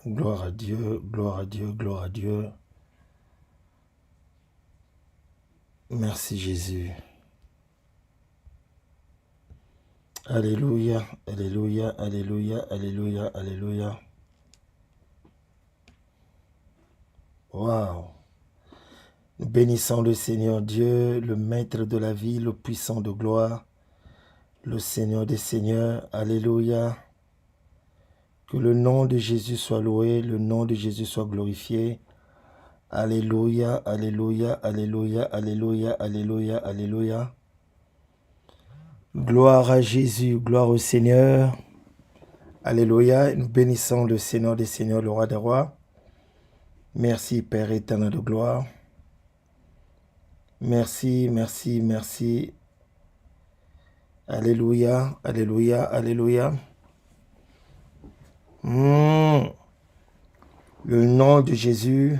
Gloire à Dieu, gloire à Dieu, gloire à Dieu. Merci Jésus. Alléluia, alléluia, alléluia, alléluia, alléluia. Waouh. Nous bénissons le Seigneur Dieu, le Maître de la vie, le puissant de gloire, le Seigneur des Seigneurs. Alléluia. Que le nom de Jésus soit loué, le nom de Jésus soit glorifié. Alléluia, alléluia, alléluia, alléluia, alléluia, alléluia. Gloire à Jésus, gloire au Seigneur. Alléluia, nous bénissons le Seigneur des Seigneurs, le Roi des Rois. Merci Père éternel de gloire. Merci, merci, merci. Alléluia, alléluia, alléluia. Le nom de Jésus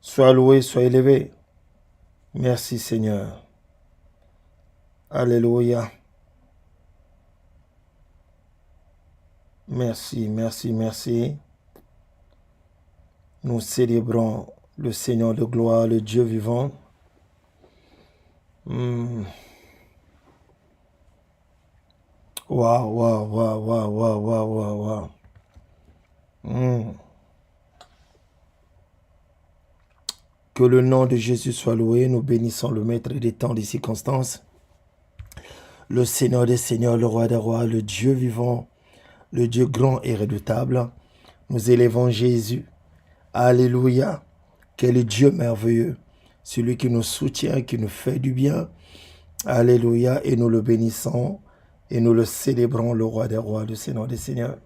soit loué, soit élevé. Merci Seigneur. Alléluia. Merci, merci, merci. Nous célébrons le Seigneur de gloire, le Dieu vivant. Waouh, waouh, waouh, waouh, waouh, waouh, waouh, waouh. Que le nom de Jésus soit loué. Nous bénissons le Maître des temps, des circonstances. Le Seigneur des Seigneurs, le Roi des Rois, le Dieu vivant, le Dieu grand et redoutable. Nous élevons Jésus. Alléluia. Quel Dieu merveilleux. Celui qui nous soutient, qui nous fait du bien. Alléluia. Et nous le bénissons. Et nous le célébrons, le Roi des Rois, le Seigneur des Seigneurs.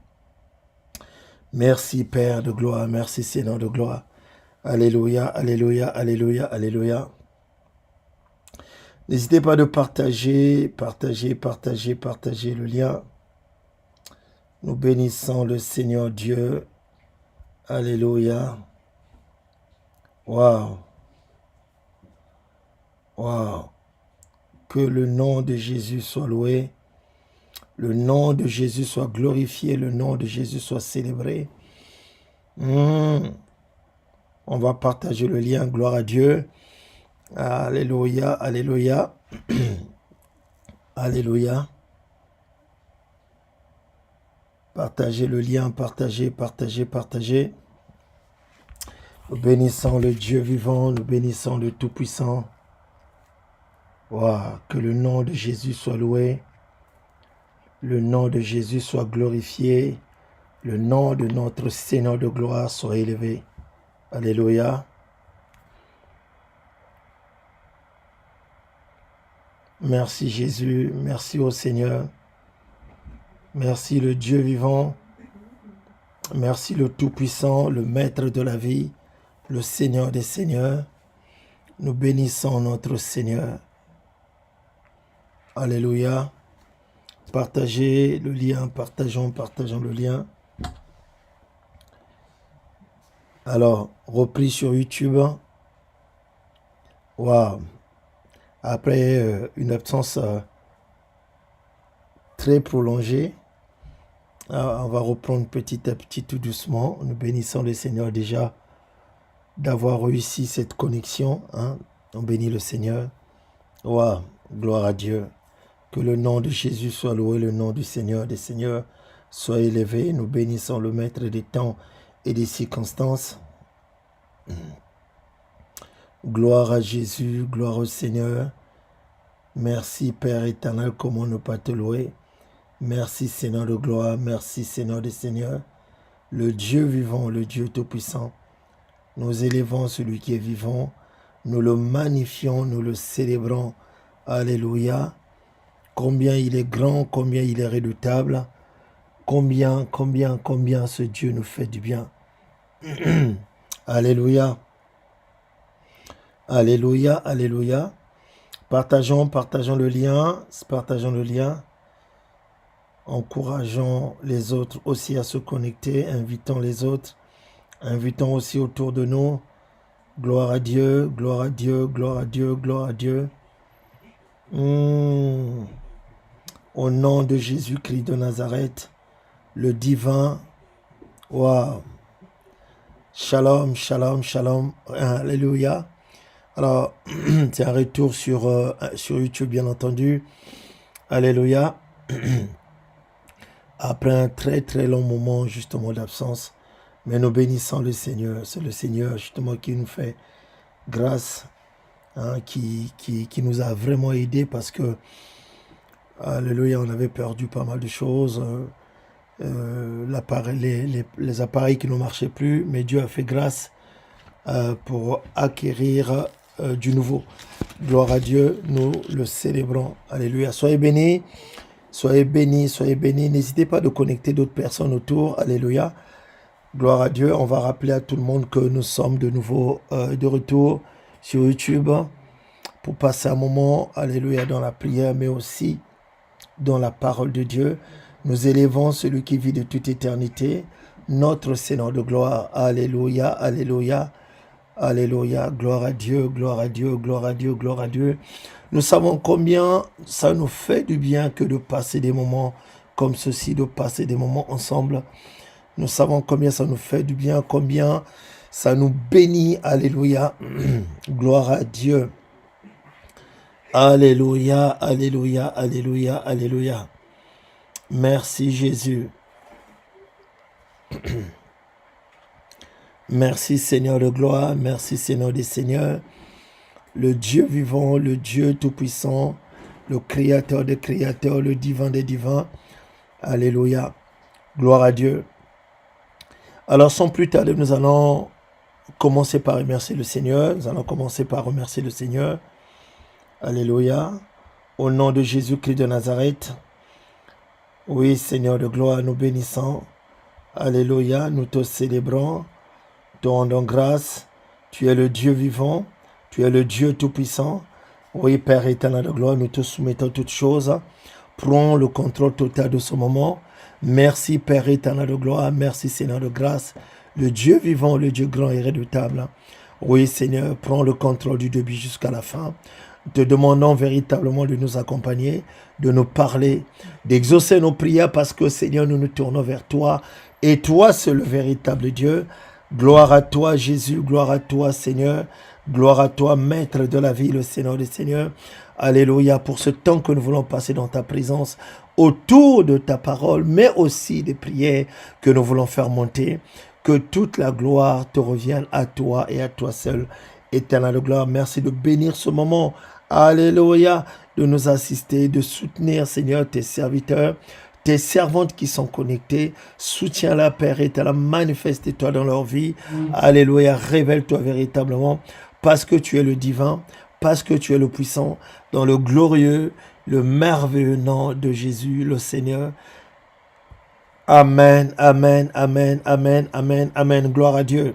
Merci Père de gloire. Merci Seigneur de gloire. Alléluia, alléluia, alléluia, alléluia. N'hésitez pas de partager, partager, partager, partager le lien. Nous bénissons le Seigneur Dieu. Alléluia. Waouh. Waouh. Que le nom de Jésus soit loué. Le nom de Jésus soit glorifié. Le nom de Jésus soit célébré. On va partager le lien. Gloire à Dieu. Alléluia, alléluia. Alléluia. Partagez le lien, partagez, partagez, partagez. Nous bénissons le Dieu vivant, nous bénissons le Tout-Puissant. Wow, que le nom de Jésus soit loué. Le nom de Jésus soit glorifié. Le nom de notre Seigneur de gloire soit élevé. Alléluia. Merci Jésus, merci au Seigneur. Merci le Dieu vivant. Merci le Tout-Puissant, le Maître de la vie, le Seigneur des Seigneurs. Nous bénissons notre Seigneur. Alléluia. Partagez le lien, partageons le lien. Alors, repris sur YouTube. Waouh. Après une absence très prolongée, on va reprendre petit à petit, tout doucement. Nous bénissons le Seigneur déjà d'avoir réussi cette connexion. On bénit le Seigneur. Waouh, gloire à Dieu. Que le nom de Jésus soit loué, le nom du Seigneur des Seigneurs soit élevé. Nous bénissons le Maître des temps et des circonstances. Gloire à Jésus, gloire au Seigneur. Merci Père éternel, comment ne pas te louer. Merci Seigneur de gloire, merci Seigneur des Seigneurs. Le Dieu vivant, le Dieu tout-puissant. Nous élevons celui qui est vivant. Nous le magnifions, nous le célébrons. Alléluia. Combien il est grand, combien il est redoutable. Combien ce Dieu nous fait du bien. Alléluia. Alléluia, alléluia. Partageons le lien. Partageons le lien. Encourageons les autres aussi à se connecter. Invitons les autres. Invitons aussi autour de nous. Gloire à Dieu, gloire à Dieu, gloire à Dieu, gloire à Dieu. Au nom de Jésus-Christ de Nazareth, le divin. Waouh. Shalom, shalom, shalom. Alléluia. Alors, c'est un retour sur YouTube, bien entendu. Alléluia. Après un très très long moment, justement, d'absence. Mais nous bénissons le Seigneur. C'est le Seigneur, justement, qui nous fait grâce, hein, qui nous a vraiment aidés parce que, alléluia, on avait perdu pas mal de choses. Les appareils qui ne marchaient plus, mais Dieu a fait grâce pour acquérir du nouveau. Gloire à Dieu, nous le célébrons. Alléluia. Soyez bénis, soyez bénis, soyez bénis. N'hésitez pas de connecter d'autres personnes autour. Alléluia. Gloire à Dieu. On va rappeler à tout le monde que nous sommes de nouveau de retour sur YouTube pour passer un moment, alléluia, dans la prière, mais aussi dans la parole de Dieu. Nous élevons celui qui vit de toute éternité, notre Seigneur de gloire. Alléluia, alléluia, alléluia. Gloire à Dieu, gloire à Dieu, gloire à Dieu, gloire à Dieu. Nous savons combien ça nous fait du bien que de passer des moments comme ceci, de passer des moments ensemble. Nous savons combien ça nous fait du bien, combien ça nous bénit. Alléluia, gloire à Dieu. Alléluia, alléluia, alléluia, alléluia. Merci Jésus. Merci Seigneur de gloire, merci Seigneur des Seigneurs, le Dieu vivant, le Dieu tout-puissant, le Créateur des créateurs, le divin des divins. Alléluia, gloire à Dieu. Alors sans plus tarder, nous allons commencer par remercier le Seigneur. Nous allons commencer par remercier le Seigneur. Alléluia, au nom de Jésus-Christ de Nazareth. Oui, Seigneur de gloire, nous bénissons. Alléluia, nous te célébrons, te rendons grâce. Tu es le Dieu vivant, tu es le Dieu tout-puissant. Oui, Père éternel de gloire, nous te soumettons toutes choses. Prends le contrôle total de ce moment. Merci, Père éternel de gloire, merci, Seigneur de grâce. Le Dieu vivant, le Dieu grand et redoutable. Oui, Seigneur, prends le contrôle du début jusqu'à la fin. Te demandons véritablement de nous accompagner, de nous parler, d'exaucer nos prières parce que Seigneur, nous nous tournons vers toi et toi, c'est le véritable Dieu. Gloire à toi, Jésus, gloire à toi, Seigneur, gloire à toi, Maître de la vie, le Seigneur des Seigneurs. Alléluia, pour ce temps que nous voulons passer dans ta présence, autour de ta parole, mais aussi des prières que nous voulons faire monter. Que toute la gloire te revienne à toi et à toi seul. Éternel de gloire, merci de bénir ce moment. Alléluia, de nous assister, de soutenir, Seigneur, tes serviteurs, tes servantes qui sont connectées. Soutiens-la, Père éternel, manifeste-toi dans leur vie. Alléluia, révèle-toi véritablement parce que tu es le divin, parce que tu es le puissant, dans le glorieux, le merveilleux nom de Jésus, le Seigneur. Amen, amen, amen, amen, amen, amen. Gloire à Dieu.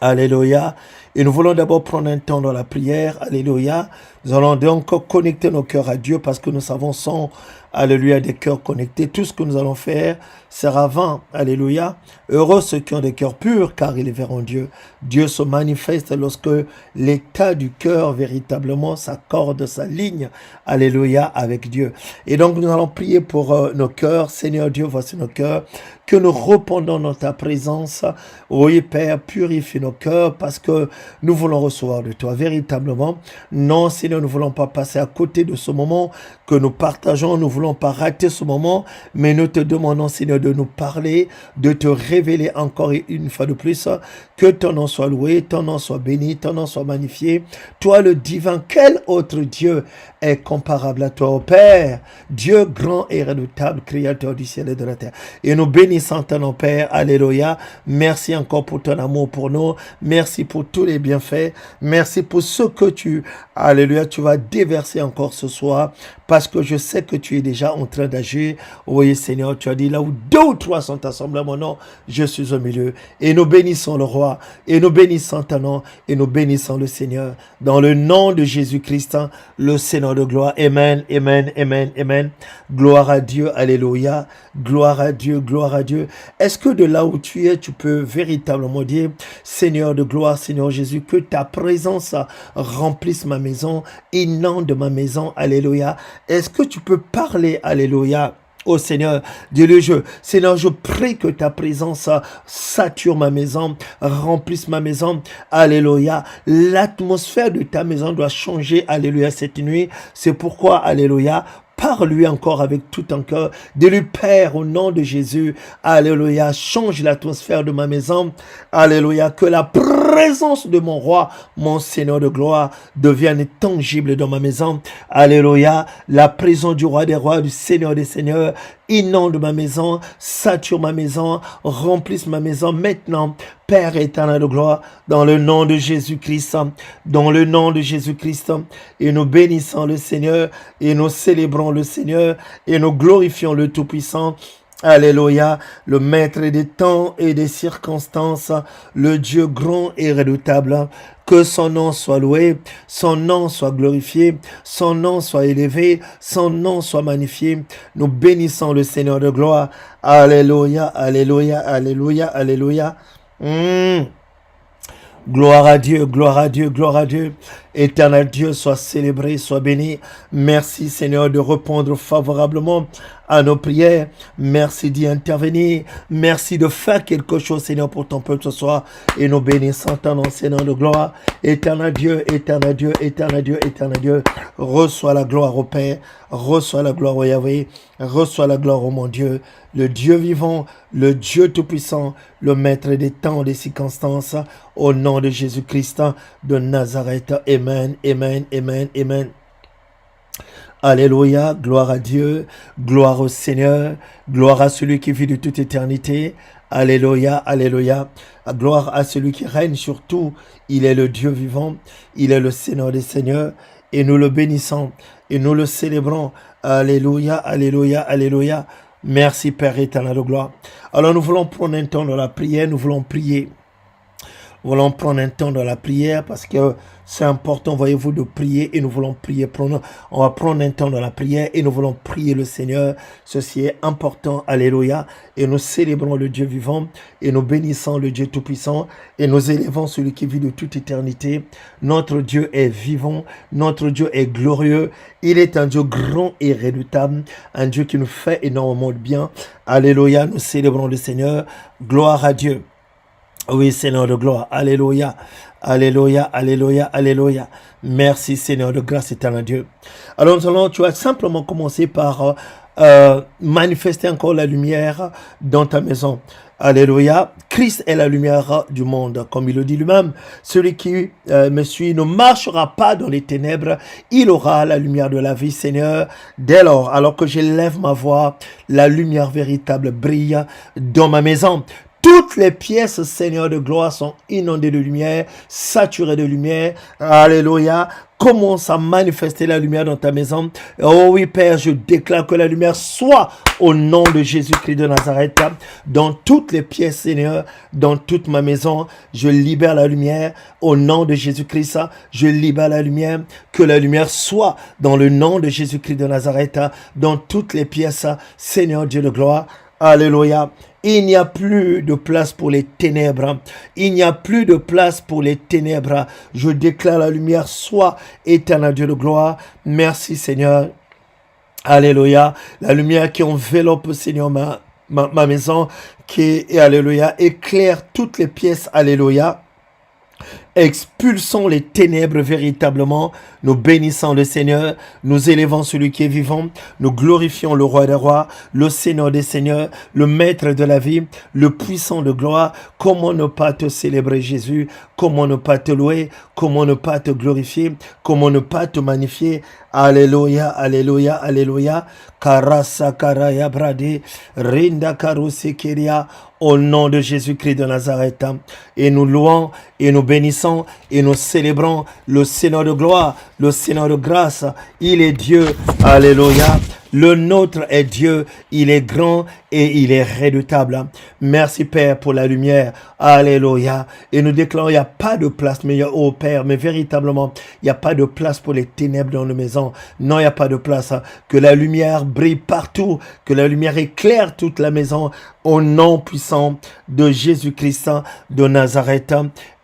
Alléluia. Et nous voulons d'abord prendre un temps dans la prière. Alléluia. Nous allons donc connecter nos cœurs à Dieu parce que nous savons sans, alléluia, des cœurs connectés, tout ce que nous allons faire sera vain. Alléluia. Heureux ceux qui ont des cœurs purs car ils verront Dieu. Dieu se manifeste lorsque l'état du cœur véritablement s'accorde, s'aligne, alléluia, avec Dieu. Et donc nous allons prier pour nos cœurs. Seigneur Dieu, voici nos cœurs. Que nous répondons dans ta présence. Oui, Père, purifie nos cœurs parce que nous voulons recevoir de toi véritablement. Non, Seigneur, nous ne voulons pas passer à côté de ce moment que nous partageons. Nous ne voulons pas rater ce moment, mais nous te demandons, Seigneur, de nous parler, de te révéler encore une fois de plus. Que ton nom soit loué, ton nom soit béni, ton nom soit magnifié. Toi, le divin, quel autre Dieu est comparable à toi, ô Père, Dieu grand et redoutable, créateur du ciel et de la terre. Et nous bénissons ton nom, Père. Alléluia. Merci encore pour ton amour pour nous. Merci pour tous les bienfaits. Merci pour ce que alléluia, tu vas déverser encore ce soir parce que je sais que tu es déjà en train d'agir. Oui, Seigneur, tu as dit là où 2 ou 3 sont assemblés à mon nom, je suis au milieu. Et nous bénissons le roi, et nous bénissons ton nom, et nous bénissons le Seigneur. Dans le nom de Jésus-Christ, le Seigneur de gloire. Amen, amen, amen, amen. Gloire à Dieu, alléluia. Gloire à Dieu, gloire à Dieu. Est-ce que de là où tu es, tu peux véritablement dire, Seigneur de gloire, Seigneur Jésus, que ta présence remplisse ma maison, inonde ma maison, alléluia. Est-ce que tu peux parler, alléluia, Oh Seigneur, dis-le, Seigneur, je prie que ta présence sature ma maison, remplisse ma maison. Alléluia. L'atmosphère de ta maison doit changer. Alléluia, cette nuit. C'est pourquoi, alléluia, parle-lui encore avec tout ton cœur. Dis-lui, Père, au nom de Jésus, alléluia, change l'atmosphère de ma maison. Alléluia, que la présence de mon roi, mon Seigneur de gloire, devienne tangible dans ma maison. Alléluia, la présence du roi des rois, du Seigneur des seigneurs, inonde ma maison, sature ma maison, remplisse ma maison maintenant. Père éternel de gloire, dans le nom de Jésus-Christ, dans le nom de Jésus-Christ, et nous bénissons le Seigneur, et nous célébrons le Seigneur, et nous glorifions le Tout-Puissant. Alléluia, le maître des temps et des circonstances, le Dieu grand et redoutable. Que son nom soit loué, son nom soit glorifié, son nom soit élevé, son nom soit magnifié. Nous bénissons le Seigneur de gloire. Alléluia, alléluia, alléluia, alléluia. Gloire à Dieu, gloire à Dieu, gloire à Dieu. Éternel Dieu, sois célébré, sois béni. Merci Seigneur de répondre favorablement à nos prières. Merci d'y intervenir. Merci de faire quelque chose Seigneur pour ton peuple ce soir. Et nous bénissons ton nom Seigneur de gloire. Éternel Dieu, éternel Dieu, éternel Dieu, éternel Dieu. Reçois la gloire au Père. Reçois la gloire au Yahweh. Reçois la gloire au mon Dieu. Le Dieu vivant, le Dieu tout-puissant, le maître des temps, des circonstances, au nom de Jésus-Christ de Nazareth. Amen, amen, amen, amen. Alléluia, gloire à Dieu, gloire au Seigneur, gloire à celui qui vit de toute éternité. Alléluia, alléluia. Gloire à celui qui règne sur tout. Il est le Dieu vivant, il est le Seigneur des seigneurs, et nous le bénissons, et nous le célébrons. Alléluia, alléluia, alléluia. Merci Père éternel de gloire. Alors nous voulons prendre un temps dans la prière, nous voulons prier. Nous voulons prendre un temps dans la prière parce que c'est important, voyez-vous, de prier et nous voulons prier. On va prendre un temps dans la prière et nous voulons prier le Seigneur. Ceci est important, alléluia. Et nous célébrons le Dieu vivant et nous bénissons le Dieu tout-puissant et nous élevons celui qui vit de toute éternité. Notre Dieu est vivant, notre Dieu est glorieux. Il est un Dieu grand et redoutable, un Dieu qui nous fait énormément de bien. Alléluia, nous célébrons le Seigneur. Gloire à Dieu. Oui, Seigneur de gloire. Alléluia. Alléluia, alléluia, alléluia. Merci, Seigneur de grâce éternelle Dieu. Alors, tu vas simplement commencer par manifester encore la lumière dans ta maison. Alléluia. Christ est la lumière du monde. Comme il le dit lui-même, celui qui me suit ne marchera pas dans les ténèbres. Il aura la lumière de la vie, Seigneur. Dès lors, alors que j'élève ma voix, la lumière véritable brille dans ma maison. Toutes les pièces, Seigneur de gloire, sont inondées de lumière, saturées de lumière. Alléluia. Commence à manifester la lumière dans ta maison. Oh oui, Père, je déclare que la lumière soit au nom de Jésus-Christ de Nazareth. Dans toutes les pièces, Seigneur, dans toute ma maison, je libère la lumière. Au nom de Jésus-Christ, je libère la lumière. Que la lumière soit dans le nom de Jésus-Christ de Nazareth. Dans toutes les pièces, Seigneur Dieu de gloire. Alléluia. Il n'y a plus de place pour les ténèbres. Il n'y a plus de place pour les ténèbres. Je déclare la lumière soit éternel Dieu de gloire. Merci Seigneur. Alléluia. La lumière qui enveloppe Seigneur ma maison. Alléluia, éclaire toutes les pièces. Alléluia. Expulsons les ténèbres véritablement. Nous bénissons le Seigneur. Nous élevons celui qui est vivant. Nous glorifions le roi des rois, le Seigneur des seigneurs, le maître de la vie, le puissant de gloire. Comment ne pas te célébrer, Jésus? Comment ne pas te louer? Comment ne pas te glorifier? Comment ne pas te magnifier? Alléluia, alléluia, alléluia. Karasa karaya brade, rinda karusekeria. Au nom de Jésus-Christ de Nazareth. Et nous louons et nous bénissons et nous célébrons le Seigneur de gloire, le Seigneur de grâce. Il est Dieu. Alléluia. Le nôtre est Dieu. Il est grand et il est redoutable. Merci Père pour la lumière. Alléluia. Et nous déclarons, il n'y a pas de place, mais oh Père, mais véritablement, il n'y a pas de place pour les ténèbres dans nos maisons. Non, il n'y a pas de place. Que la lumière brille partout. Que la lumière éclaire toute la maison. Au nom puissant de Jésus-Christ de Nazareth.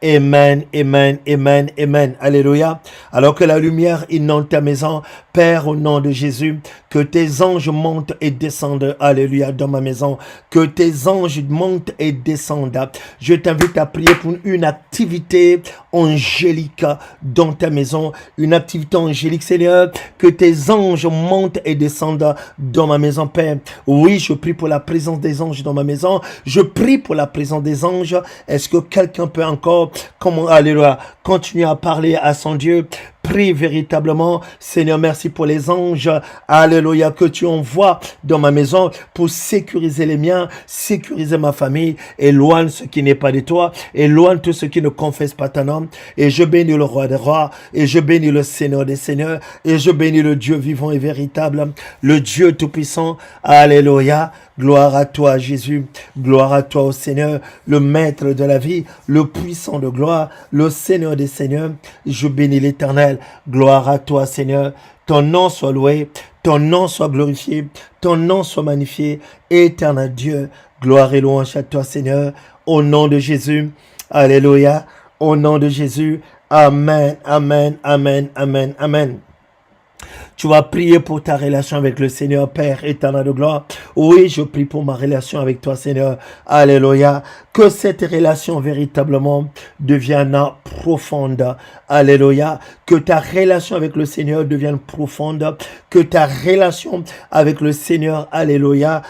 Amen, amen, amen, amen. Alléluia. Alors que la lumière inonde ta maison, Père, au nom de Jésus, que tes anges montent et descendent, alléluia, dans ma maison. Que tes anges montent et descendent. Je t'invite à prier pour une activité angélique dans ta maison. Une activité angélique, Seigneur. Que tes anges montent et descendent dans ma maison, Père. Oui, je prie pour la présence des anges dans ma maison. Je prie pour la présence des anges. Est-ce que quelqu'un peut encore, comment, alléluia, continuer à parler à son Dieu? Prie véritablement, Seigneur, merci pour les anges, alléluia, que tu envoies dans ma maison pour sécuriser les miens, sécuriser ma famille, éloigne ce qui n'est pas de toi, éloigne tout ce qui ne confesse pas ton nom, et je bénis le roi des rois, et je bénis le Seigneur des seigneurs, et je bénis le Dieu vivant et véritable, le Dieu tout-puissant, alléluia. Gloire à toi, Jésus. Gloire à toi, au Seigneur, le maître de la vie, le puissant de gloire, le Seigneur des seigneurs. Je bénis l'Éternel. Gloire à toi, Seigneur. Ton nom soit loué, ton nom soit glorifié, ton nom soit magnifié. Éternel Dieu, gloire et louange à toi, Seigneur. Au nom de Jésus. Alléluia. Au nom de Jésus. Amen, amen, amen, amen, amen. Tu vas prier pour ta relation avec le Seigneur, Père éternel de gloire. Oui, je prie pour ma relation avec toi, Seigneur. Alléluia. Que cette relation véritablement devienne profonde. Alléluia. Que ta relation avec le Seigneur devienne profonde. Que ta relation avec le Seigneur, alléluia,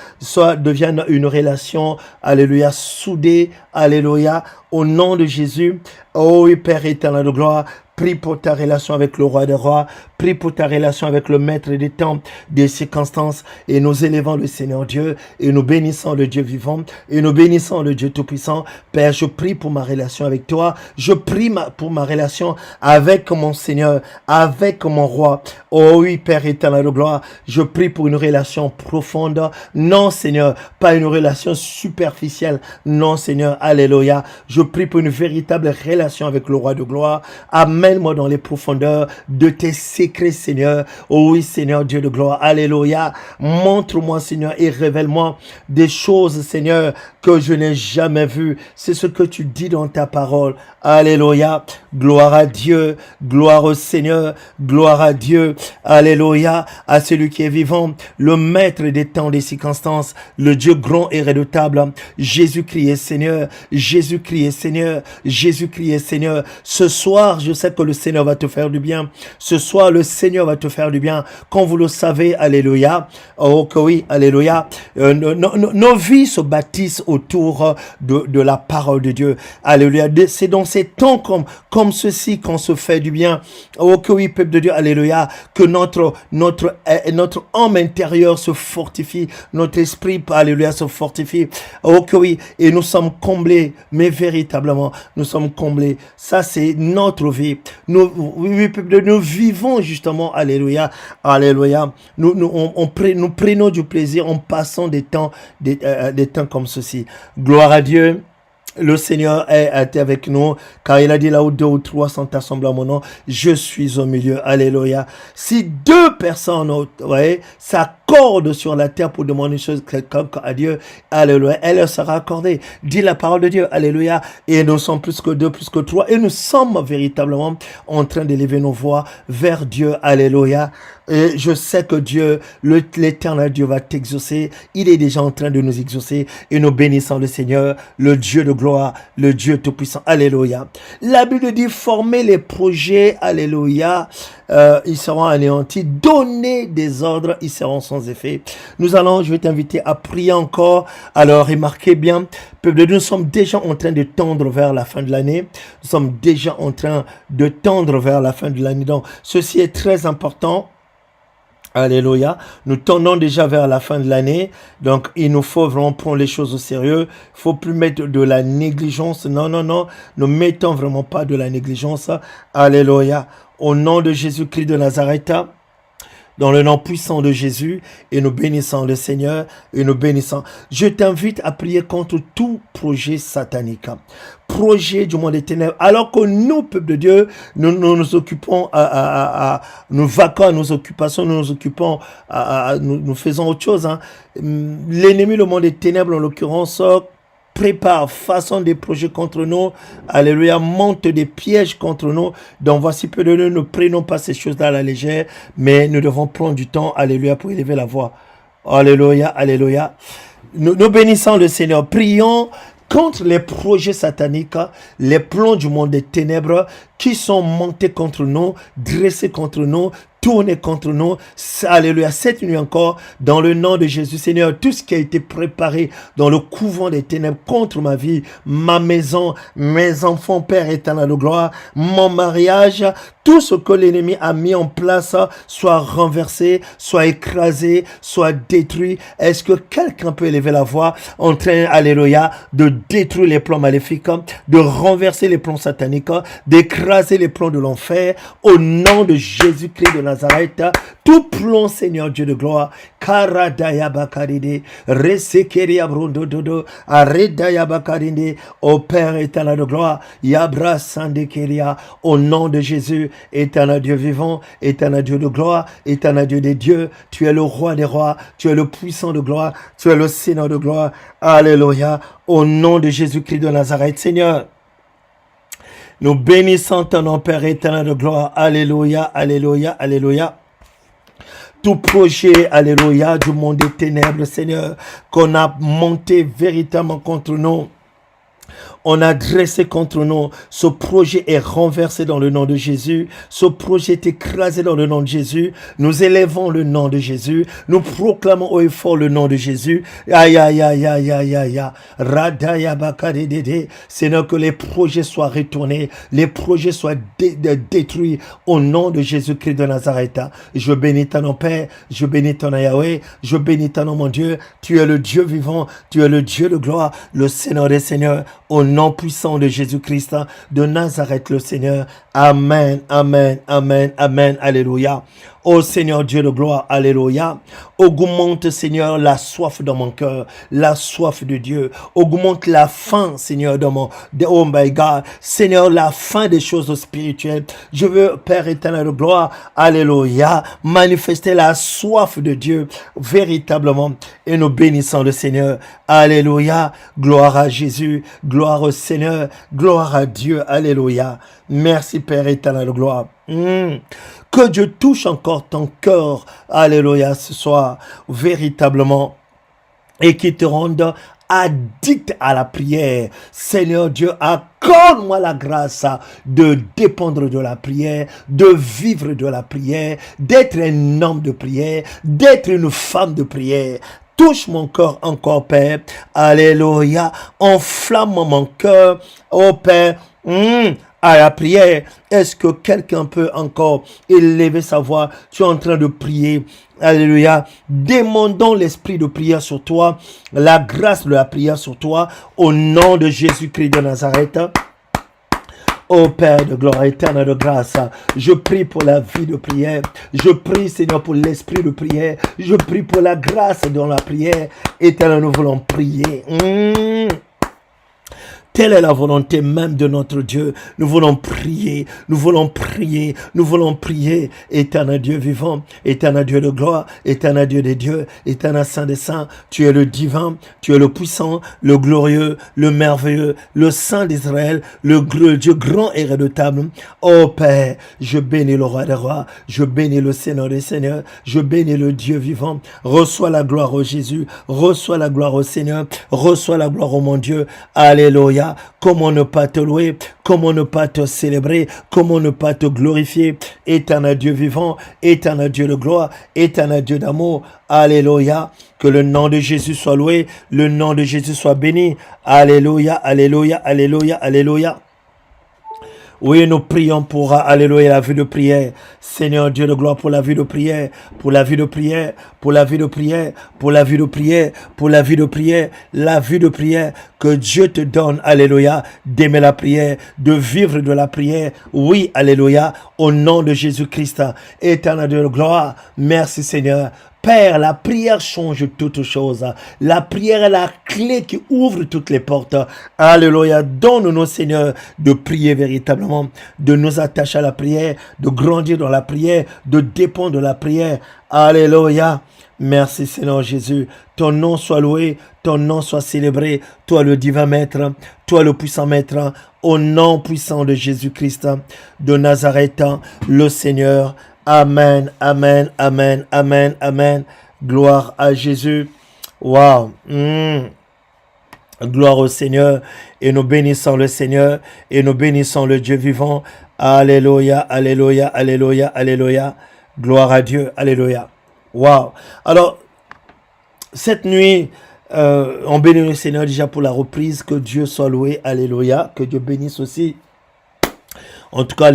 devienne une relation, alléluia, soudée. Alléluia. Au nom de Jésus. Oh oui, Père éternel de gloire. Prie pour ta relation avec le roi des rois. Prie pour ta relation avec le maître des temps, des circonstances. Et nous élevons le Seigneur Dieu. Et nous bénissons le Dieu vivant. Et nous bénissons le Dieu tout-puissant. Père, je prie pour ma relation avec toi. Je prie pour ma relation avec mon Seigneur, avec mon roi. Oh oui, Père éternel de gloire. Je prie pour une relation profonde. Non, Seigneur, pas une relation superficielle. Non, Seigneur, alléluia. Je prie pour une véritable relation avec le roi de gloire. Amène-moi dans les profondeurs de tes secrets, Seigneur. Oh oui, Seigneur, Dieu de gloire. Alléluia. Montre-moi, Seigneur, et révèle-moi des choses, Seigneur, que je n'ai jamais vues. C'est ce que tu dis dans ta parole. Alléluia. Gloire à Dieu. Gloire au Seigneur. Gloire à Dieu. Alléluia. À celui qui est vivant, le maître des temps, des circonstances, le Dieu grand et redoutable. Jésus-Christ est Seigneur. Jésus-Christ est Seigneur. Jésus-Christ est Seigneur. Ce soir, je sais que le Seigneur va te faire du bien. Ce soir, le Seigneur va te faire du bien. Quand vous le savez, alléluia. Oh, que oui, alléluia. Nos vies se bâtissent autour de la parole de Dieu. Alléluia. C'est dans ces temps comme ceci qu'on se fait du bien. Oh, que oui, peuple de Dieu, alléluia. Que notre âme intérieure se fortifie. Notre esprit, alléluia, se fortifie. Oh, que oui. Et nous sommes comblés. Mais véritablement, nous sommes comblés. Ça, c'est notre vie. Nous vivons justement, alléluia, alléluia. Nous prenons du plaisir en passant des temps comme ceci. Gloire à Dieu. Le Seigneur est avec nous, car il a dit là où 2 ou 3 sont assemblés à mon nom, je suis au milieu. Alléluia. Si 2 personnes, vous voyez, s'accordent sur la terre pour demander une chose quelconque à Dieu, alléluia, elle leur sera accordée. Dis la parole de Dieu, alléluia. Et nous sommes plus que 2, plus que 3. Et nous sommes véritablement en train d'élever nos voix vers Dieu, alléluia. Et je sais que Dieu, l'éternel Dieu va t'exaucer. Il est déjà en train de nous exaucer. Et nous bénissons le Seigneur, le Dieu de gloire, le Dieu tout-puissant. Alléluia. La Bible dit, former les projets, alléluia, ils seront anéantis. Donner des ordres, ils seront sans effet. Je vais t'inviter à prier encore. Alors, remarquez bien, peuple de Dieu, nous sommes déjà en train de tendre vers la fin de l'année. Nous sommes déjà en train de tendre vers la fin de l'année. Donc, ceci est très important. Alléluia. Nous tendons déjà vers la fin de l'année. Donc, il nous faut vraiment prendre les choses au sérieux. Il ne faut plus mettre de la négligence. Non, non, non. Ne mettons vraiment pas de la négligence. Alléluia. Au nom de Jésus-Christ de Nazareth, dans le nom puissant de Jésus, et nous bénissons le Seigneur, et nous bénissons. Je t'invite à prier contre tout projet satanique, projet du monde des ténèbres, alors que nous, peuple de Dieu, nous occupons nous vaquons à nos occupations, nous occupons nous faisons autre chose. L'ennemi, le monde des ténèbres, en l'occurrence, prépare, façon des projets contre nous. Alléluia, monte des pièges contre nous. Donc voici peu de nous, ne prenons pas ces choses-là à la légère, mais nous devons prendre du temps, alléluia, pour élever la voix. Alléluia, alléluia. Nous bénissons le Seigneur. Prions contre les projets sataniques, les plans du monde des ténèbres qui sont montés contre nous, dressés contre nous, tournés contre nous. Alléluia. Cette nuit encore, dans le nom de Jésus, Seigneur, tout ce qui a été préparé dans le couvent des ténèbres contre ma vie, ma maison, mes enfants, Père éternel de gloire, mon mariage, tout ce que l'ennemi a mis en place soit renversé, soit écrasé, soit détruit. Est-ce que quelqu'un peut élever la voix en train, alléluia, de détruire les plans maléfiques, de renverser les plans sataniques, d'écraser les plans de l'enfer au nom de Jésus-Christ de Nazareth? Tout plan, Seigneur Dieu de gloire, Karadaya Bakaride, Resekeria Brondododo, Aredaya Bakaride, au Père éternel de gloire, Yabra Sandekeria, au nom de Jésus, éternel Dieu vivant, éternel Dieu de gloire, éternel Dieu des dieux, tu es le roi des rois, tu es le puissant de gloire, tu es le Seigneur de gloire, alléluia, au nom de Jésus-Christ de Nazareth, Seigneur. Nous bénissons ton nom, Père éternel de gloire, alléluia, alléluia, alléluia. Tout projet, alléluia, du monde des ténèbres, Seigneur, qu'on a monté véritablement contre nous, on a dressé contre nous, ce projet est renversé dans le nom de Jésus, ce projet est écrasé dans le nom de Jésus, nous élevons le nom de Jésus, nous proclamons haut et fort le nom de Jésus, aïe aïe aïe aïe aïe aïe, radaya bakaridede, Seigneur, que les projets soient retournés, les projets soient détruits au nom de Jésus-Christ de Nazareth. Je bénis ton nom Père, je bénis ton nom Yahweh, je bénis ton nom mon Dieu, tu es le Dieu vivant, tu es le Dieu de gloire, le Seigneur des Seigneurs, au nom puissant de Jésus-Christ de Nazareth le Seigneur. Amen, amen, amen, amen, alléluia. Ô Seigneur Dieu de gloire, alléluia. Augmente, Seigneur, la soif dans mon cœur, la soif de Dieu. Augmente la faim, Seigneur, oh my God. Seigneur, la faim des choses spirituelles. Je veux, Père éternel de gloire, alléluia, manifester la soif de Dieu véritablement. Et nous bénissons le Seigneur. Alléluia. Gloire à Jésus. Gloire au Seigneur. Gloire à Dieu. Alléluia. Merci, Père éternel de gloire. Que Dieu touche encore ton cœur, alléluia, ce soir, véritablement, et qui te rende addict à la prière. Seigneur Dieu, accorde-moi la grâce de dépendre de la prière, de vivre de la prière, d'être un homme de prière, d'être une femme de prière. Touche mon cœur encore, Père, alléluia, enflamme mon cœur, oh Père, à la prière. Est-ce que quelqu'un peut encore élever sa voix? Tu es en train de prier. Alléluia. Demandons l'esprit de prière sur toi, la grâce de la prière sur toi, au nom de Jésus-Christ de Nazareth. Ô Père de gloire, éternel de grâce, je prie pour la vie de prière. Je prie, Seigneur, pour l'esprit de prière. Je prie pour la grâce dans la prière. Éternel, nous voulons prier. Telle est la volonté même de notre Dieu. Nous voulons prier, nous voulons prier, nous voulons prier. Éternel Dieu vivant, éternel Dieu de gloire, éternel Dieu des dieux, éternel Saint des saints. Tu es le divin, tu es le puissant, le glorieux, le merveilleux, le Saint d'Israël, le Dieu grand et redoutable. Ô Père, je bénis le roi des rois, je bénis le Seigneur des seigneurs, je bénis le Dieu vivant. Reçois la gloire au Jésus, reçois la gloire au Seigneur, reçois la gloire au mon Dieu. Alléluia. Comment ne pas te louer, comment ne pas te célébrer, comment ne pas te glorifier, éternel Dieu vivant, éternel Dieu de gloire, éternel Dieu d'amour, alléluia, que le nom de Jésus soit loué, le nom de Jésus soit béni, alléluia, alléluia, alléluia, alléluia. Oui, nous prions pour, alléluia, la vie de prière. Seigneur Dieu de gloire, pour la vie de prière, pour la vie de prière, pour la vie de prière, pour la vie de prière, pour la vie de prière, la vie de prière, que Dieu te donne, alléluia, d'aimer la prière, de vivre de la prière. Oui, alléluia, au nom de Jésus-Christ, éternel Dieu de gloire. Merci Seigneur, Père, la prière change toutes choses. La prière est la clé qui ouvre toutes les portes. Alléluia. Donne-nous, Seigneur, de prier véritablement, de nous attacher à la prière, de grandir dans la prière, de dépendre de la prière. Alléluia. Merci Seigneur Jésus. Ton nom soit loué, ton nom soit célébré. Toi le divin maître, toi le puissant maître, au nom puissant de Jésus-Christ de Nazareth, le Seigneur. Amen, amen, amen, amen, amen. Gloire à Jésus. Wow. Gloire au Seigneur. Et nous bénissons le Seigneur. Et nous bénissons le Dieu vivant. Alléluia, alléluia, alléluia, alléluia. Gloire à Dieu. Alléluia. Wow. Alors, cette nuit, on bénit le Seigneur déjà pour la reprise. Que Dieu soit loué. Alléluia. Que Dieu bénisse aussi. En tout cas,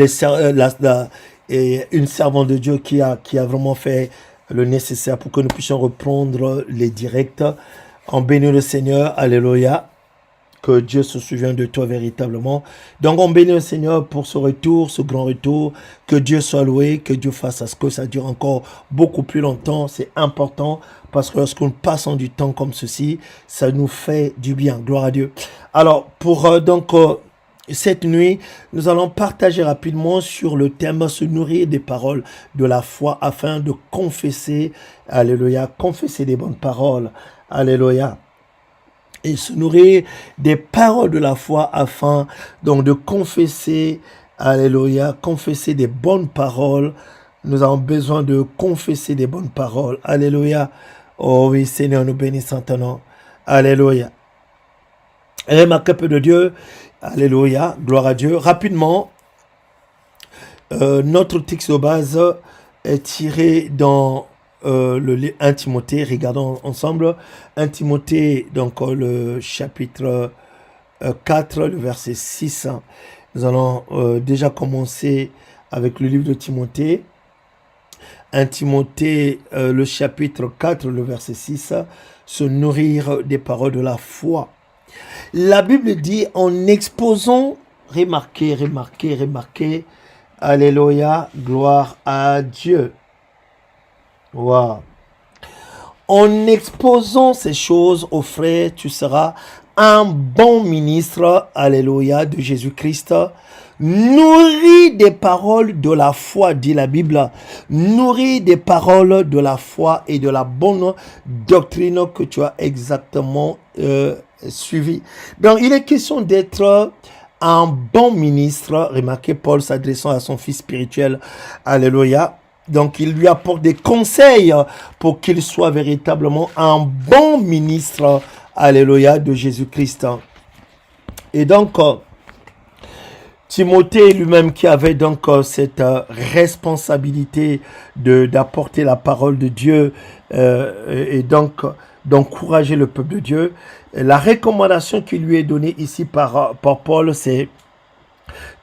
une servante de Dieu qui a vraiment fait le nécessaire pour que nous puissions reprendre les directs. On bénit le Seigneur. Alléluia. Que Dieu se souvienne de toi véritablement. Donc, on bénit le Seigneur pour ce retour, ce grand retour. Que Dieu soit loué, que Dieu fasse à ce que ça dure encore beaucoup plus longtemps. C'est important parce que lorsqu'on passe du temps comme ceci, ça nous fait du bien. Gloire à Dieu. Alors, pour cette nuit, nous allons partager rapidement sur le thème se nourrir des paroles de la foi afin de confesser, alléluia, confesser des bonnes paroles. Alléluia. Et se nourrir des paroles de la foi afin donc de confesser, alléluia, confesser des bonnes paroles. Nous avons besoin de confesser des bonnes paroles. Alléluia. Oh oui, Seigneur, nous bénissons ton nom. Alléluia. Remarquez peu de Dieu. Alléluia. Gloire à Dieu. Rapidement, notre texte de base est tiré dans le 1 Timothée, regardons ensemble 1 Timothée, donc le chapitre 4, le verset 6. Nous allons déjà commencer avec le livre de Timothée. 1 Timothée, le chapitre 4, le verset 6, se nourrir des paroles de la foi. La Bible dit en exposant, remarquez, alléluia, gloire à Dieu. Wow. En exposant ces choses aux frères, tu seras un bon ministre, alléluia, de Jésus-Christ, nourri des paroles de la foi, dit la Bible, nourri des paroles de la foi et de la bonne doctrine que tu as exactement suivi. Donc, il est question d'être un bon ministre. Remarquez Paul s'adressant à son fils spirituel, alléluia. Donc, il lui apporte des conseils pour qu'il soit véritablement un bon ministre, alléluia, de Jésus-Christ. Et donc, Timothée lui-même qui avait donc cette responsabilité d'apporter la parole de Dieu et donc d'encourager le peuple de Dieu. Et la recommandation qui lui est donnée ici par Paul, c'est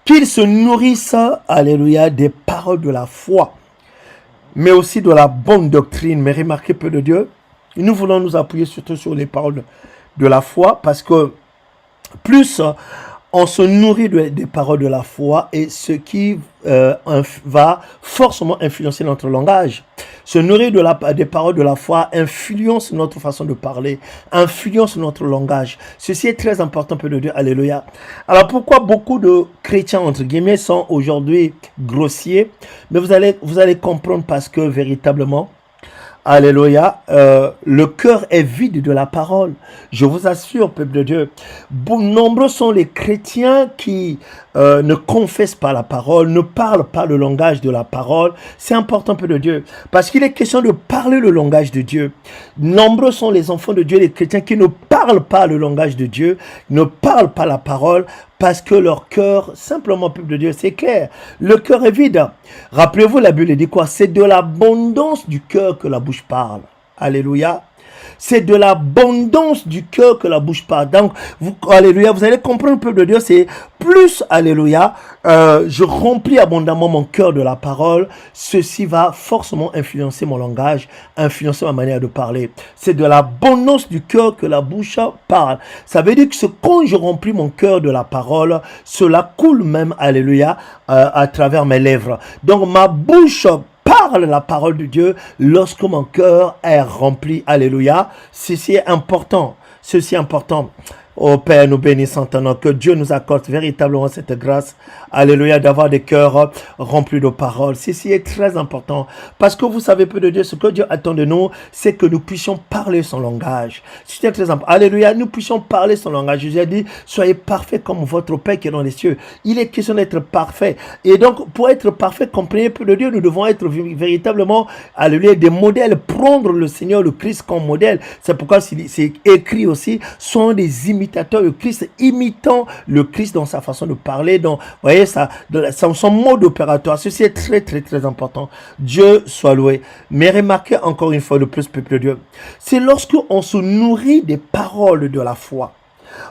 qu'il se nourrisse, alléluia, des paroles de la foi, mais aussi de la bonne doctrine. Mais remarquez peu de Dieu, nous voulons nous appuyer surtout sur les paroles de la foi, parce que plus on se nourrit des paroles de la foi, et ce qui va forcément influencer notre langage. Se nourrir des paroles de la foi influence notre façon de parler, influence notre langage. Ceci est très important, peu de Dieu. Alléluia. Alors pourquoi beaucoup de chrétiens, entre guillemets, sont aujourd'hui grossiers? Mais vous allez comprendre, parce que véritablement, alléluia, le cœur est vide de la parole. Je vous assure, peuple de Dieu, nombreux sont les chrétiens qui ne confessent pas la parole, ne parlent pas le langage de la parole. C'est important, peuple de Dieu, parce qu'il est question de parler le langage de Dieu. Nombreux sont les enfants de Dieu, les chrétiens qui ne parlent pas le langage de Dieu, ne parlent pas la parole, parce que leur cœur, simplement, peuple de Dieu, c'est clair, le cœur est vide. Rappelez-vous, la Bible dit quoi? C'est de l'abondance du cœur que la bouche parle. Alléluia. C'est de l'abondance du cœur que la bouche parle. Donc, alléluia, vous allez comprendre, peuple de Dieu, c'est plus, alléluia, je remplis abondamment mon cœur de la parole. Ceci va forcément influencer mon langage, influencer ma manière de parler. C'est de l'abondance du cœur que la bouche parle. Ça veut dire que quand je remplis mon cœur de la parole, cela coule même, alléluia, à travers mes lèvres. Donc, ma bouche parle parle la parole de Dieu lorsque mon cœur est rempli. Alléluia. Ceci est important. Ceci est important. Oh Père, nous bénissons ton nom. Que Dieu nous accorde véritablement cette grâce. Alléluia, d'avoir des cœurs remplis de paroles. Ceci est très important. Parce que vous savez, peu de Dieu, ce que Dieu attend de nous, c'est que nous puissions parler son langage. C'est très important. Alléluia, nous puissions parler son langage. Jésus a dit, soyez parfaits comme votre Père qui est dans les cieux. Il est question d'être parfait. Et donc, pour être parfait, comprenez, peu de Dieu, nous devons être véritablement, alléluia, des modèles. Prendre le Seigneur, le Christ comme modèle. C'est pourquoi c'est écrit aussi, sont des imitateurs de Christ, imitant le Christ dans sa façon de parler, dans, vous voyez, son mode opératoire. Ceci est très, très, très important. Dieu soit loué. Mais remarquez encore une fois de plus, peuple de Dieu, c'est lorsque on se nourrit des paroles de la foi.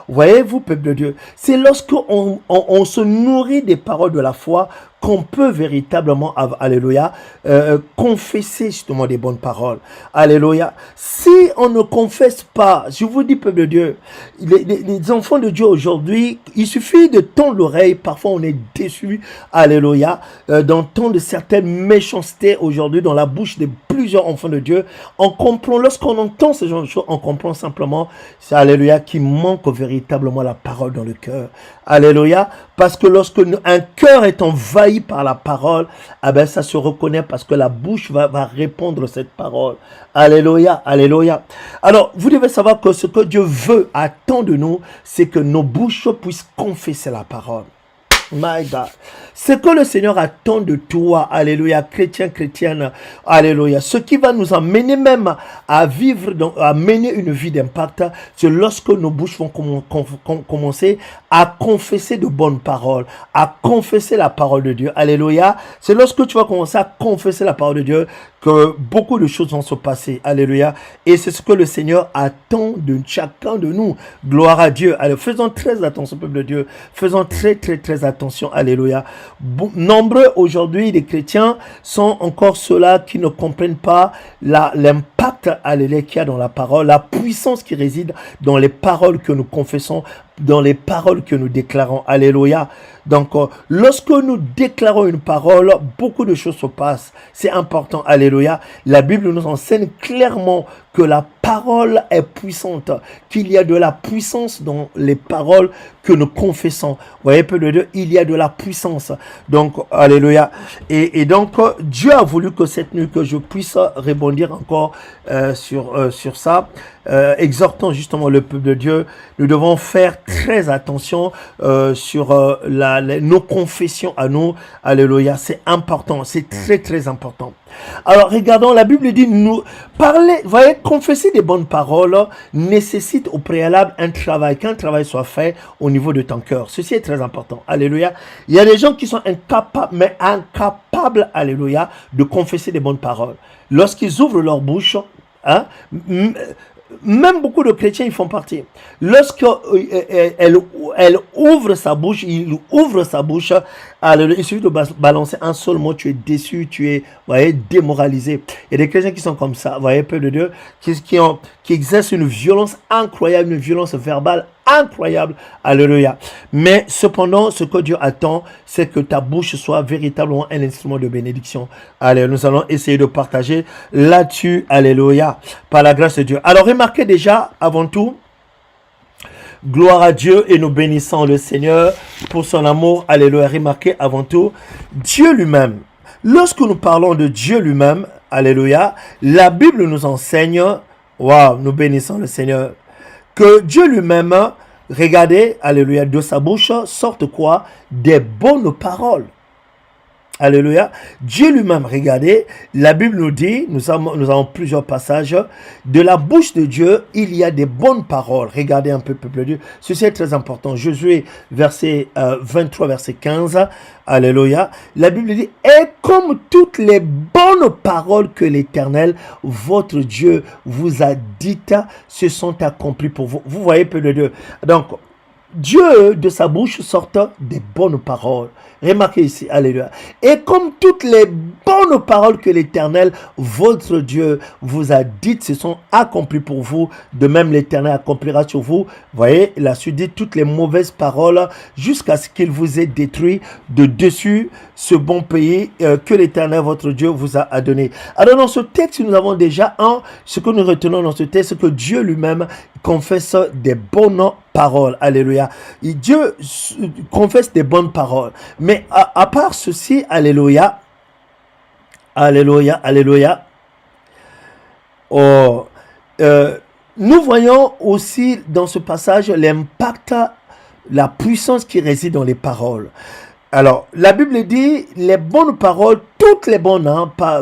Voyez-vous, peuple de Dieu, c'est lorsque on se nourrit des paroles de la foi qu'on peut véritablement, alléluia, confesser justement des bonnes paroles. Alléluia. Si on ne confesse pas, je vous dis, peuple de Dieu, les enfants de Dieu aujourd'hui, il suffit de tendre l'oreille, parfois on est déçu, alléluia, d'entendre certaines méchancetés aujourd'hui dans la bouche de plusieurs enfants de Dieu. On comprend, lorsqu'on entend ce genre de choses, on comprend simplement, c'est alléluia, qu'il manque véritablement la parole dans le cœur. Alléluia. Parce que lorsque un cœur est envahi par la parole, eh ben ça se reconnaît parce que la bouche va répondre cette parole. Alléluia, alléluia. Alors, vous devez savoir que ce que Dieu veut, attend de nous, c'est que nos bouches puissent confesser la parole. My God. Ce que le Seigneur attend de toi, alléluia, chrétien, chrétienne, alléluia, ce qui va nous amener même à vivre, à mener une vie d'impact, c'est lorsque nos bouches vont commencer à confesser de bonnes paroles, à confesser la parole de Dieu, alléluia. C'est lorsque tu vas commencer à confesser la parole de Dieu que beaucoup de choses vont se passer, alléluia. Et c'est ce que le Seigneur attend de chacun de nous. Gloire à Dieu. Alors, faisons très attention, peuple de Dieu. Faisons très, très, très attention, alléluia. Nombreux aujourd'hui, les chrétiens sont encore ceux-là qui ne comprennent pas l'impact, alléluia, qu'il y a dans la parole, la puissance qui réside dans les paroles que nous confessons, dans les paroles que nous déclarons, alléluia. Donc, lorsque nous déclarons une parole, beaucoup de choses se passent. C'est important, alléluia. La Bible nous enseigne clairement que la parole est puissante, qu'il y a de la puissance dans les paroles que nous confessons. Vous voyez, peu de Dieu, il y a de la puissance. Donc, alléluia. Et donc, Dieu a voulu que cette nuit, que je puisse rebondir encore sur ça, exhortant justement le peuple de Dieu. Nous devons faire très attention sur nos confessions à nous. Alléluia, c'est important, c'est très très important. Alors regardons, la Bible dit, nous parler, voyez, confesser des bonnes paroles nécessite au préalable un travail, qu'un travail soit fait au niveau de ton cœur. Ceci est très important. Alléluia. Il y a des gens qui sont incapables, alléluia, de confesser des bonnes paroles. Lorsqu'ils ouvrent leur bouche, hein, même beaucoup de chrétiens ils font partie. Lorsqu'elle ouvre sa bouche, il ouvre sa bouche, alors il suffit de balancer un seul mot, tu es déçu, tu es, voyez, démoralisé. Il y a des chrétiens qui sont comme ça, voyez, peu de Dieu, qui exercent une violence incroyable, une violence verbale incroyable, alléluia. Mais cependant, ce que Dieu attend, c'est que ta bouche soit véritablement un instrument de bénédiction. Allez, nous allons essayer de partager là-dessus, alléluia, par la grâce de Dieu. Alors, remarquez déjà, avant tout, gloire à Dieu et nous bénissons le Seigneur pour son amour, alléluia. Remarquez avant tout, Dieu lui-même. Lorsque nous parlons de Dieu lui-même, alléluia, la Bible nous enseigne, waouh, nous bénissons le Seigneur, que Dieu lui-même, regardez, alléluia, de sa bouche sortent quoi? Des bonnes paroles. Alléluia. Dieu lui-même, regardez, la Bible nous dit, nous avons plusieurs passages, de la bouche de Dieu, il y a des bonnes paroles. Regardez un peu, peuple de Dieu. Ceci est très important. Josué, verset 23, verset 15. Alléluia. La Bible dit, et comme toutes les bonnes paroles que l'Éternel, votre Dieu, vous a dites, se sont accomplies pour vous. Vous voyez, peuple de Dieu. Donc, Dieu, de sa bouche, sortent des bonnes paroles. Remarquez ici, alléluia. Et comme toutes les bonnes paroles que l'Éternel, votre Dieu, vous a dites, se sont accomplies pour vous, de même l'Éternel accomplira sur vous. Voyez, la suite dit toutes les mauvaises paroles jusqu'à ce qu'il vous ait détruit de dessus ce bon pays que l'Éternel, votre Dieu, vous a donné. Alors dans ce texte, nous avons déjà ce que nous retenons dans ce texte, c'est que Dieu lui-même confesse des bonnes paroles. Alléluia. Et Dieu confesse des bonnes paroles. Mais à part ceci, alléluia, alléluia, alléluia, oh, nous voyons aussi dans ce passage l'impact, la puissance qui réside dans les paroles. Alors, la Bible dit, les bonnes paroles, toutes les bonnes,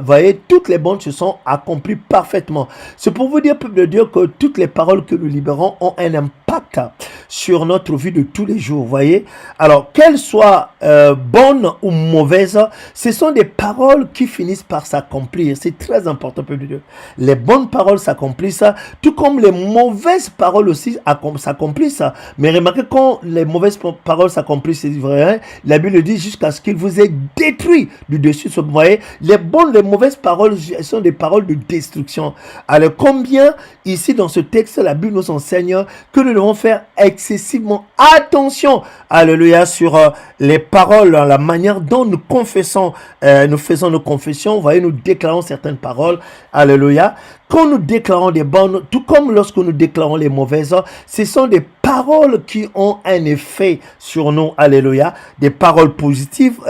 voyez, toutes les bonnes se sont accomplies parfaitement. C'est pour vous dire, peuple de Dieu, que toutes les paroles que nous libérons ont un impact sur notre vie de tous les jours, voyez. Alors, qu'elles soient bonnes ou mauvaises, ce sont des paroles qui finissent par s'accomplir. C'est très important, peuple de Dieu. Les bonnes paroles s'accomplissent, tout comme les mauvaises paroles aussi s'accomplissent. Mais remarquez, quand les mauvaises paroles s'accomplissent, c'est vrai, la Bible dit jusqu'à ce qu'il vous ait détruit du dessus. Vous voyez, les bonnes, les mauvaises paroles sont des paroles de destruction. Alors, combien ici dans ce texte, la Bible nous enseigne que nous devons faire excessivement attention, alléluia, sur les paroles, la manière dont nous confessons, nous faisons nos confessions. Vous voyez, nous déclarons certaines paroles, alléluia. Quand nous déclarons des bonnes, tout comme lorsque nous déclarons les mauvaises, ce sont des paroles qui ont un effet sur nous, alléluia. Des paroles positives,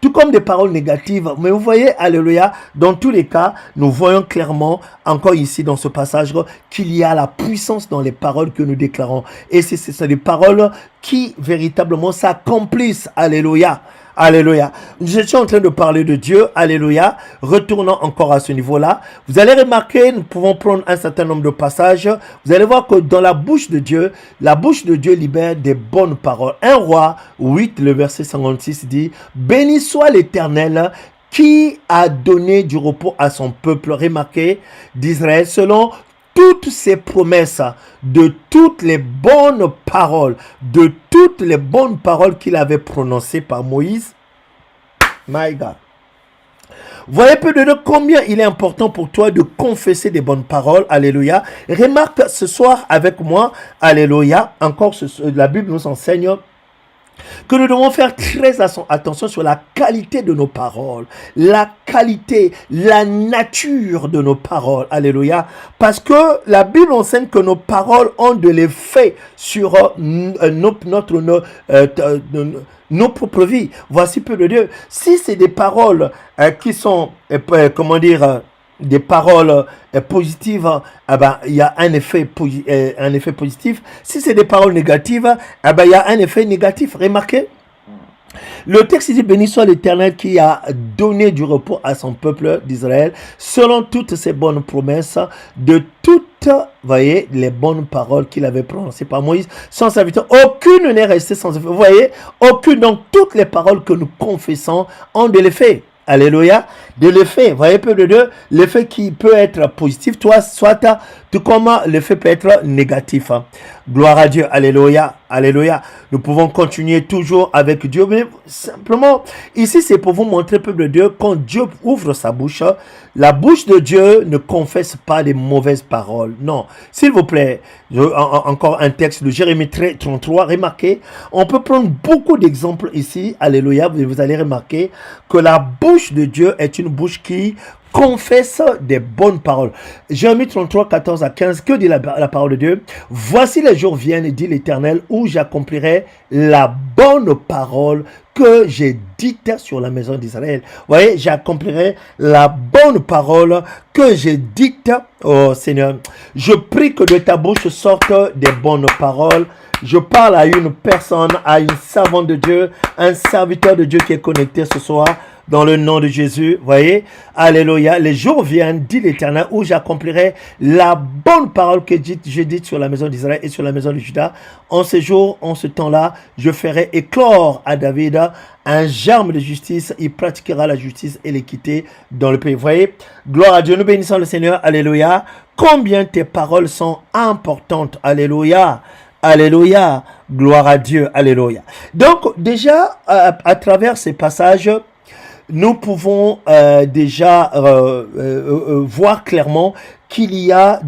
tout comme des paroles négatives. Mais vous voyez, alléluia, dans tous les cas, nous voyons clairement, encore ici dans ce passage, qu'il y a la puissance dans les paroles que nous déclarons. Et ce sont des paroles qui véritablement s'accomplissent, alléluia. Alléluia. Je suis en train de parler de Dieu. Alléluia. Retournons encore à ce niveau-là. Vous allez remarquer, nous pouvons prendre un certain nombre de passages. Vous allez voir que dans la bouche de Dieu libère des bonnes paroles. 1 Roi 8, le verset 56 dit, « Béni soit l'Éternel qui a donné du repos à son peuple. » Remarquez, d'Israël, selon toutes ses promesses, de toutes les bonnes paroles, qu'il avait prononcées par Moïse. My God. Voyez peu de combien il est important pour toi de confesser des bonnes paroles. Alléluia. Remarque ce soir avec moi, alléluia, encore la Bible nous enseigne que nous devons faire très attention sur la qualité de nos paroles, la qualité, la nature de nos paroles, alléluia, parce que la Bible enseigne que nos paroles ont de l'effet sur nos propres vies. Voici peu de Dieu. Si c'est des paroles qui sont, des paroles positives, il y a un effet positif. Si c'est des paroles négatives, il y a un effet négatif. Remarquez, le texte dit, béni soit l'Éternel qui a donné du repos à son peuple d'Israël, selon toutes ses bonnes promesses, de toutes, voyez, les bonnes paroles qu'il avait prononcées par Moïse, sans serviteur. Aucune n'est restée sans effet. Vous voyez, aucune. Donc, toutes les paroles que nous confessons ont de l'effet. Alléluia, de l'effet, voyez peu de Dieu, l'effet qui peut être positif, tout comme l'effet peut être négatif. Gloire à Dieu, alléluia, alléluia. Nous pouvons continuer toujours avec Dieu, mais simplement, ici c'est pour vous montrer, peuple de Dieu, quand Dieu ouvre sa bouche, la bouche de Dieu ne confesse pas les mauvaises paroles. Non, s'il vous plaît, encore un texte de Jérémie 33, remarquez, on peut prendre beaucoup d'exemples ici, alléluia, vous allez remarquer que la bouche de Dieu est une bouche qui confesse des bonnes paroles. Jérémie 33, 14 à 15, que dit la parole de Dieu? Voici les jours viennent, dit l'Éternel, où j'accomplirai la bonne parole que j'ai dite sur la maison d'Israël. Vous voyez, j'accomplirai la bonne parole que j'ai dite. Oh Seigneur, je prie que de ta bouche sortent des bonnes paroles. Je parle à une personne, à une servante de Dieu, un serviteur de Dieu qui est connecté ce soir. Dans le nom de Jésus, voyez, alléluia, les jours viennent, dit l'Éternel, où j'accomplirai la bonne parole que j'ai dite sur la maison d'Israël et sur la maison de Juda. En ce jour, en ce temps-là, je ferai éclore à David un germe de justice. Il pratiquera la justice et l'équité dans le pays. Voyez, gloire à Dieu, nous bénissons le Seigneur, alléluia. Combien tes paroles sont importantes, alléluia. Alléluia. Gloire à Dieu. Alléluia. Donc, déjà, à travers ces passages, nous pouvons déjà voir clairement qu'il y a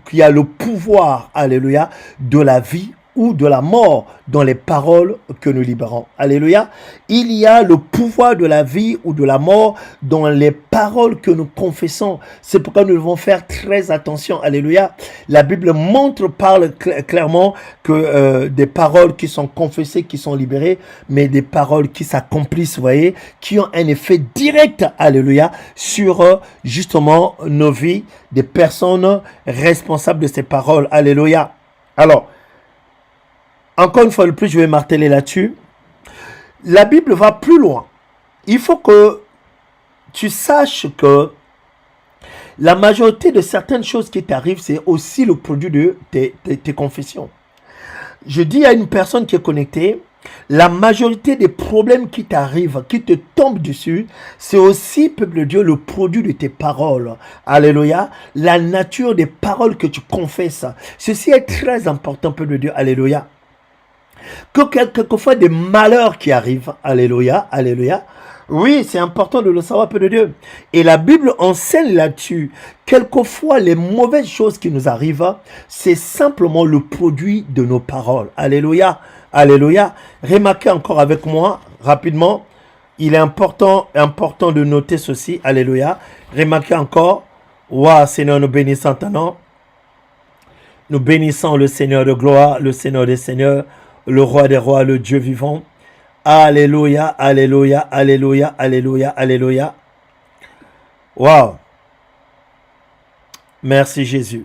qu'il y a le pouvoir, alléluia, de la vie ou de la mort dans les paroles que nous libérons. Alléluia. Il y a le pouvoir de la vie ou de la mort dans les paroles que nous confessons. C'est pourquoi nous devons faire très attention. Alléluia. La Bible parle clairement que des paroles qui sont confessées, qui sont libérées, mais des paroles qui s'accomplissent, vous voyez, qui ont un effet direct, alléluia, sur justement nos vies, des personnes responsables de ces paroles. Alléluia. Alors, encore une fois de plus, je vais marteler là-dessus. La Bible va plus loin. Il faut que tu saches que la majorité de certaines choses qui t'arrivent, c'est aussi le produit de tes confessions. Je dis à une personne qui est connectée, la majorité des problèmes qui t'arrivent, qui te tombent dessus, c'est aussi, peuple de Dieu, le produit de tes paroles. Alléluia. La nature des paroles que tu confesses. Ceci est très important, peuple de Dieu. Alléluia. Que quelquefois des malheurs qui arrivent, alléluia, alléluia, oui, c'est important de le savoir, peu de Dieu. Et la Bible enseigne là-dessus. Quelquefois, les mauvaises choses qui nous arrivent, c'est simplement le produit de nos paroles. Alléluia, alléluia. Remarquez encore avec moi, rapidement, il est important de noter ceci, alléluia. Remarquez encore, waouh, Seigneur, nous bénissons ton nom. Nous bénissons le Seigneur de gloire, le Seigneur des seigneurs, le roi des rois, le Dieu vivant. Alléluia, alléluia, alléluia, alléluia, alléluia. Wow. Merci Jésus.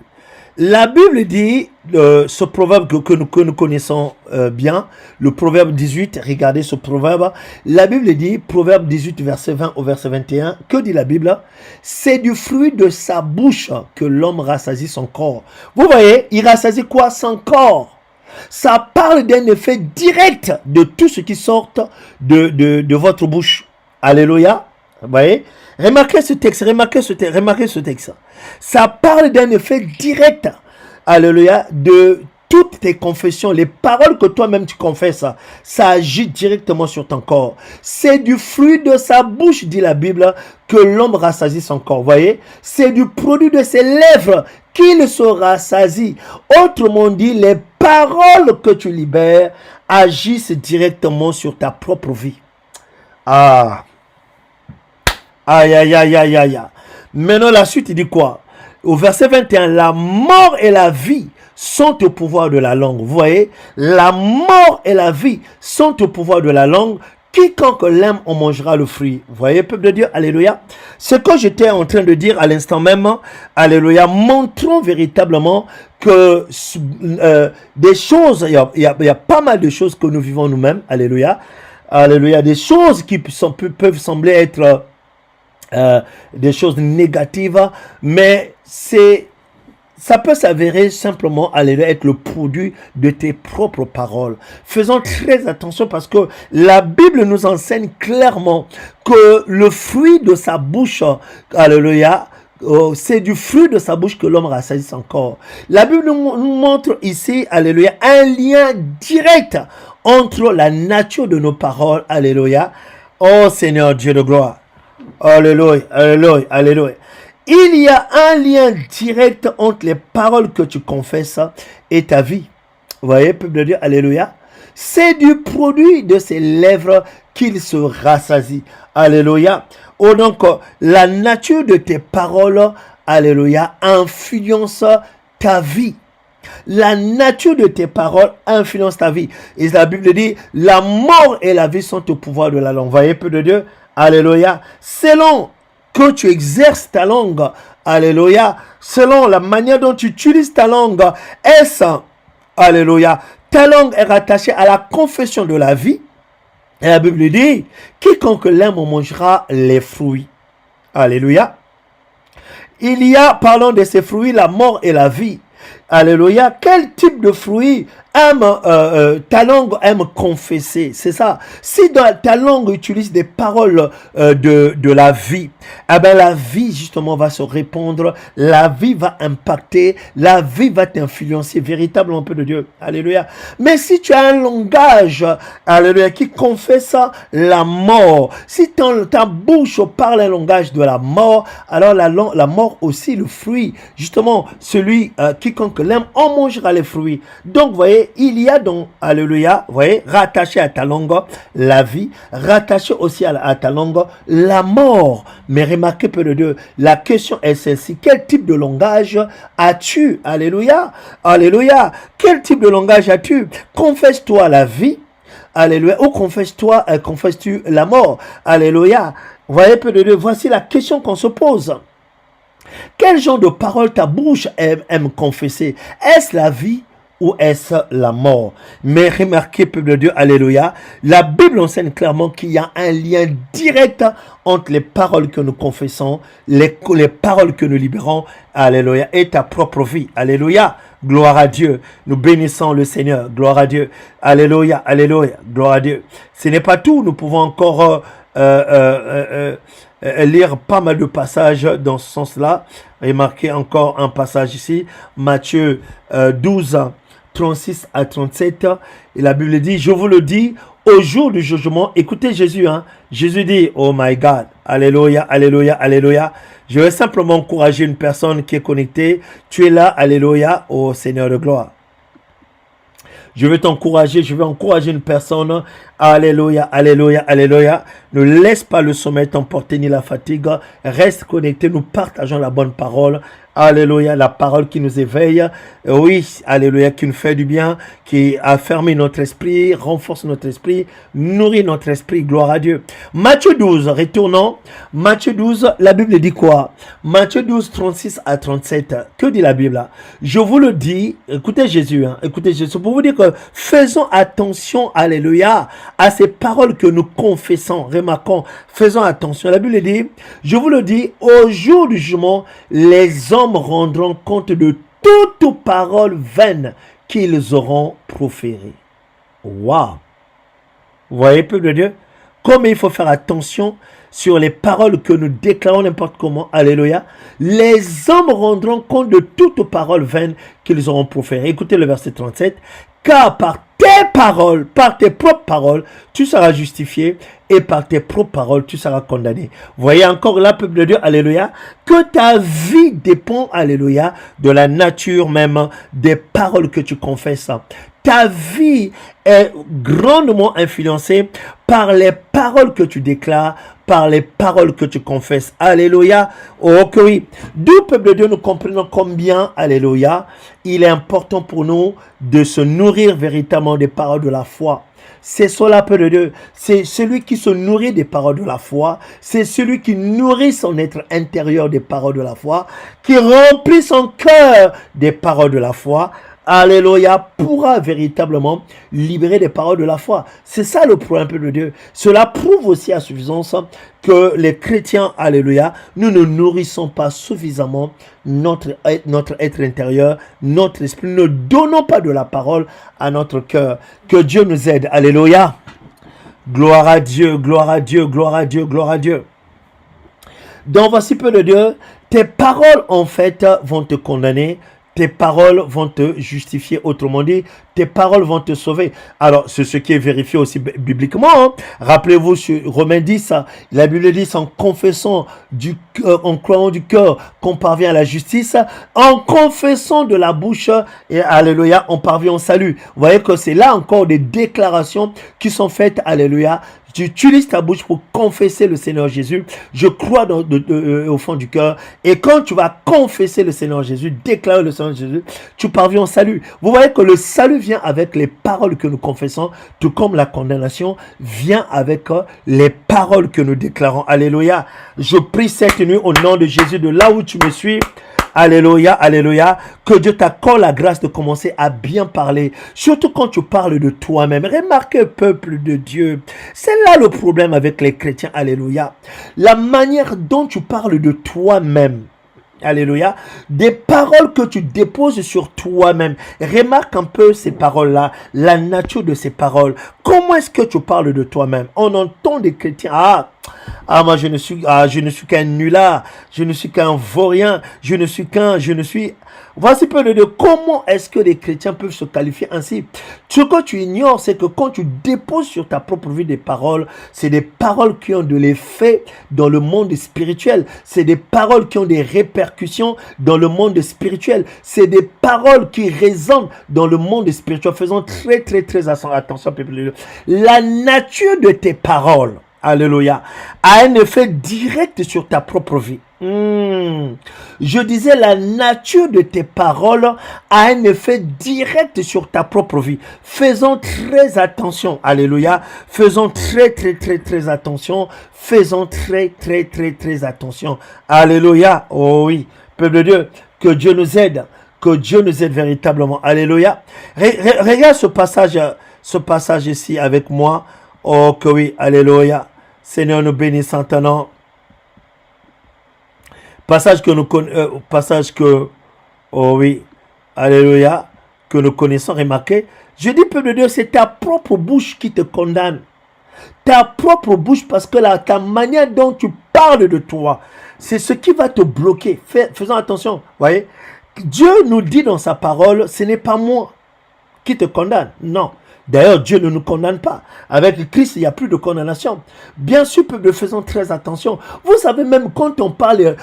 La Bible dit, ce proverbe que nous connaissons bien, le proverbe 18, regardez ce proverbe. La Bible dit, proverbe 18, verset 20 au verset 21, que dit la Bible? C'est du fruit de sa bouche que l'homme rassasie son corps. Vous voyez, il rassasie quoi? Son corps. Ça parle d'un effet direct de tout ce qui sort de votre bouche. Alléluia. Vous voyez? Remarquez ce texte, remarquez ce texte. Ça parle d'un effet direct, alléluia, de toutes tes confessions, les paroles que toi-même tu confesses, ça agit directement sur ton corps. C'est du fruit de sa bouche, dit la Bible, que l'homme rassasie son corps. Vous voyez? C'est du produit de ses lèvres qu'il se rassasie. Autrement dit, les paroles que tu libères agissent directement sur ta propre vie. Ah. Aïe, aïe, aïe, aïe, aïe. Maintenant, la suite, il dit quoi? Au verset 21, la mort et la vie sont au pouvoir de la langue. Vous voyez? La mort et la vie sont au pouvoir de la langue. Quiconque l'aime, on mangera le fruit. Vous voyez, peuple de Dieu? Alléluia. Ce que j'étais en train de dire à l'instant même, alléluia, montrons véritablement que des choses, il y a pas mal de choses que nous vivons nous-mêmes. Alléluia. Alléluia. Des choses qui peuvent sembler être des choses négatives, mais ça peut s'avérer simplement être le produit de tes propres paroles. Faisons très attention parce que la Bible nous enseigne clairement que le fruit de sa bouche, alléluia, c'est du fruit de sa bouche que l'homme rassasie son corps. La Bible nous montre ici, alléluia, un lien direct entre la nature de nos paroles, alléluia. Oh Seigneur Dieu de gloire. Alléluia, alléluia, alléluia. Il y a un lien direct entre les paroles que tu confesses et ta vie. Vous voyez, peuple de Dieu, alléluia. C'est du produit de ses lèvres qu'il se rassasie. Alléluia. Oh, donc, la nature de tes paroles, alléluia, influence ta vie. La nature de tes paroles influence ta vie. Et la Bible dit, la mort et la vie sont au pouvoir de la langue. Vous voyez, peuple de Dieu, alléluia. Selon que tu exerces ta langue, alléluia, selon la manière dont tu utilises ta langue, alléluia, ta langue est rattachée à la confession de la vie. Et la Bible dit, quiconque l'aime en mangera les fruits. Alléluia. Il y a, parlons de ces fruits, la mort et la vie. Alléluia. Quel type de fruits ta langue aime confesser, c'est ça. Si dans ta langue utilise des paroles de la vie, eh ben la vie justement va se répandre, la vie va impacter, la vie va t'influencer véritablement, peu de Dieu. Alléluia. Mais si tu as un langage, alléluia, qui confesse la mort, si ta bouche parle un langage de la mort, alors la mort aussi, le fruit, justement, celui quiconque l'aime, en mangera les fruits. Donc, vous voyez, il y a donc, alléluia, vous voyez, rattaché à ta langue, la vie, rattaché aussi à ta langue, la mort. Mais remarquez, peu de Dieu, la question est celle-ci. Quel type de langage as-tu? Alléluia. Alléluia. Quel type de langage as-tu? Confesse-toi la vie. Alléluia. Ou confesses-tu la mort? Alléluia. Vous voyez, peu de Dieu, voici la question qu'on se pose. Quel genre de parole ta bouche aime confesser? Est-ce la vie ou est-ce la mort? Mais remarquez, peuple de Dieu, alléluia, la Bible enseigne clairement qu'il y a un lien direct entre les paroles que nous confessons, les paroles que nous libérons, alléluia, et ta propre vie, alléluia. Gloire à Dieu, nous bénissons le Seigneur, gloire à Dieu, alléluia, alléluia, gloire à Dieu. Ce n'est pas tout, nous pouvons encore lire pas mal de passages dans ce sens-là. Remarquez encore un passage ici, Matthieu 12, 36 à 37, et la Bible dit, je vous le dis, au jour du jugement, écoutez Jésus, hein, Jésus dit, oh my God, alléluia, alléluia, alléluia. Je vais simplement encourager une personne qui est connectée. Tu es là, alléluia, au Seigneur de gloire. Je vais t'encourager, je vais encourager une personne. Alléluia, alléluia, alléluia. Ne laisse pas le sommeil t'emporter ni la fatigue. Reste connecté, nous partageons la bonne parole. Alléluia, la parole qui nous éveille. Oui, alléluia, qui nous fait du bien, qui affermit notre esprit, renforce notre esprit, nourrit notre esprit. Gloire à Dieu. Matthieu 12, retournons. Matthieu 12, la Bible dit quoi? Matthieu 12, 36 à 37. Que dit la Bible là? Je vous le dis, écoutez Jésus, hein, écoutez Jésus, pour vous dire que faisons attention, alléluia, à ces paroles que nous confessons, remarquons, faisons attention. La Bible dit, je vous le dis, au jour du jugement, les hommes rendront compte de toute parole vaine qu'ils auront proférée. Waouh! Vous voyez, peuple de Dieu, comme il faut faire attention sur les paroles que nous déclarons n'importe comment. Alléluia. Les hommes rendront compte de toute parole vaine qu'ils auront proférée. Écoutez le verset 37. Car par tes paroles, par tes propres paroles, tu seras justifié et par tes propres paroles, tu seras condamné. Voyez encore là, peuple de Dieu, alléluia, que ta vie dépend, alléluia, de la nature même des paroles que tu confesses. Ta vie est grandement influencée par les paroles que tu déclares, par les paroles que tu confesses. Alléluia. Oh que oui. D'où, peuple de Dieu, nous comprenons combien, alléluia, il est important pour nous de se nourrir véritablement des paroles de la foi. C'est cela, peuple de Dieu. C'est celui qui se nourrit des paroles de la foi. C'est celui qui nourrit son être intérieur des paroles de la foi, qui remplit son cœur des paroles de la foi. Alléluia, pourra véritablement libérer des paroles de la foi. C'est ça le problème, peuple de Dieu. Cela prouve aussi à suffisance que les chrétiens, alléluia, nous ne nourrissons pas suffisamment notre être intérieur, notre esprit. Nous ne donnons pas de la parole à notre cœur. Que Dieu nous aide. Alléluia. Gloire à Dieu, gloire à Dieu, gloire à Dieu, gloire à Dieu. Donc voici, peuple de Dieu, tes paroles en fait vont te condamner. Tes paroles vont te justifier, autrement dit, tes paroles vont te sauver. Alors, c'est ce qui est vérifié aussi bibliquement. Hein. Rappelez-vous, sur Romains 10, la Bible dit, en confessant du cœur, en croyant du cœur qu'on parvient à la justice, en confessant de la bouche, et alléluia, on parvient au salut. Vous voyez que c'est là encore des déclarations qui sont faites, alléluia. Tu utilises ta bouche pour confesser le Seigneur Jésus. Je crois au fond du cœur. Et quand tu vas confesser le Seigneur Jésus, déclarer le Seigneur Jésus, tu parviens au salut. Vous voyez que le salut vient avec les paroles que nous confessons, tout comme la condamnation vient avec les paroles que nous déclarons. Alléluia. Je prie cette nuit au nom de Jésus, de là où tu me suis. Alléluia, alléluia. Que Dieu t'accorde la grâce de commencer à bien parler. Surtout quand tu parles de toi-même. Remarquez, peuple de Dieu. C'est là le problème avec les chrétiens. Alléluia. La manière dont tu parles de toi-même. Alléluia. Des paroles que tu déposes sur toi-même. Remarque un peu ces paroles-là, la nature de ces paroles. Comment est-ce que tu parles de toi-même? On entend des chrétiens, moi je ne suis qu'un nulard, je ne suis qu'un vaurien, je ne suis... Voici peu de comment est-ce que les chrétiens peuvent se qualifier ainsi. Ce que tu ignores, c'est que quand tu déposes sur ta propre vie des paroles, c'est des paroles qui ont de l'effet dans le monde spirituel. C'est des paroles qui ont des répercussions dans le monde spirituel. C'est des paroles qui résonnent dans le monde spirituel. Faisons très, très, très attention, peuple de Dieu. La nature de tes paroles, alléluia, a un effet direct sur ta propre vie. Je disais, la nature de tes paroles a un effet direct sur ta propre vie. Faisons très attention, alléluia. Faisons très, très, très, très attention. Faisons très, très, très, très attention. Alléluia. Oh oui, peuple de Dieu, que Dieu nous aide. Que Dieu nous aide véritablement. Alléluia. Regarde ce passage ici avec moi. Oh que oui, alléluia. Seigneur, nous bénissons ton nom. Passage que, oh oui, alléluia, que nous connaissons, remarquez. Je dis, peuple de Dieu, c'est ta propre bouche qui te condamne. Ta propre bouche, parce que ta manière dont tu parles de toi, c'est ce qui va te bloquer. Faisons attention, voyez. Dieu nous dit dans sa parole, ce n'est pas moi qui te condamne, non. D'ailleurs, Dieu ne nous condamne pas. Avec Christ, il n'y a plus de condamnation. Bien sûr, peuple, faisons très attention. Vous savez, même quand on parle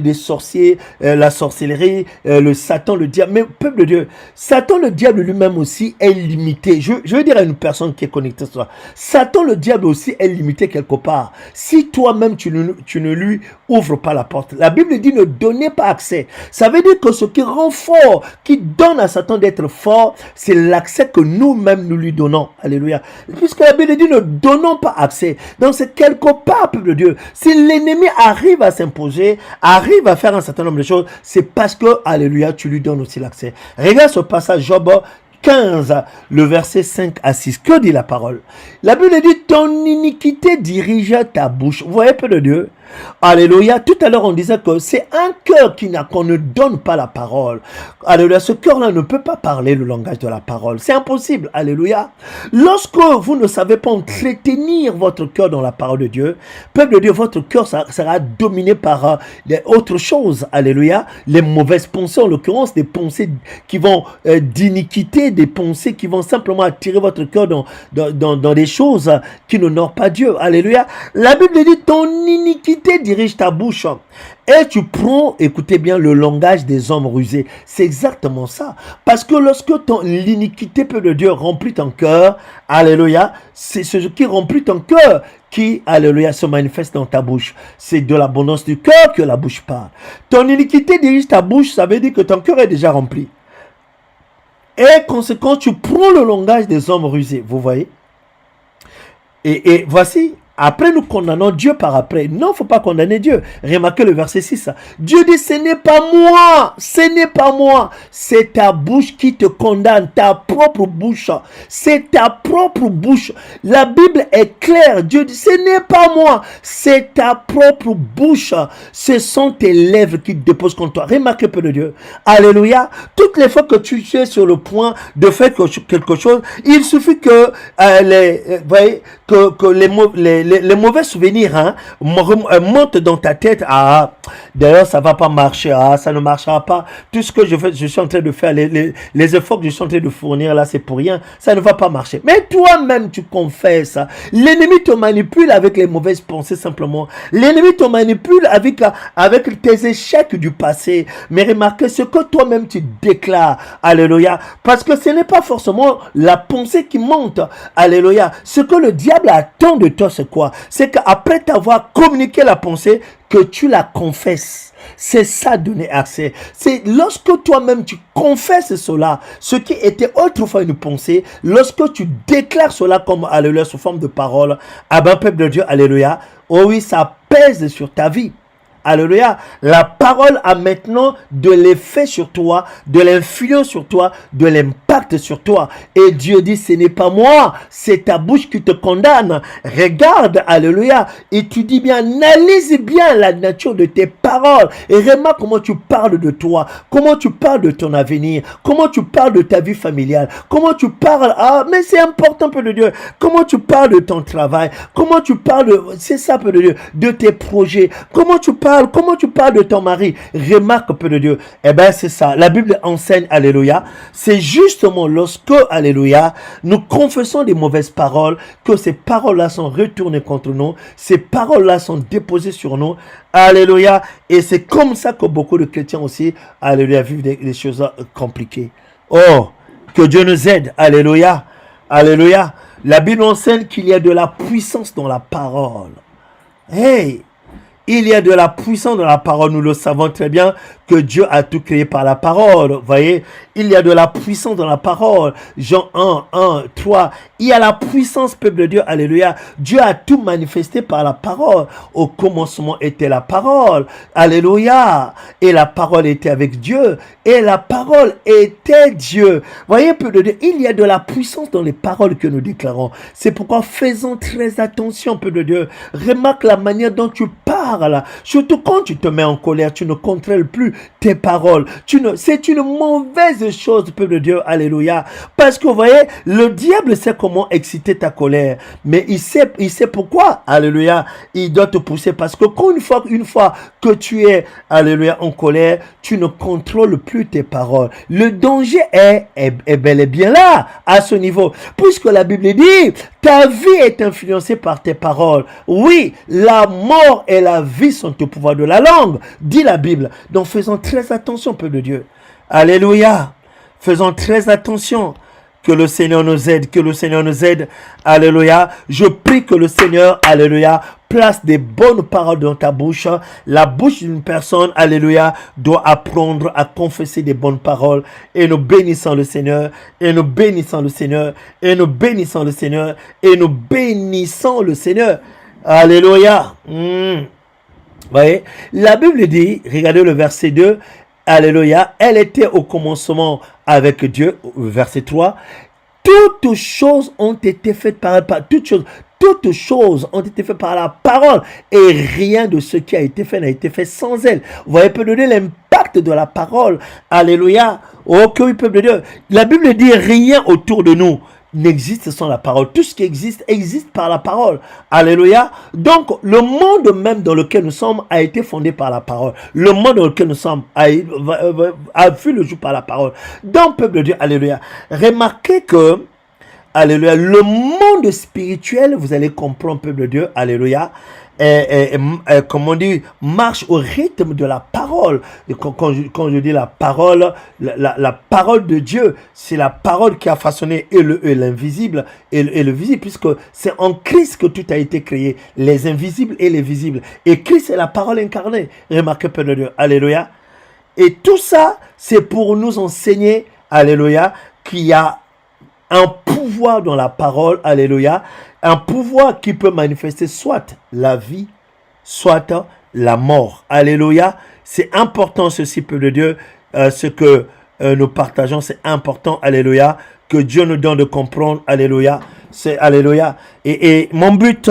des sorciers, la sorcellerie, le Satan, le diable. Mais peuple de Dieu, Satan, le diable lui-même aussi est limité. Je veux dire à une personne qui est connectée à ça. Satan, le diable aussi est limité quelque part. Si toi-même, tu ne lui ouvres pas la porte. La Bible dit ne donnez pas accès. Ça veut dire que ce qui rend fort, qui donne à Satan d'être fort, c'est l'accès que nous-mêmes nous lui donnons. Alléluia. Puisque la Bible dit ne donnons pas accès. Donc c'est quelque part, peuple de Dieu. Si l'ennemi arrive à s'imposer, arrive à faire un certain nombre de choses, c'est parce que, alléluia, tu lui donnes aussi l'accès. Regarde ce passage, Job 15, le verset 5 à 6. Que dit la parole? La Bible dit, ton iniquité dirige ta bouche. Vous voyez, peuple de Dieu? Alléluia. Tout à l'heure, on disait que c'est un cœur qu'on ne donne pas la parole. Alléluia. Ce cœur-là ne peut pas parler le langage de la parole. C'est impossible. Alléluia. Lorsque vous ne savez pas entretenir votre cœur dans la parole de Dieu, peuple de Dieu, votre cœur sera dominé par autre chose. Alléluia. Les mauvaises pensées, en l'occurrence, des pensées qui vont d'iniquité, des pensées qui vont simplement attirer votre cœur dans des choses qui n'honorent pas Dieu. Alléluia. La Bible dit, ton iniquité dirige ta bouche et tu prends, écoutez bien, le langage des hommes rusés. C'est exactement ça. Parce que lorsque l'iniquité, peuple de Dieu, remplit ton cœur, alléluia, c'est ce qui remplit ton cœur qui, alléluia, se manifeste dans ta bouche. C'est de l'abondance du cœur que la bouche parle. Ton iniquité dirige ta bouche, ça veut dire que ton cœur est déjà rempli. Et conséquent, tu prends le langage des hommes rusés. Vous voyez? Et voici. Après, nous condamnons Dieu par après. Non, il ne faut pas condamner Dieu. Remarquez le verset 6. Dieu dit, ce n'est pas moi. Ce n'est pas moi. C'est ta bouche qui te condamne. Ta propre bouche. C'est ta propre bouche. La Bible est claire. Dieu dit, ce n'est pas moi. C'est ta propre bouche. Ce sont tes lèvres qui te déposent contre toi. Remarquez, peu de Dieu. Alléluia. Toutes les fois que tu es sur le point de faire quelque chose, il suffit que les mauvais souvenirs montent dans ta tête. D'ailleurs, ça ne va pas marcher. Ça ne marchera pas. Tout ce que je suis en train de faire, les efforts que je suis en train de fournir là, c'est pour rien. Ça ne va pas marcher. Mais toi-même, tu confesses. L'ennemi te manipule avec les mauvaises pensées simplement. L'ennemi te manipule avec tes échecs du passé. Mais remarquez ce que toi-même tu déclares. Alléluia. Parce que ce n'est pas forcément la pensée qui monte. Alléluia. Ce que le diable attend de toi, c'est quoi? C'est qu'après t'avoir communiqué la pensée, que tu la confesses. C'est ça, donner accès. C'est lorsque toi-même tu confesses cela, ce qui était autrefois une pensée, lorsque tu déclares cela comme, alléluia, sous forme de parole, peuple de Dieu, alléluia, oh oui, ça pèse sur ta vie. alléluia, la parole a maintenant de l'effet sur toi, de l'influence sur toi, de l'impact sur toi. Et Dieu dit, ce n'est pas moi, c'est ta bouche qui te condamne. Regarde, alléluia, étudie bien, analyse bien la nature de tes paroles et remarque comment tu parles de toi, comment tu parles de ton avenir, comment tu parles de ta vie familiale, comment tu parles, mais c'est important, peu de Dieu, comment tu parles de ton travail, comment tu parles de, c'est ça, peu de Dieu, de tes projets, comment tu parles de ton mari, remarque, peu de Dieu, eh bien c'est ça, la Bible enseigne, alléluia, c'est justement lorsque, alléluia, nous confessons des mauvaises paroles, que ces paroles-là sont retournées contre nous, ces paroles-là sont déposées sur nous, alléluia, et c'est comme ça que beaucoup de chrétiens aussi, alléluia, vivent des choses compliquées. Oh, que Dieu nous aide, alléluia, alléluia. La Bible enseigne qu'il y a de la puissance dans la parole. Hey, il y a de la puissance dans la parole, nous le savons très bien que Dieu a tout créé par la parole. Vous voyez, il y a de la puissance dans la parole. Jean 1:3. Il y a la puissance, peuple de Dieu, alléluia. Dieu a tout manifesté par la parole. Au commencement était la parole, alléluia. Et la parole était avec Dieu. Et la parole était Dieu. Voyez, peuple de Dieu, il y a de la puissance dans les paroles que nous déclarons. C'est pourquoi faisons très attention, peuple de Dieu. Remarque la manière dont tu parles. Surtout quand tu te mets en colère, tu ne contrôles plus tes paroles. C'est une mauvaise chose, peuple de Dieu, alléluia. Parce que vous voyez, le diable sait comment exciter ta colère. Mais il sait pourquoi, alléluia, il doit te pousser. Parce que une fois que tu es, alléluia, en colère, tu ne contrôles plus tes paroles. Le danger est bel et bien là, à ce niveau. Puisque la Bible dit, ta vie est influencée par tes paroles. Oui, la mort et la vie sont au pouvoir de la langue, dit la Bible. Donc faisons très attention, peuple de Dieu. Alléluia. Faisons très attention. Que le Seigneur nous aide, que le Seigneur nous aide. Alléluia. Je prie que le Seigneur, alléluia, place des bonnes paroles dans ta bouche. La bouche d'une personne, alléluia, doit apprendre à confesser des bonnes paroles. Et nous bénissons le Seigneur, et nous bénissons le Seigneur, et nous bénissons le Seigneur, et nous bénissons le Seigneur. Alléluia. Voyez, la Bible dit, regardez le verset 2, alléluia, elle était au commencement avec Dieu, verset 3, toutes choses ont été faites par toutes choses ont été faites par la parole et rien de ce qui a été fait n'a été fait sans elle. Vous voyez, peu de Dieu, l'impact de la parole, alléluia, oh que oui, peuple de Dieu, la Bible dit rien autour de nous n'existe sans la parole. Tout ce qui existe, existe par la parole. Alléluia. Donc, le monde même dans lequel nous sommes a été fondé par la parole. Le monde dans lequel nous sommes a vu le jour par la parole. Donc, peuple de Dieu, alléluia. Remarquez que, alléluia, le monde spirituel, vous allez comprendre, peuple de Dieu, alléluia, comme on dit, marche au rythme de la parole. Et quand je dis la parole, la parole de Dieu, c'est la parole qui a façonné l'invisible et le visible, puisque c'est en Christ que tout a été créé, les invisibles et les visibles. Et Christ est la parole incarnée. Remarquez, peu de Dieu, alléluia. Et tout ça, c'est pour nous enseigner, alléluia, qu'il y a un pouvoir dans la parole, alléluia, un pouvoir qui peut manifester soit la vie, soit la mort. Alléluia. C'est important ceci, peuple de Dieu, ce que nous partageons, c'est important, alléluia, que Dieu nous donne de comprendre, alléluia. C'est alléluia. Et mon but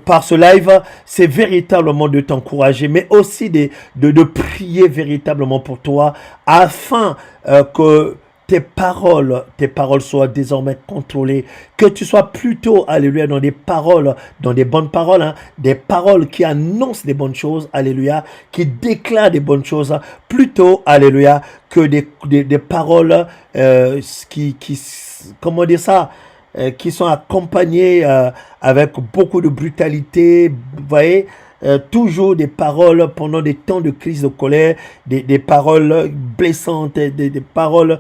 par ce live, c'est véritablement de t'encourager, mais aussi de prier véritablement pour toi, afin que tes paroles soient désormais contrôlées, que tu sois plutôt, alléluia, dans des bonnes paroles, hein, des paroles qui annoncent des bonnes choses, alléluia, qui déclarent des bonnes choses, plutôt, alléluia, que des paroles comment dire ça, qui sont accompagnées avec beaucoup de brutalité, vous voyez, toujours des paroles pendant des temps de crise de colère, des paroles blessantes, des paroles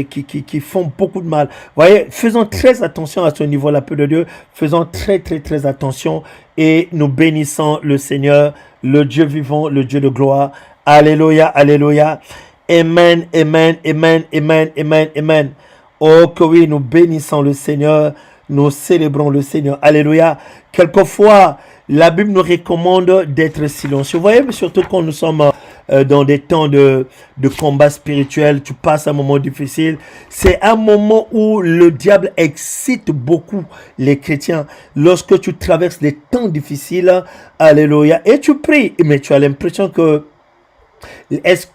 qui font beaucoup de mal. Vous voyez, faisons très attention à ce niveau-là, peu de Dieu. Faisons très, très, très attention et nous bénissons le Seigneur, le Dieu vivant, le Dieu de gloire. Alléluia, alléluia. Amen, amen, amen, amen, amen, amen. Oh que oui, nous bénissons le Seigneur, nous célébrons le Seigneur. Alléluia. Quelquefois, la Bible nous recommande d'être silencieux. Vous voyez, surtout quand nous sommes dans des temps de combat spirituel, tu passes un moment difficile. C'est un moment où le diable excite beaucoup les chrétiens. Lorsque tu traverses des temps difficiles, alléluia, et tu pries, mais tu as l'impression que est-ce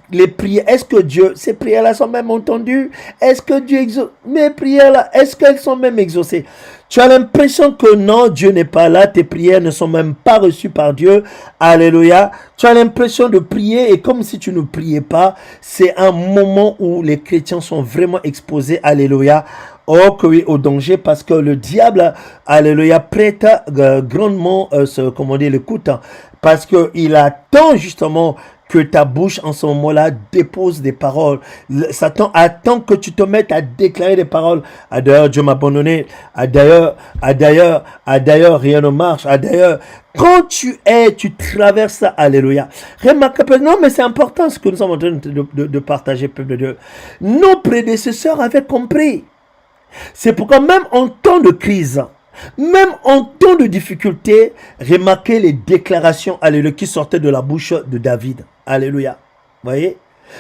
que Dieu, ces prières-là sont même entendues? Est-ce que Dieu exauce mes prières-là? Est-ce qu'elles sont même exaucées? Tu as l'impression que non, Dieu n'est pas là, tes prières ne sont même pas reçues par Dieu. Alléluia. Tu as l'impression de prier et comme si tu ne priais pas. C'est un moment où les chrétiens sont vraiment exposés, alléluia, au danger parce que le diable, alléluia, prête grandement l'écoute, parce qu'il attend justement que ta bouche en ce moment-là dépose des paroles. Satan attend que tu te mettes à déclarer des paroles. Ah d'ailleurs, Dieu m'a abandonné. Ah d'ailleurs, rien ne marche. Ah d'ailleurs, quand tu traverses ça, alléluia. Remarque, non, mais c'est important ce que nous sommes en train de partager, peuple de Dieu. Nos prédécesseurs avaient compris. C'est pourquoi même en temps de crise, même en temps de difficulté, remarquez les déclarations, alléluia, qui sortaient de la bouche de David. Alléluia. Voyez?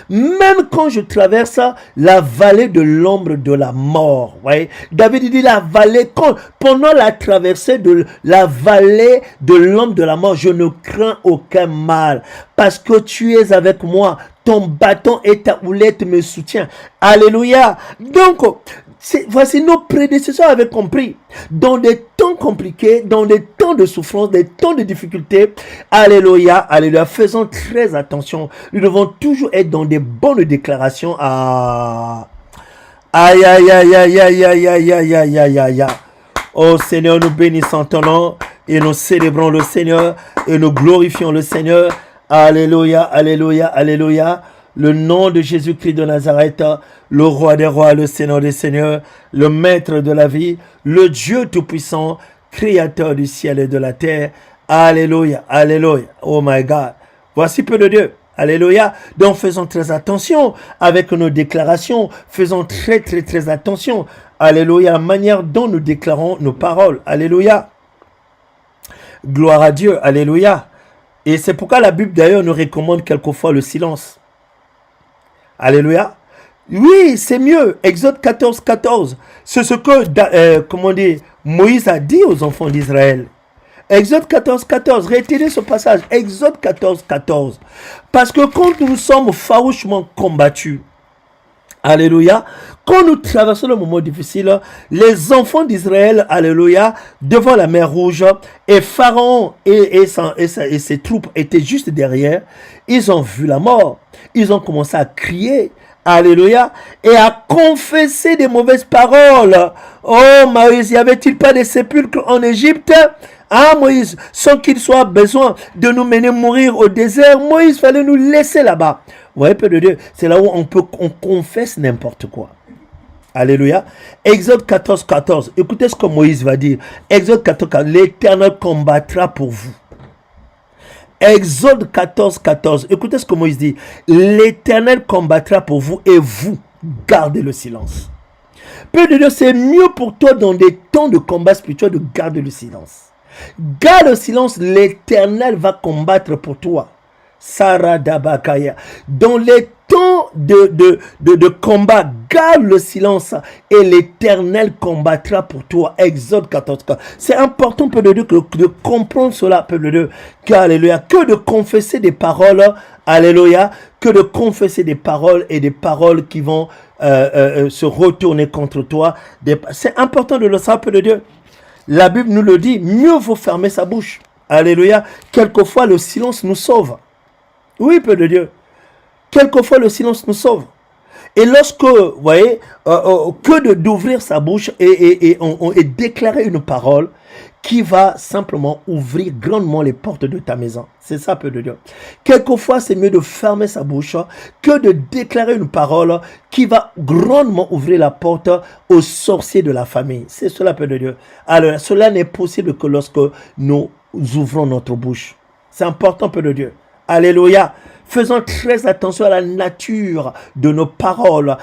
Même quand je traverse la vallée de l'ombre de la mort, voyez? David dit la vallée, pendant la traversée de la vallée de l'ombre de la mort, je ne crains aucun mal, parce que tu es avec moi, ton bâton et ta houlette me soutiennent. Alléluia. Donc, voici nos prédécesseurs avaient compris. Dans des temps compliqués, dans des temps de souffrance, des temps de difficulté, alléluia, alléluia, faisons très attention. Nous devons toujours être dans des bonnes déclarations. Aïe, aïe, aïe, aïe, aïe, aïe, aïe, aïe, aïe, aïe, aïe, aïe. Oh Seigneur, nous bénissons ton nom et nous célébrons le Seigneur et nous glorifions le Seigneur. Alléluia, alléluia, alléluia. Le nom de Jésus-Christ de Nazareth, le roi des rois, le Seigneur des seigneurs, le maître de la vie, le Dieu tout-puissant, créateur du ciel et de la terre. Alléluia, alléluia. Oh my God. Voici peu de Dieu. Alléluia. Donc faisons très attention avec nos déclarations. Faisons très très très attention. Alléluia. La manière dont nous déclarons nos paroles. Alléluia. Gloire à Dieu. Alléluia. Et c'est pourquoi la Bible d'ailleurs nous recommande quelquefois le silence. Alléluia. Oui, c'est mieux. Exode 14, 14. C'est ce que Moïse a dit aux enfants d'Israël. Exode 14, 14. Retenez ce passage. Exode 14, 14. Parce que quand nous sommes farouchement combattus, alléluia, quand nous traversons le moment difficile, les enfants d'Israël, alléluia, devant la mer Rouge, et Pharaon et ses troupes étaient juste derrière, ils ont vu la mort. Ils ont commencé à crier, alléluia, et à confesser des mauvaises paroles. Oh Moïse, y avait-il pas des sépulcres en Égypte? Ah Moïse, sans qu'il soit besoin de nous mener mourir au désert, Moïse, fallait nous laisser là-bas. Vous voyez, peu de Dieu, c'est là où on confesse n'importe quoi. Alléluia. Exode 14, 14. Écoutez ce que Moïse va dire. Exode 14, 14. L'Éternel combattra pour vous. Exode 14, 14. Écoutez ce que Moïse dit. L'Éternel combattra pour vous et vous gardez le silence. Peu de Dieu, c'est mieux pour toi dans des temps de combat spirituel de garder le silence. Garde le silence, l'Éternel va combattre pour toi. Sarah Dabakaya. Dans les temps de combat, garde le silence et l'Éternel combattra pour toi. Exode 14. C'est important, peu de Dieu, de comprendre cela, peu de Dieu. Alléluia. Que de confesser des paroles, alléluia. Que de confesser des paroles et des paroles qui vont se retourner contre toi. C'est important de le savoir, peu de Dieu. La Bible nous le dit, mieux vaut fermer sa bouche. Alléluia. Quelquefois, le silence nous sauve. Oui, peu de Dieu. Quelquefois, le silence nous sauve. Et lorsque, vous voyez, que d'ouvrir sa bouche et déclarer une parole qui va simplement ouvrir grandement les portes de ta maison. C'est ça, peu de Dieu. Quelquefois, c'est mieux de fermer sa bouche que de déclarer une parole qui va grandement ouvrir la porte aux sorciers de la famille. C'est cela, peu de Dieu. Alors, cela n'est possible que lorsque nous ouvrons notre bouche. C'est important, peu de Dieu. Alléluia. Faisons très attention à la nature de nos paroles.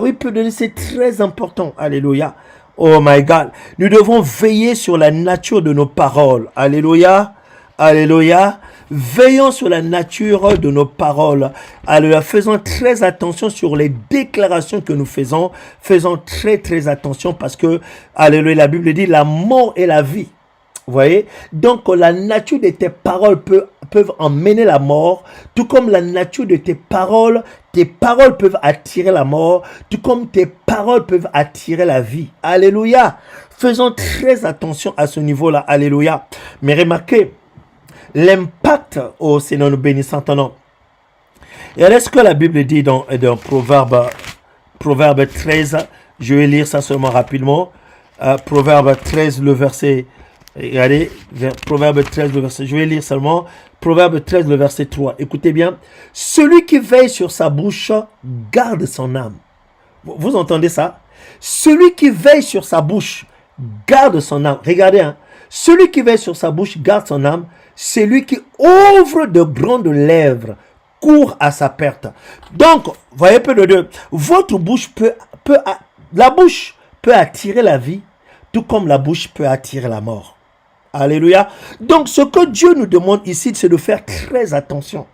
Oui, peu de Dieu, c'est très important. Alléluia. Oh my God. Nous devons veiller sur la nature de nos paroles. Alléluia. Alléluia. Veillons sur la nature de nos paroles. Alléluia. Faisons très attention sur les déclarations que nous faisons. Faisons très très attention parce que, alléluia, la Bible dit la mort et la vie. Vous voyez? Donc la nature de tes paroles peuvent emmener la mort, tout comme la nature de tes paroles peuvent attirer la mort, tout comme tes paroles peuvent attirer la vie. Alléluia. Faisons très attention à ce niveau-là. Alléluia. Mais remarquez, l'impact, oh Seigneur, nous bénissons ton nom. Et alors, ce que la Bible dit dans Proverbe 13, je vais lire ça seulement rapidement. Proverbe 13, le verset, regardez, Proverbe 13, le verset, je vais lire seulement Proverbe 13, le verset 3. Écoutez bien, celui qui veille sur sa bouche garde son âme. Vous entendez ça? Celui qui veille sur sa bouche garde son âme. Regardez, hein. Celui qui veille sur sa bouche garde son âme. Celui qui ouvre de grandes lèvres court à sa perte. Donc, voyez peu de deux. Votre bouche la bouche peut attirer la vie, tout comme la bouche peut attirer la mort. Alléluia. Donc, ce que Dieu nous demande ici, c'est de faire très attention.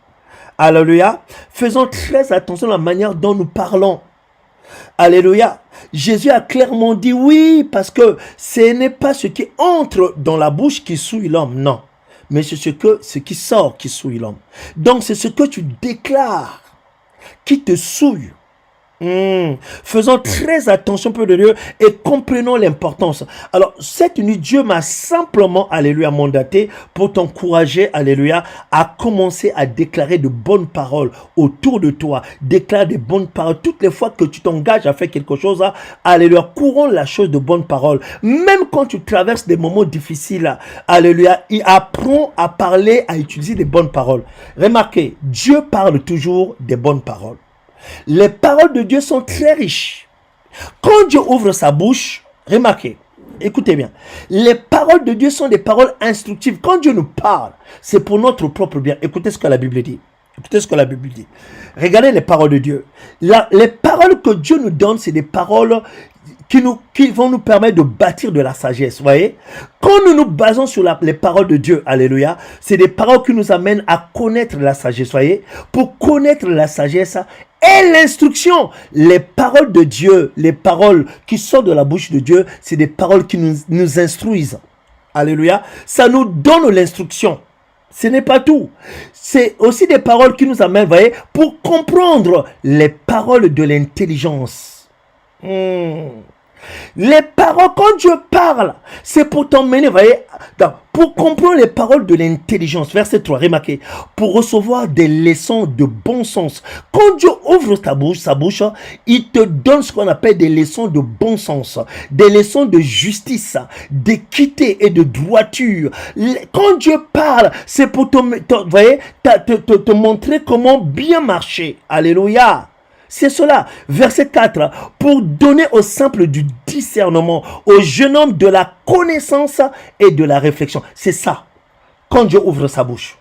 Alléluia. Faisons très attention à la manière dont nous parlons. Alléluia. Jésus a clairement dit oui, parce que ce n'est pas ce qui entre dans la bouche qui souille l'homme, non. Mais c'est ce qui sort qui souille l'homme. Donc c'est ce que tu déclares qui te souille. Faisons très attention, peu de Dieu, et comprenons l'importance. Alors, cette nuit, Dieu m'a simplement, alléluia, mandaté pour t'encourager, alléluia, à commencer à déclarer de bonnes paroles autour de toi. Déclare de bonnes paroles. Toutes les fois que tu t'engages à faire quelque chose, alléluia, courons la chose de bonnes paroles. Même quand tu traverses des moments difficiles, alléluia, apprends à parler, à utiliser des bonnes paroles. Remarquez, Dieu parle toujours des bonnes paroles. Les paroles de Dieu sont très riches. Quand Dieu ouvre sa bouche, remarquez, écoutez bien, les paroles de Dieu sont des paroles instructives. Quand Dieu nous parle, c'est pour notre propre bien. Écoutez ce que la Bible dit. Écoutez ce que la Bible dit. Regardez les paroles de Dieu. Les paroles que Dieu nous donne, c'est des paroles qui vont nous permettre de bâtir de la sagesse. Vous voyez? Quand nous nous basons sur les paroles de Dieu, alléluia, c'est des paroles qui nous amènent à connaître la sagesse. Vous voyez? Pour connaître la sagesse et l'instruction, les paroles de Dieu, les paroles qui sortent de la bouche de Dieu, c'est des paroles qui nous instruisent. Alléluia. Ça nous donne l'instruction. Ce n'est pas tout. C'est aussi des paroles qui nous amènent, vous voyez, pour comprendre les paroles de l'intelligence. Les paroles, quand Dieu parle, c'est pour t'emmener, vous voyez, pour comprendre les paroles de l'intelligence. Verset 3, remarquez, pour recevoir des leçons de bon sens. Quand Dieu ouvre sa bouche, il te donne ce qu'on appelle des leçons de bon sens, des leçons de justice, d'équité et de droiture. Quand Dieu parle, c'est pour te montrer comment bien marcher. Alléluia. C'est cela, verset 4, pour donner au simple du discernement, au jeune homme de la connaissance et de la réflexion. C'est ça, quand Dieu ouvre sa bouche.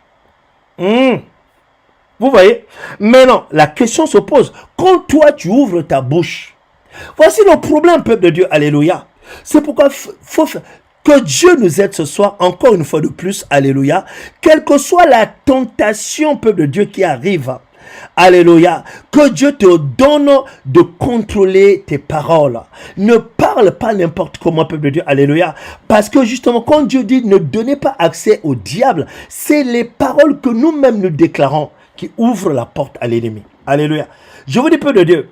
Vous voyez? Maintenant, la question se pose, quand toi tu ouvres ta bouche, voici le problème, peuple de Dieu, alléluia. C'est pourquoi faut que Dieu nous aide ce soir, encore une fois de plus, alléluia, quelle que soit la tentation, peuple de Dieu, qui arrive. Alléluia. Que Dieu te donne de contrôler tes paroles. Ne parle pas n'importe comment, peuple de Dieu. Alléluia. Parce que justement, quand Dieu dit ne donnez pas accès au diable, c'est les paroles que nous-mêmes nous déclarons qui ouvrent la porte à l'ennemi. Alléluia. Je vous dis, peuple de Dieu,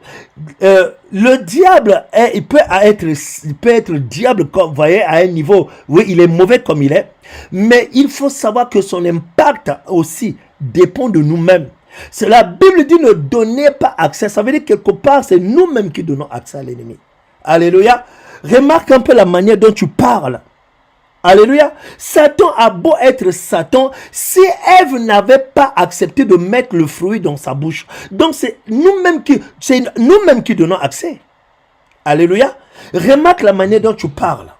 le diable, il peut être diable, comme vous voyez, à un niveau, oui, il est mauvais comme il est, mais il faut savoir que son impact aussi dépend de nous-mêmes. C'est la Bible dit ne donnez pas accès. Ça veut dire quelque part c'est nous-mêmes qui donnons accès à l'ennemi. Alléluia. Remarque un peu la manière dont tu parles. Alléluia. Satan a beau être Satan, si Ève n'avait pas accepté de mettre le fruit dans sa bouche. Donc c'est nous-mêmes qui donnons accès. Alléluia. Remarque la manière dont tu parles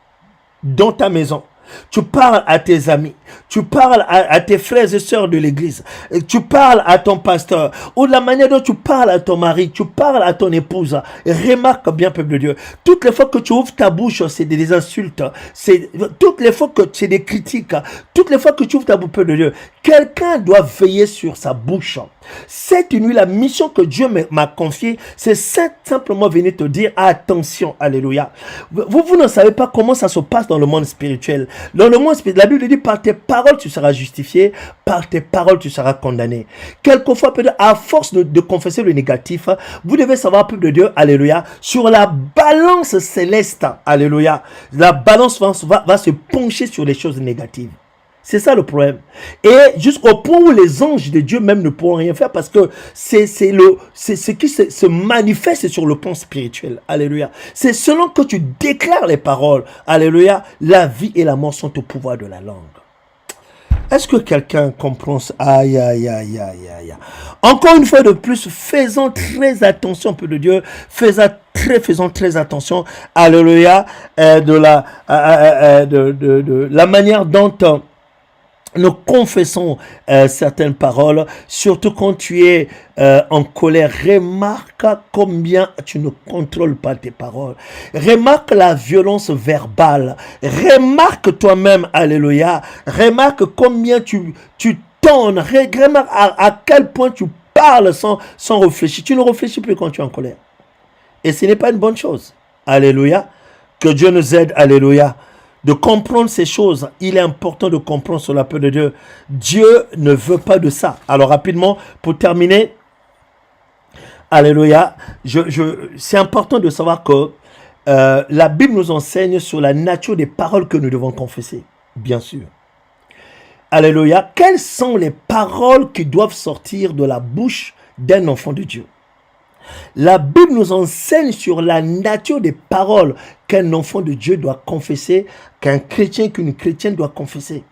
dans ta maison. Tu parles à tes amis. Tu parles à tes frères et sœurs de l'église. Tu parles à ton pasteur. Ou de la manière dont tu parles à ton mari. Tu parles à ton épouse. Remarque bien, peuple de Dieu. Toutes les fois que tu ouvres ta bouche, c'est des insultes. Toutes les fois que c'est des critiques. Toutes les fois que tu ouvres ta bouche, peuple de Dieu. Quelqu'un doit veiller sur sa bouche. Cette nuit, la mission que Dieu m'a confiée, c'est simplement venir te dire attention, alléluia. Vous ne savez pas comment ça se passe dans le monde spirituel. Dans le monde spirituel, la Bible dit par tes paroles tu seras justifié, par tes paroles tu seras condamné. Quelquefois, peut-être à force de confesser le négatif, vous devez savoir, peuple de Dieu, alléluia, sur la balance céleste, alléluia, la balance va se pencher sur les choses négatives. C'est ça le problème. Et jusqu'au point où les anges de Dieu même ne pourront rien faire parce que c'est ce qui se manifeste sur le plan spirituel. Alléluia. C'est selon que tu déclares les paroles. Alléluia. La vie et la mort sont au pouvoir de la langue. Est-ce que quelqu'un comprend ça? Aïe, aïe, aïe, aïe, aïe. Encore une fois de plus, faisons très attention, peu de Dieu. Faisons très attention. Alléluia. De la manière dont nous confessons certaines paroles, surtout quand tu es en colère. Remarque combien tu ne contrôles pas tes paroles. Remarque la violence verbale. Remarque toi-même, alléluia. Remarque combien tu tonnes. Remarque à quel point tu parles sans réfléchir. Tu ne réfléchis plus quand tu es en colère. Et ce n'est pas une bonne chose. Alléluia. Que Dieu nous aide, alléluia, de comprendre ces choses. Il est important de comprendre sur la peur de Dieu. Dieu ne veut pas de ça. Alors rapidement, pour terminer, alléluia, c'est important de savoir que la Bible nous enseigne sur la nature des paroles que nous devons confesser, bien sûr. Alléluia, quelles sont les paroles qui doivent sortir de la bouche d'un enfant de Dieu? La Bible nous enseigne sur la nature des paroles qu'un enfant de Dieu doit confesser, qu'un chrétien, qu'une chrétienne doit confesser.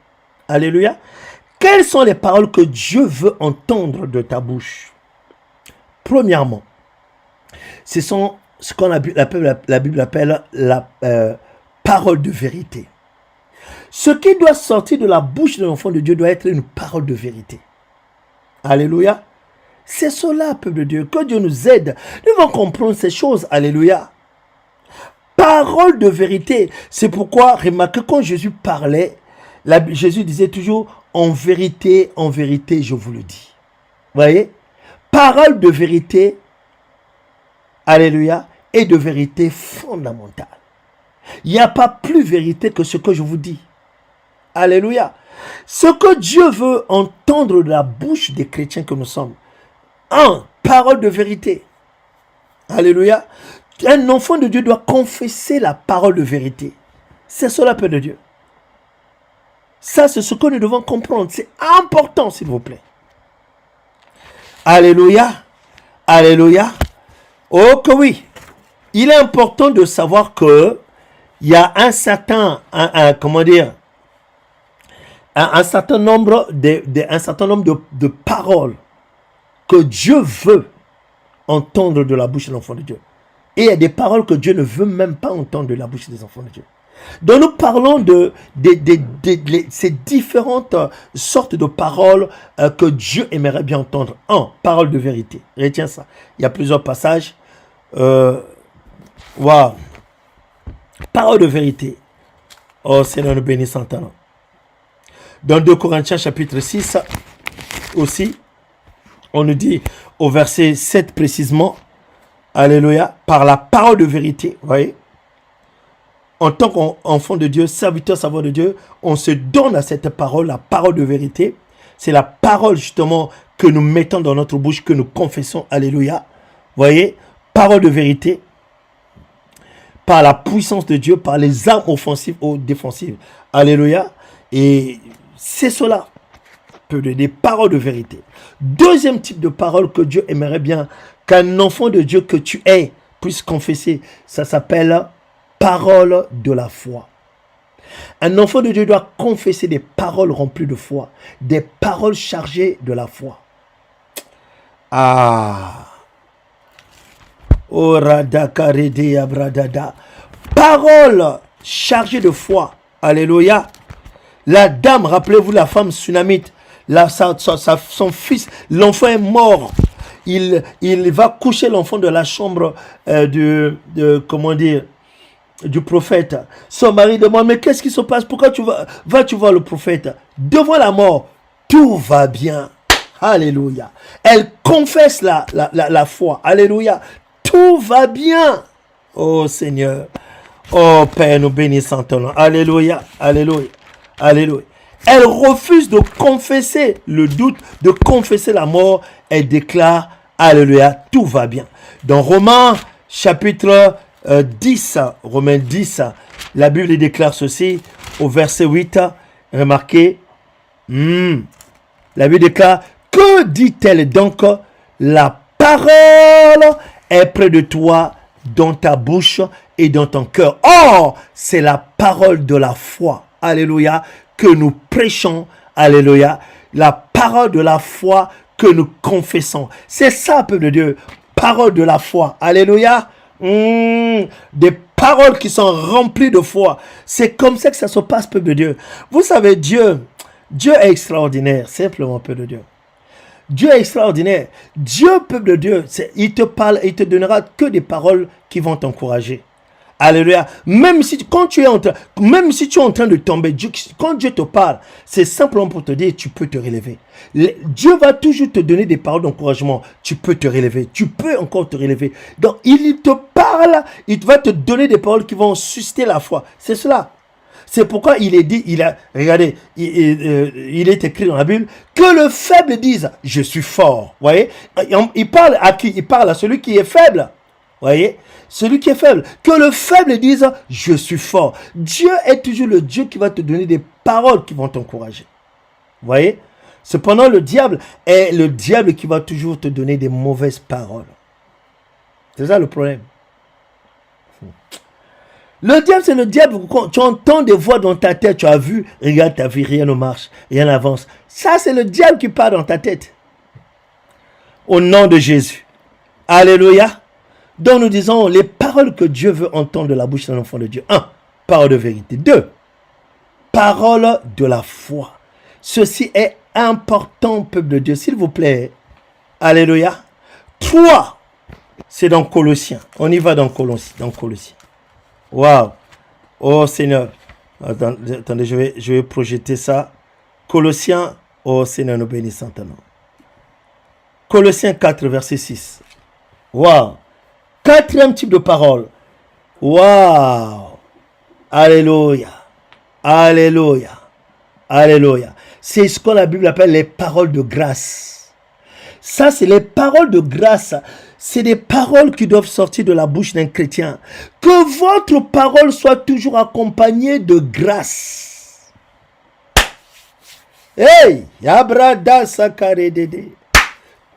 Alléluia. Quelles sont les paroles que Dieu veut entendre de ta bouche? Premièrement, ce sont ce qu'on la Bible appelle la parole de vérité. Ce qui doit sortir de la bouche d'un enfant de Dieu doit être une parole de vérité. Alléluia. C'est cela, peuple de Dieu, que Dieu nous aide. Nous devons comprendre ces choses. Alléluia. Parole de vérité. C'est pourquoi, remarquez, quand Jésus parlait, Jésus disait toujours, en vérité, je vous le dis. Vous voyez? Parole de vérité, alléluia, et de vérité fondamentale. Il n'y a pas plus vérité que ce que je vous dis. Alléluia. Ce que Dieu veut entendre de la bouche des chrétiens que nous sommes. Parole de vérité. Alléluia. Un enfant de Dieu doit confesser la parole de vérité. C'est cela, peuple de Dieu. Ça, c'est ce que nous devons comprendre. C'est important, s'il vous plaît. Alléluia. Alléluia. Oh que oui. Il est important de savoir que il y a un certain, un certain nombre de paroles que Dieu veut entendre de la bouche de l'enfant de Dieu. Et il y a des paroles que Dieu ne veut même pas entendre de la bouche des enfants de Dieu. Donc nous parlons de ces différentes sortes de paroles que Dieu aimerait bien entendre. Parole de vérité. Retiens ça. Il y a plusieurs passages. Wow. Parole de vérité. Oh Seigneur, nous bénissons ton nom. Dans 2 Corinthiens chapitre 6 aussi, on nous dit au verset 7 précisément, alléluia, par la parole de vérité, vous voyez, en tant qu'enfant de Dieu, serviteur, savoir de Dieu, on se donne à cette parole, la parole de vérité. C'est la parole justement que nous mettons dans notre bouche, que nous confessons, alléluia. Vous voyez, parole de vérité, par la puissance de Dieu, par les armes offensives ou défensives, alléluia. Et c'est cela, des paroles de vérité. Deuxième type de parole que Dieu aimerait bien qu'un enfant de Dieu que tu es puisse confesser, ça s'appelle parole de la foi. Un enfant de Dieu doit confesser des paroles remplies de foi, des paroles chargées de la foi. Parole chargée de foi. Alléluia. La dame, rappelez-vous la femme sunamite, son fils, l'enfant est mort. Il va coucher l'enfant de la chambre comment dire, du prophète. Son mari demande, mais qu'est-ce qui se passe? Pourquoi tu voir le prophète? Devant la mort, tout va bien. Alléluia. Elle confesse la foi. Alléluia. Tout va bien. Oh Seigneur. Oh Père, nous bénissons ton nom. Alléluia. Alléluia. Alléluia. Elle refuse de confesser le doute, de confesser la mort. Elle déclare, alléluia, tout va bien. Dans Romains chapitre 10, Romains 10, la Bible déclare ceci au verset 8. Remarquez, la Bible déclare, que dit-elle donc? La parole est près de toi, dans ta bouche et dans ton cœur. Or, c'est la parole de la foi, alléluia, que nous prêchons, alléluia, la parole de la foi que nous confessons. C'est ça, peuple de Dieu, parole de la foi, alléluia. Des paroles qui sont remplies de foi. C'est comme ça que ça se passe, peuple de Dieu. Vous savez, Dieu est extraordinaire, simplement, peuple de Dieu. Dieu est extraordinaire. Dieu, peuple de Dieu, il te parle, il te donnera que des paroles qui vont t'encourager. Alléluia. Même si tu es en train de tomber, quand Dieu te parle, c'est simplement pour te dire, tu peux te relever. Dieu va toujours te donner des paroles d'encouragement. Tu peux te relever. Tu peux encore te relever. Donc, il te parle, il va te donner des paroles qui vont susciter la foi. C'est cela. C'est pourquoi il est dit, regardez, il est écrit dans la Bible, que le faible dise, je suis fort. Vous voyez? Il parle à qui? Il parle à celui qui est faible. Vous voyez? Celui qui est faible. Que le faible dise, je suis fort. Dieu est toujours le Dieu qui va te donner des paroles qui vont t'encourager. Vous voyez? Cependant, le diable est le diable qui va toujours te donner des mauvaises paroles. C'est ça le problème. Le diable, c'est le diable. Quand tu entends des voix dans ta tête, tu as vu, regarde ta vie, rien ne marche, rien n'avance. Ça, c'est le diable qui parle dans ta tête. Au nom de Jésus. Alléluia. Donc nous disons les paroles que Dieu veut entendre de la bouche d'un enfant de Dieu. 1. Parole de vérité. 2. Parole de la foi. Ceci est important, peuple de Dieu, s'il vous plaît. Alléluia. 3. C'est dans Colossiens. On y va dans Colossiens. Waouh. Oh Seigneur. Attendez, je vais projeter ça. Colossiens. Oh Seigneur, nous bénissons ton nom. Colossiens 4, verset 6. Waouh. 4e type de parole. Waouh. Alléluia. Alléluia. Alléluia. C'est ce que la Bible appelle les paroles de grâce. Ça, c'est les paroles de grâce. C'est des paroles qui doivent sortir de la bouche d'un chrétien. Que votre parole soit toujours accompagnée de grâce. Hey, yabrada sakaredede.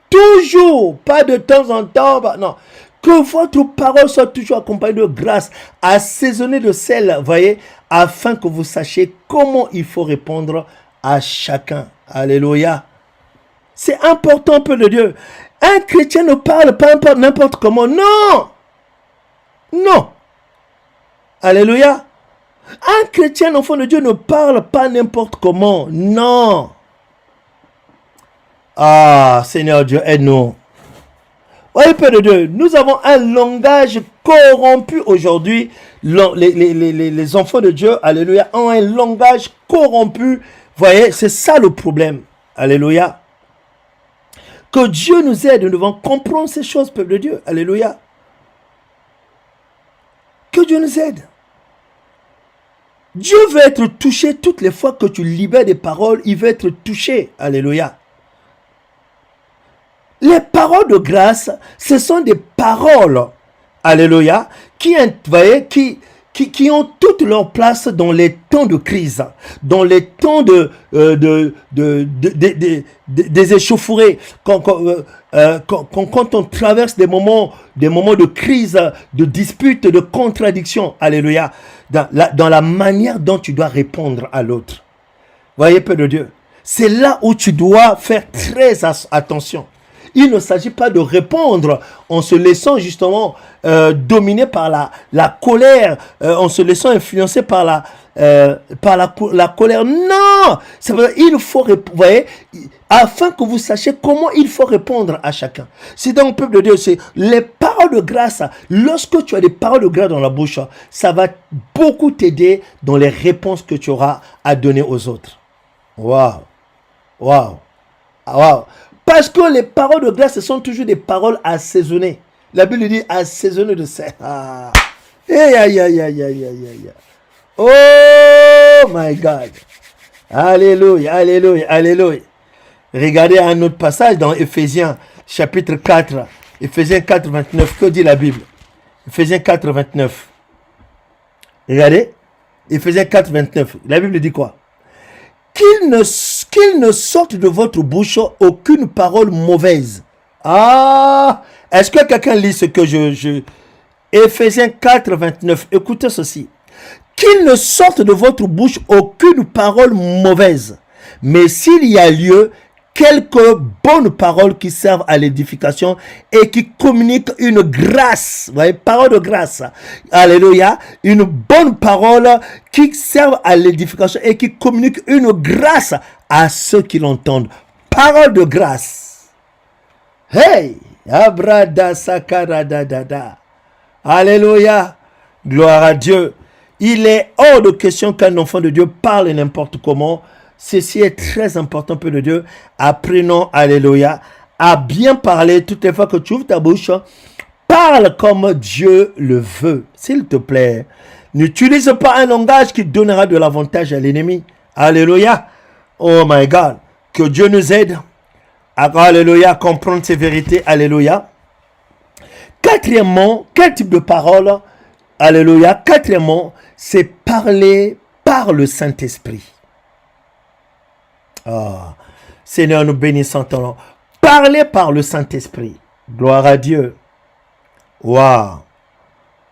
Toujours, pas de temps en temps, non. Que votre parole soit toujours accompagnée de grâce, assaisonnée de sel, voyez, afin que vous sachiez comment il faut répondre à chacun. Alléluia. C'est important, peuple de Dieu. Un chrétien ne parle pas n'importe comment. Non. Non. Alléluia. Un chrétien, enfant de Dieu, ne parle pas n'importe comment. Non. Ah, Seigneur Dieu, aide-nous. Oui, Père de Dieu, nous avons un langage corrompu aujourd'hui. Les enfants de Dieu, alléluia, ont un langage corrompu. Voyez, c'est ça le problème. Alléluia. Que Dieu nous aide, nous devons comprendre ces choses, peuple de Dieu. Alléluia. Que Dieu nous aide. Dieu veut être touché toutes les fois que tu libères des paroles. Il veut être touché. Alléluia. Les paroles de grâce, ce sont des paroles, alléluia, qui ont toute leur place dans les temps de crise, dans les temps des échauffourées, quand on traverse des moments de crise, de dispute, de contradiction, alléluia, dans la manière dont tu dois répondre à l'autre. Voyez, peuple de Dieu, c'est là où tu dois faire très attention. Il ne s'agit pas de répondre en se laissant justement dominer par la colère, en se laissant influencer par la colère. Non, il faut, vous voyez, afin que vous sachiez comment il faut répondre à chacun. C'est dans le peuple de Dieu, c'est les paroles de grâce. Lorsque tu as des paroles de grâce dans la bouche, ça va beaucoup t'aider dans les réponses que tu auras à donner aux autres. Waouh, waouh, waouh. Parce que les paroles de grâce, ce sont toujours des paroles assaisonnées. La Bible dit assaisonnées de sel. Ah. Aïe. Oh my God. Alléluia, alléluia, alléluia. Regardez un autre passage dans Ephésiens chapitre 4. Ephésiens 4, 29. Que dit la Bible? Ephésiens 4, 29. Regardez. Ephésiens 4, 29. La Bible dit quoi? Qu'il ne sorte de votre bouche aucune parole mauvaise. Ah! Est-ce que quelqu'un lit ce que Ephésiens 4, 29. Écoutez ceci. Qu'il ne sorte de votre bouche aucune parole mauvaise, mais s'il y a lieu, quelques bonnes paroles qui servent à l'édification et qui communiquent une grâce. Vous voyez, parole de grâce. Alléluia. Une bonne parole qui serve à l'édification et qui communique une grâce à ceux qui l'entendent. Parole de grâce. Hey! Abrada sakaradadada. Alléluia. Gloire à Dieu. Il est hors de question qu'un enfant de Dieu parle n'importe comment. Ceci est très important, peu de Dieu. Apprenons, alléluia, à bien parler toutes les fois que tu ouvres ta bouche. Parle comme Dieu le veut, s'il te plaît. N'utilise pas un langage qui donnera de l'avantage à l'ennemi. Alléluia. Oh my God. Que Dieu nous aide à, alléluia, comprendre ces vérités. Alléluia. Quatrièmement, quel type de parole? Alléluia. Quatrièmement, c'est parler par le Saint-Esprit. Oh, Seigneur, nous bénissons ton nom. Parler par le Saint-Esprit. Gloire à Dieu. Waouh.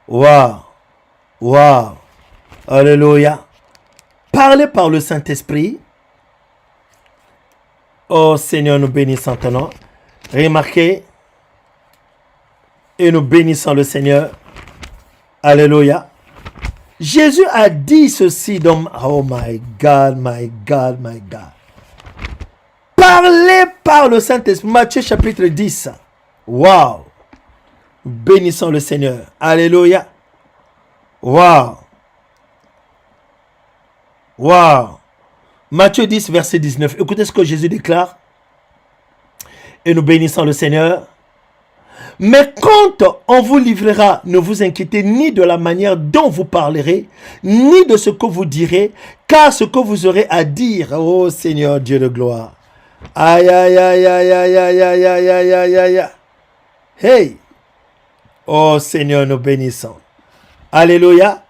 Waouh. Waouh. Alléluia. Parler par le Saint-Esprit. Oh Seigneur, nous bénissons ton nom. Remarquez. Et nous bénissons le Seigneur. Alléluia. Jésus a dit ceci dans... Oh my God, my God, my God. Parlez par le Saint-Esprit. Matthieu chapitre 10. Wow. Bénissons le Seigneur. Alléluia. Wow. Wow. Matthieu 10, verset 19. Écoutez ce que Jésus déclare. Et nous bénissons le Seigneur. Mais quand on vous livrera, ne vous inquiétez ni de la manière dont vous parlerez, ni de ce que vous direz, car ce que vous aurez à dire, ô Seigneur Dieu de gloire. Aïe, aïe, aïe, aïe, aïe, aïe, aïe, aïe, aïe, aïe, aïe, aïe. Hey! Oh Seigneur, nous bénissons. Alléluia.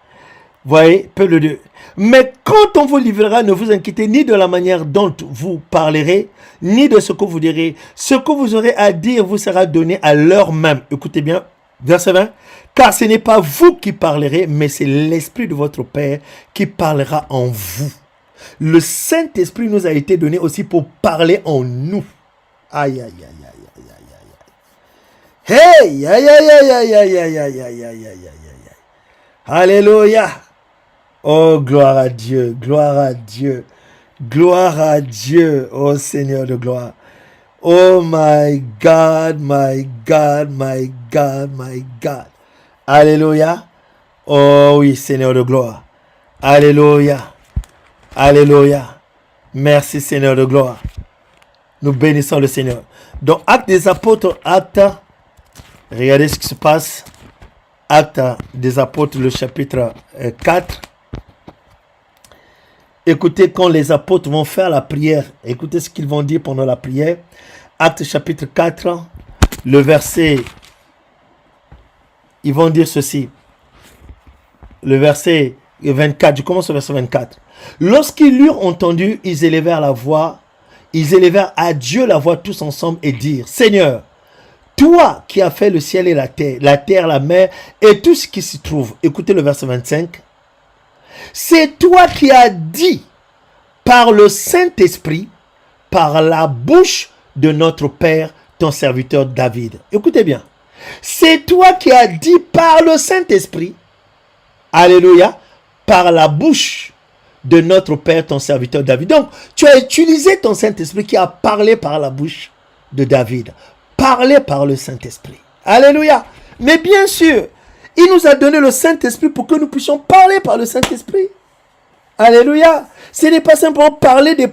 Voyez, peu de Dieu. Mais quand on vous livrera, ne vous inquiétez ni de la manière dont vous parlerez, ni de ce que vous direz. Ce que vous aurez à dire vous sera donné à l'heure même. Écoutez bien, verset 20. Car ce n'est pas vous qui parlerez, mais c'est l'Esprit de votre Père qui parlera en vous. Le Saint-Esprit nous a été donné aussi pour parler en nous. Aïe, aïe, aïe, aïe, aïe, aïe, aïe. Hey, aïe, aïe, aïe, aïe, aïe, aïe, aïe, aïe, aïe, aïe, aïe. Alléluia. Oh, gloire à Dieu, gloire à Dieu, gloire à Dieu, oh Seigneur de gloire. Oh my God, my God, my God, my God. Alléluia. Oh oui, Seigneur de gloire. Alléluia. Alléluia. Merci Seigneur de gloire. Nous bénissons le Seigneur. Dans Actes des Apôtres, regardez ce qui se passe. Actes des Apôtres, le chapitre 4. Écoutez, quand les apôtres vont faire la prière, écoutez ce qu'ils vont dire pendant la prière. Actes chapitre 4, le verset, ils vont dire ceci. Le verset 24, je commence au verset 24. Lorsqu'ils l'eurent entendu, ils élevèrent la voix, ils élevèrent à Dieu la voix tous ensemble et dirent, Seigneur, toi qui as fait le ciel et la terre, la mer et tout ce qui s'y trouve. Écoutez le verset 25. C'est toi qui as dit par le Saint-Esprit, par la bouche de notre Père, ton serviteur David. Écoutez bien. C'est toi qui as dit par le Saint-Esprit, alléluia, par la bouche de notre Père, ton serviteur David. Donc, tu as utilisé ton Saint-Esprit qui a parlé par la bouche de David. Parlé par le Saint-Esprit. Alléluia. Mais bien sûr, il nous a donné le Saint-Esprit pour que nous puissions parler par le Saint-Esprit. Alléluia. Ce n'est pas simplement parler des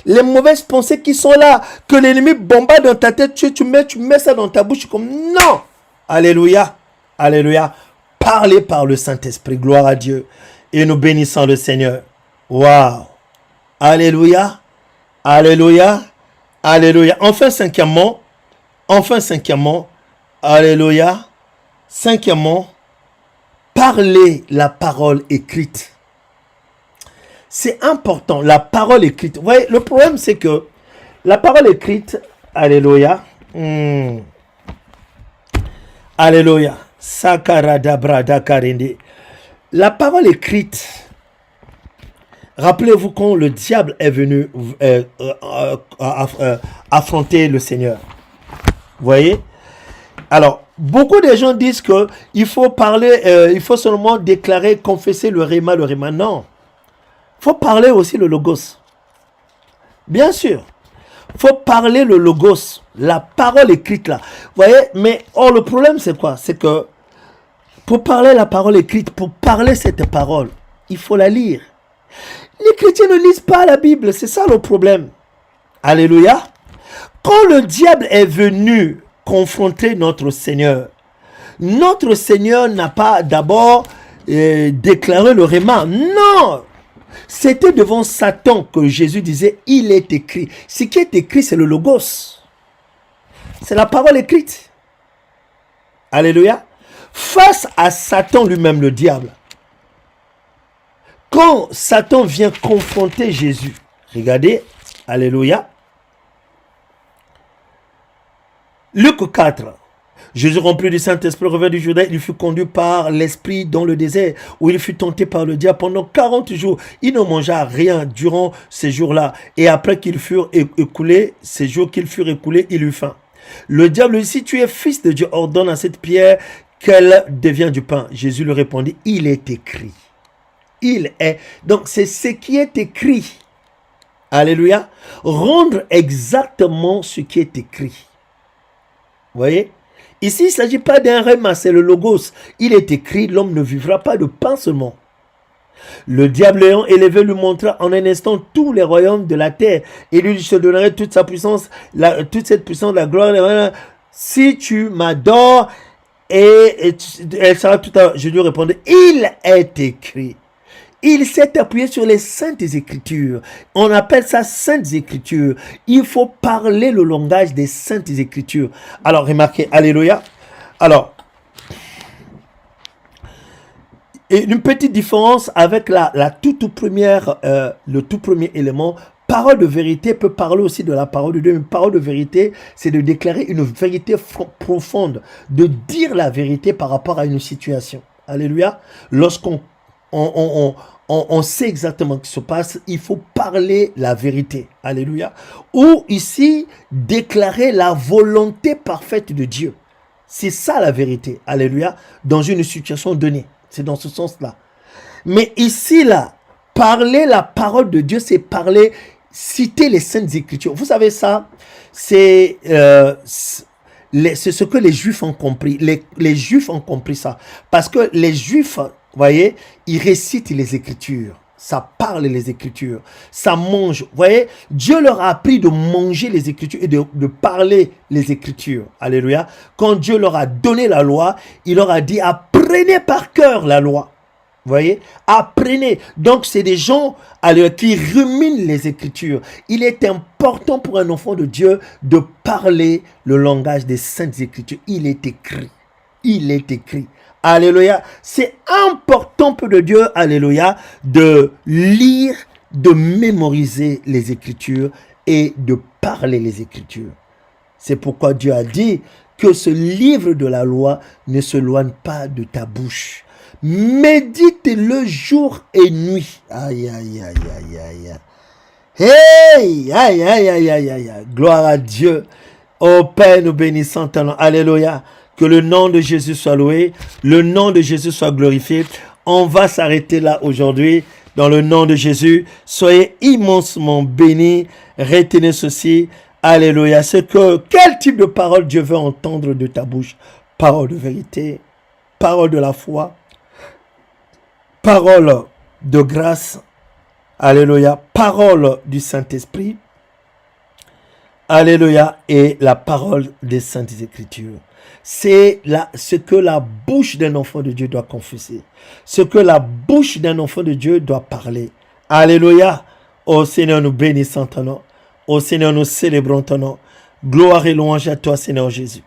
les mauvaises pensées qui sont là, que l'ennemi bombarde dans ta tête, tu mets ça dans ta bouche comme non. Alléluia. Alléluia. Parler par le Saint-Esprit. Gloire à Dieu. Et nous bénissons le Seigneur. Waouh. Alléluia. Alléluia. Alléluia. Enfin, cinquièmement. Alléluia. Cinquièmement, parler la parole écrite. C'est important, la parole écrite. Vous voyez, le problème, c'est que la parole écrite, alléluia, alléluia, sakaradabra karinde. La parole écrite, rappelez-vous quand le diable est venu affronter le Seigneur. Vous voyez? Alors, beaucoup de gens disent que il faut parler, il faut seulement déclarer, confesser le réma. Non. Il faut parler aussi le logos. Bien sûr. Il faut parler le logos. La parole écrite là. Vous voyez, mais le problème c'est quoi? C'est que pour parler la parole écrite, pour parler cette parole, il faut la lire. Les chrétiens ne lisent pas la Bible. C'est ça le problème. Alléluia. Quand le diable est venu confronter notre Seigneur n'a pas d'abord déclaré le réma. Non! C'était devant Satan que Jésus disait, il est écrit. Ce qui est écrit, c'est le logos. C'est la parole écrite. Alléluia. Face à Satan lui-même, le diable, quand Satan vient confronter Jésus, regardez, alléluia, Luc 4, Jésus rempli du Saint-Esprit revint du Jourdain, il fut conduit par l'Esprit dans le désert, où il fut tenté par le diable pendant 40 jours. Il ne mangea rien durant ces jours-là, et après qu'ils furent écoulés, ces jours qu'ils furent écoulés, il eut faim. Le diable lui dit, si tu es fils de Dieu, ordonne à cette pierre qu'elle devienne du pain. Jésus lui répondit, il est écrit. Il est. Donc c'est ce qui est écrit. Alléluia. Rendre exactement ce qui est écrit. Vous voyez? Ici, il ne s'agit pas d'un réma, c'est le logos. Il est écrit, l'homme ne vivra pas de pain seulement. Le diable ayant élevé lui montra en un instant tous les royaumes de la terre. Et lui se donnerait toute sa puissance, toute cette puissance, la gloire. Si tu m'adores, et elle sera tout à l'heure. Je lui répondais, il est écrit. Il s'est appuyé sur les saintes écritures. On appelle ça saintes écritures. Il faut parler le langage des saintes écritures. Alors, remarquez, alléluia. Alors, et une petite différence avec la toute première, le tout premier élément. Parole de vérité peut parler aussi de la parole de Dieu. Une parole de vérité, c'est de déclarer une vérité profonde, de dire la vérité par rapport à une situation. Alléluia. Lorsqu'on sait exactement ce qui se passe, il faut parler la vérité. Alléluia. Ou ici, déclarer la volonté parfaite de Dieu. C'est ça la vérité. Alléluia. Dans une situation donnée. C'est dans ce sens-là. Mais ici, là, parler la parole de Dieu, c'est parler, citer les saintes écritures. Vous savez ça, c'est ce que les Juifs ont compris. Les Juifs ont compris ça. Parce que les Juifs, vous voyez, ils récitent les Écritures. Ça parle les Écritures. Ça mange. Vous voyez, Dieu leur a appris de manger les Écritures et de parler les Écritures. Alléluia. Quand Dieu leur a donné la loi, il leur a dit, apprenez par cœur la loi. Vous voyez, apprenez. Donc, c'est des gens qui ruminent les Écritures. Il est important pour un enfant de Dieu de parler le langage des saintes Écritures. Il est écrit. Il est écrit. Alléluia. C'est important pour le Dieu, alléluia, de lire, de mémoriser les Écritures et de parler les Écritures. C'est pourquoi Dieu a dit que ce livre de la loi ne s'éloigne pas de ta bouche. Médite-le jour et nuit. Aïe, aïe, aïe, aïe, aïe. Hey, aïe, aïe, aïe, aïe, aïe, aïe. Gloire à Dieu. Oh Père, nous bénissons ton nom. Alléluia. Que le nom de Jésus soit loué. Le nom de Jésus soit glorifié. On va s'arrêter là aujourd'hui. Dans le nom de Jésus, soyez immensement bénis. Retenez ceci. Alléluia. Quel type de parole Dieu veut entendre de ta bouche? Parole de vérité, parole de la foi, parole de grâce. Alléluia. Parole du Saint-Esprit. Alléluia. Et la parole des Saintes Écritures. C'est ce que la bouche d'un enfant de Dieu doit confesser. Ce que la bouche d'un enfant de Dieu doit parler. Alléluia. Ô Seigneur, nous bénissons ton nom. Ô Seigneur, nous célébrons ton nom. Gloire et louange à toi, Seigneur Jésus.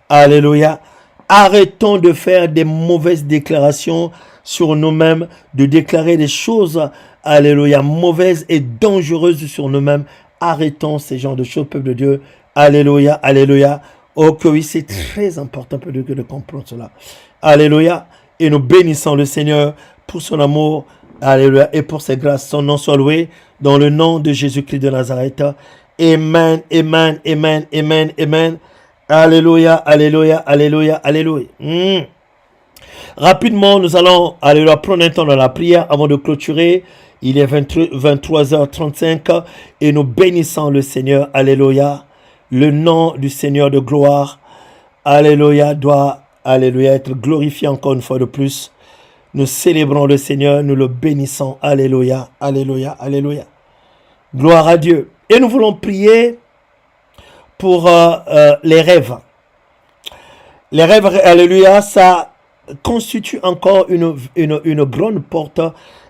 Alléluia. Arrêtons de faire des mauvaises déclarations sur nous-mêmes, de déclarer des choses, alléluia, mauvaises et dangereuses sur nous-mêmes. Arrêtons ces genres de choses, peuple de Dieu. Alléluia, alléluia. Oh que oui, c'est très important, peuple de Dieu, de comprendre cela. Alléluia. Et nous bénissons le Seigneur pour son amour, alléluia, et pour ses grâces. Son nom soit loué dans le nom de Jésus-Christ de Nazareth. Amen, amen, amen, amen, amen. Alléluia, alléluia, alléluia, alléluia. Rapidement, nous allons alléluia, prendre un temps dans la prière avant de clôturer. Il est 23h35 et nous bénissons le Seigneur. Alléluia. Le nom du Seigneur de gloire, alléluia, doit, alléluia, être glorifié encore une fois de plus. Nous célébrons le Seigneur, nous le bénissons. Alléluia, alléluia, alléluia. Gloire à Dieu. Et nous voulons prier pour les rêves. Les rêves, alléluia, ça constitue encore une grande porte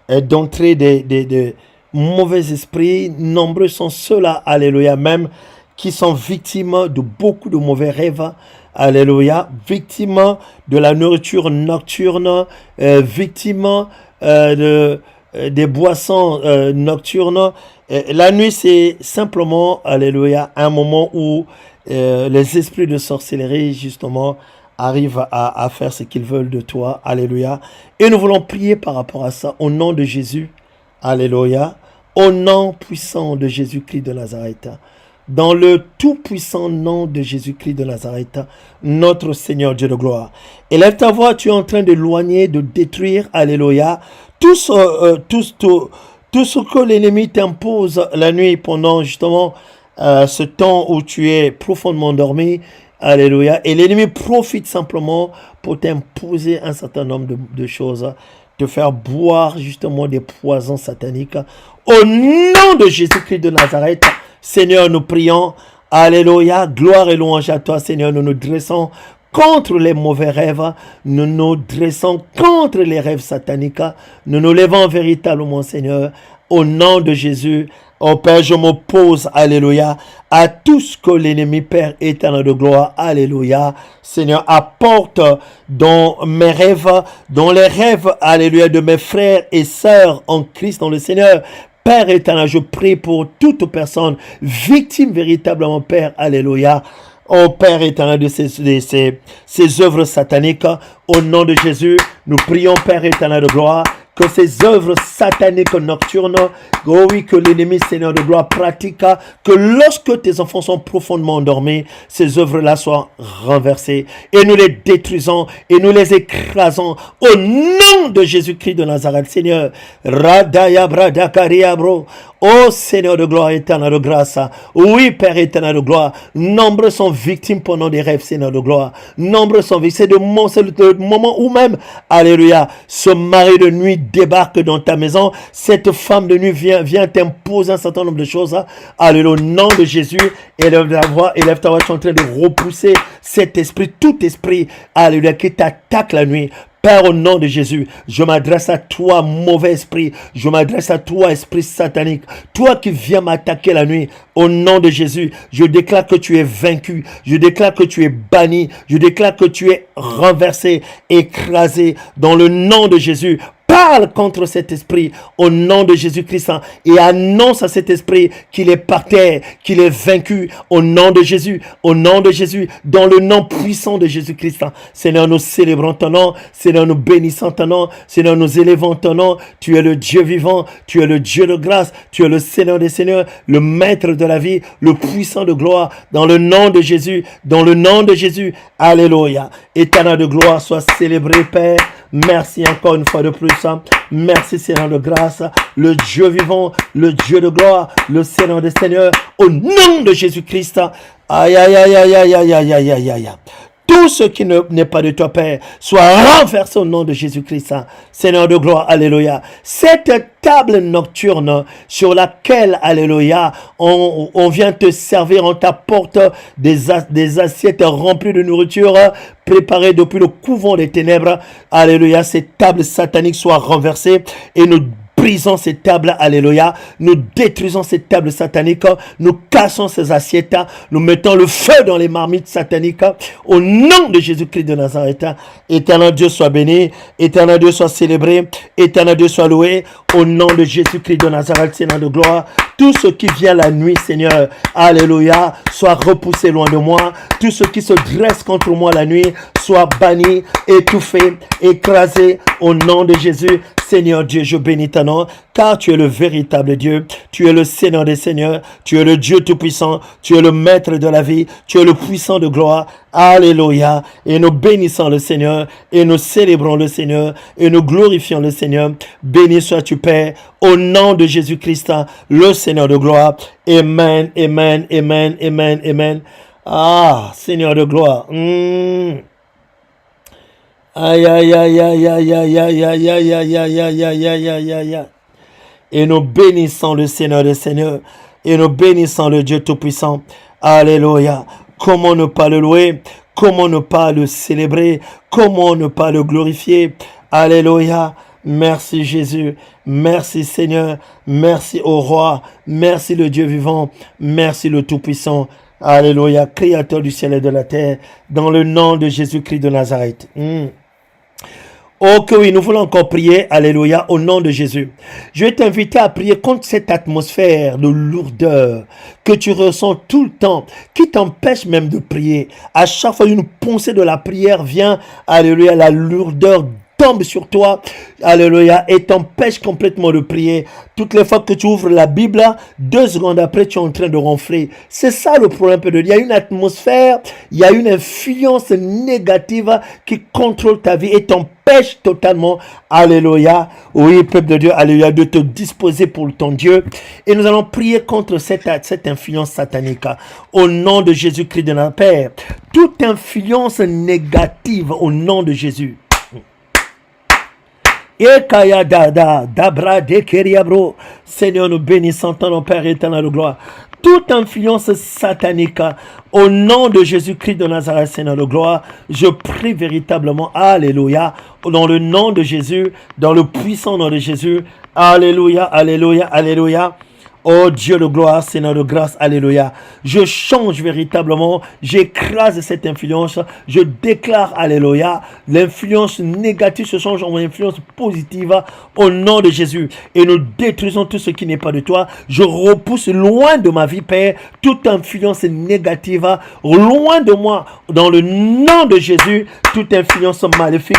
d'entrée des mauvais esprits. Nombreux sont ceux-là, alléluia, même qui sont victimes de beaucoup de mauvais rêves, alléluia, victimes de la nourriture nocturne, victimes des boissons nocturnes. La nuit, c'est simplement, alléluia, un moment où les esprits de sorcellerie, justement, arrivent à faire ce qu'ils veulent de toi, alléluia. Et nous voulons prier par rapport à ça, au nom de Jésus, alléluia, au nom puissant de Jésus-Christ de Nazareth. Dans le tout-puissant nom de Jésus-Christ de Nazareth, notre Seigneur Dieu de gloire. Élève ta voix, tu es en train d'éloigner, de détruire, alléluia, tout ce que l'ennemi t'impose la nuit pendant justement ce temps où tu es profondément dormi, alléluia. Et l'ennemi profite simplement pour t'imposer un certain nombre de choses, te faire boire justement des poisons sataniques. Au nom de Jésus-Christ de Nazareth, Seigneur, nous prions, alléluia, gloire et louange à toi, Seigneur, nous nous dressons contre les mauvais rêves, nous nous dressons contre les rêves sataniques, nous nous levons véritablement, Seigneur, au nom de Jésus. Oh Père, je m'oppose, alléluia, à tout ce que l'ennemi, Père éternel de gloire, alléluia, Seigneur, apporte dans mes rêves, dans les rêves, alléluia, de mes frères et sœurs en Christ, dans le Seigneur. Père éternel, je prie pour toute personne victime véritablement, Père, alléluia. Oh Père éternel de ces œuvres sataniques, au nom de Jésus, nous prions, Père éternel de gloire, que ces œuvres sataniques nocturnes, oh oui, que l'ennemi, Seigneur de gloire, pratique, que lorsque tes enfants sont profondément endormis, ces œuvres-là soient renversées, et nous les détruisons, et nous les écrasons, au nom de Jésus-Christ de Nazareth, Seigneur. Radaya Bradakaria Bro. Oh Seigneur de gloire, éternel de grâce. Oui, Père éternel de gloire. Nombreux sont victimes pendant des rêves, Seigneur de gloire. Nombreux sont victimes. C'est le moment où même, alléluia, ce mari de nuit débarque dans ta maison. Cette femme de nuit vient t'imposer un certain nombre de choses. Alléluia, au nom de Jésus, élève ta voix, tu es en train de repousser cet esprit, tout esprit, alléluia, qui t'attaque la nuit. Père, au nom de Jésus, je m'adresse à toi, mauvais esprit. Je m'adresse à toi, esprit satanique. Toi qui viens m'attaquer la nuit. Au nom de Jésus, je déclare que tu es vaincu. Je déclare que tu es banni. Je déclare que tu es renversé, écrasé. Dans le nom de Jésus, par parle contre cet esprit au nom de Jésus-Christ et annonce à cet esprit qu'il est par terre, qu'il est vaincu au nom de Jésus, dans le nom puissant de Jésus-Christ. Seigneur, nous célébrons ton nom, Seigneur, nous bénissons ton nom, Seigneur, nous élevons ton nom. Tu es le Dieu vivant, tu es le Dieu de grâce, tu es le Seigneur des seigneurs, le maître de la vie, le puissant de gloire, dans le nom de Jésus, alléluia. Éternel de gloire, sois célébré, Père. Merci encore une fois de plus. Merci Seigneur de grâce, le Dieu vivant, le Dieu de gloire, le Seigneur des seigneurs, au nom de Jésus-Christ. Aïe, aïe, aïe, aïe, aïe, aïe, aïe, aïe, aïe, aïe. Tout ce qui n'est pas de toi, Père, soit renversé au nom de Jésus-Christ. Seigneur de gloire, alléluia. Cette table nocturne sur laquelle, alléluia, on vient te servir, on t'apporte des assiettes remplies de nourriture préparées depuis le couvent des ténèbres. Alléluia, cette table satanique soit renversée et nous brisons ces tables, alléluia, nous détruisons ces tables sataniques, nous cassons ces assiettes, nous mettons le feu dans les marmites sataniques, au nom de Jésus-Christ de Nazareth. Éternel Dieu soit béni, éternel Dieu soit célébré, éternel Dieu soit loué, au nom de Jésus-Christ de Nazareth, Seigneur de gloire. Tout ce qui vient la nuit, Seigneur, alléluia, soit repoussé loin de moi. Tout ce qui se dresse contre moi la nuit, soit banni, étouffé, écrasé, au nom de Jésus. Seigneur Dieu, je bénis ton nom, car tu es le véritable Dieu, tu es le Seigneur des seigneurs, tu es le Dieu tout-puissant, tu es le maître de la vie, tu es le puissant de gloire. Alléluia. Et nous bénissons le Seigneur, et nous célébrons le Seigneur, et nous glorifions le Seigneur. Béni sois-tu, Père, au nom de Jésus-Christ, le Seigneur de gloire. Amen, amen, amen, amen, amen. Ah, Seigneur de gloire. Aïe, aïe, aïe, aïe, aïe, aïe, aïe, aïe, aïe, aïe, aïe, aïe, aïe, aïe, aïe, aïe, aïe. Et nous bénissons le Seigneur des Seigneurs. Et nous bénissons le Dieu Tout-Puissant. Alléluia. Comment ne pas le louer? Comment ne pas le célébrer? Comment ne pas le glorifier? Alléluia. Merci Jésus. Merci Seigneur. Merci au Roi. Merci le Dieu vivant. Merci le Tout-Puissant. Alléluia. Créateur du ciel et de la terre. Dans le nom de Jésus-Christ de Nazareth. Oh que oui, nous voulons encore prier, alléluia, au nom de Jésus. Je vais t'inviter à prier contre cette atmosphère de lourdeur que tu ressens tout le temps, qui t'empêche même de prier. À chaque fois une pensée de la prière vient, alléluia, la lourdeur tombe sur toi, alléluia, et t'empêche complètement de prier. Toutes les fois que tu ouvres la Bible, 2 secondes après, tu es en train de ronfler. C'est ça le problème, Père de Dieu. Il y a une atmosphère, il y a une influence négative qui contrôle ta vie et t'empêche totalement, alléluia, oui, peuple de Dieu, alléluia, de te disposer pour ton Dieu. Et nous allons prier contre cette influence satanique. Au nom de Jésus-Christ de notre Père, toute influence négative au nom de Jésus. Ekaya dada, dabra de keriabro. Seigneur, nous bénissons ton nom, Père éternel de gloire. Toute influence satanique, au nom de Jésus-Christ de Nazareth, Seigneur de gloire, je prie véritablement, alléluia, dans le nom de Jésus, dans le puissant nom de Jésus, alléluia, alléluia, alléluia. Oh Dieu de gloire, Seigneur de grâce, alléluia. Je change véritablement, j'écrase cette influence, je déclare, alléluia, l'influence négative se change en influence positive au nom de Jésus. Et nous détruisons tout ce qui n'est pas de toi. Je repousse loin de ma vie, Père, toute influence négative, loin de moi, dans le nom de Jésus, toute influence maléfique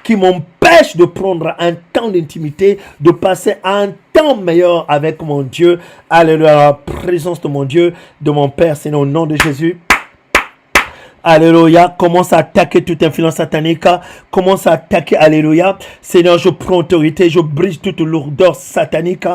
qui m'empêche de prendre un temps d'intimité, de passer un temps meilleur avec mon Dieu. Alléluia, la présence de mon Dieu, de mon Père, c'est au nom de Jésus. Alléluia, commence à attaquer toute influence satanique, commence à attaquer, alléluia. Seigneur, je prends autorité, je brise toute lourdeur satanique.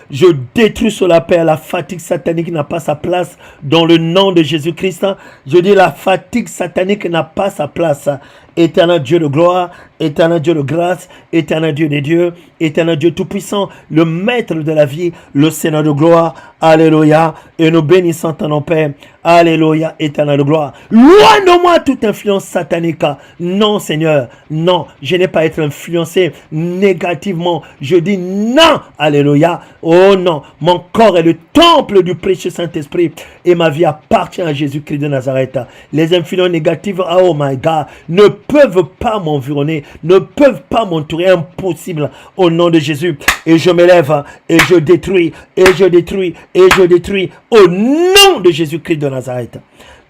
Je détruis sur la paix la fatigue satanique n'a pas sa place dans le nom de Jésus-Christ. Je dis la fatigue satanique n'a pas sa place. Éternel Dieu de gloire, éternel Dieu de grâce, éternel Dieu des dieux, éternel Dieu tout-puissant, le maître de la vie, le Seigneur de gloire, alléluia, et nous bénissons ton nom, Père, alléluia, éternel de gloire. Loin de moi toute influence satanique. Non, Seigneur, non, je n'ai pas à être influencé négativement. Je dis non, alléluia, oh non, mon corps est le temple du précieux Saint-Esprit et ma vie appartient à Jésus-Christ de Nazareth. Les influences négatives, oh my God, ne peuvent pas m'environner, ne peuvent pas m'entourer, impossible au nom de Jésus. Et je m'élève et je détruis, et je détruis, et je détruis au nom de Jésus-Christ de Nazareth.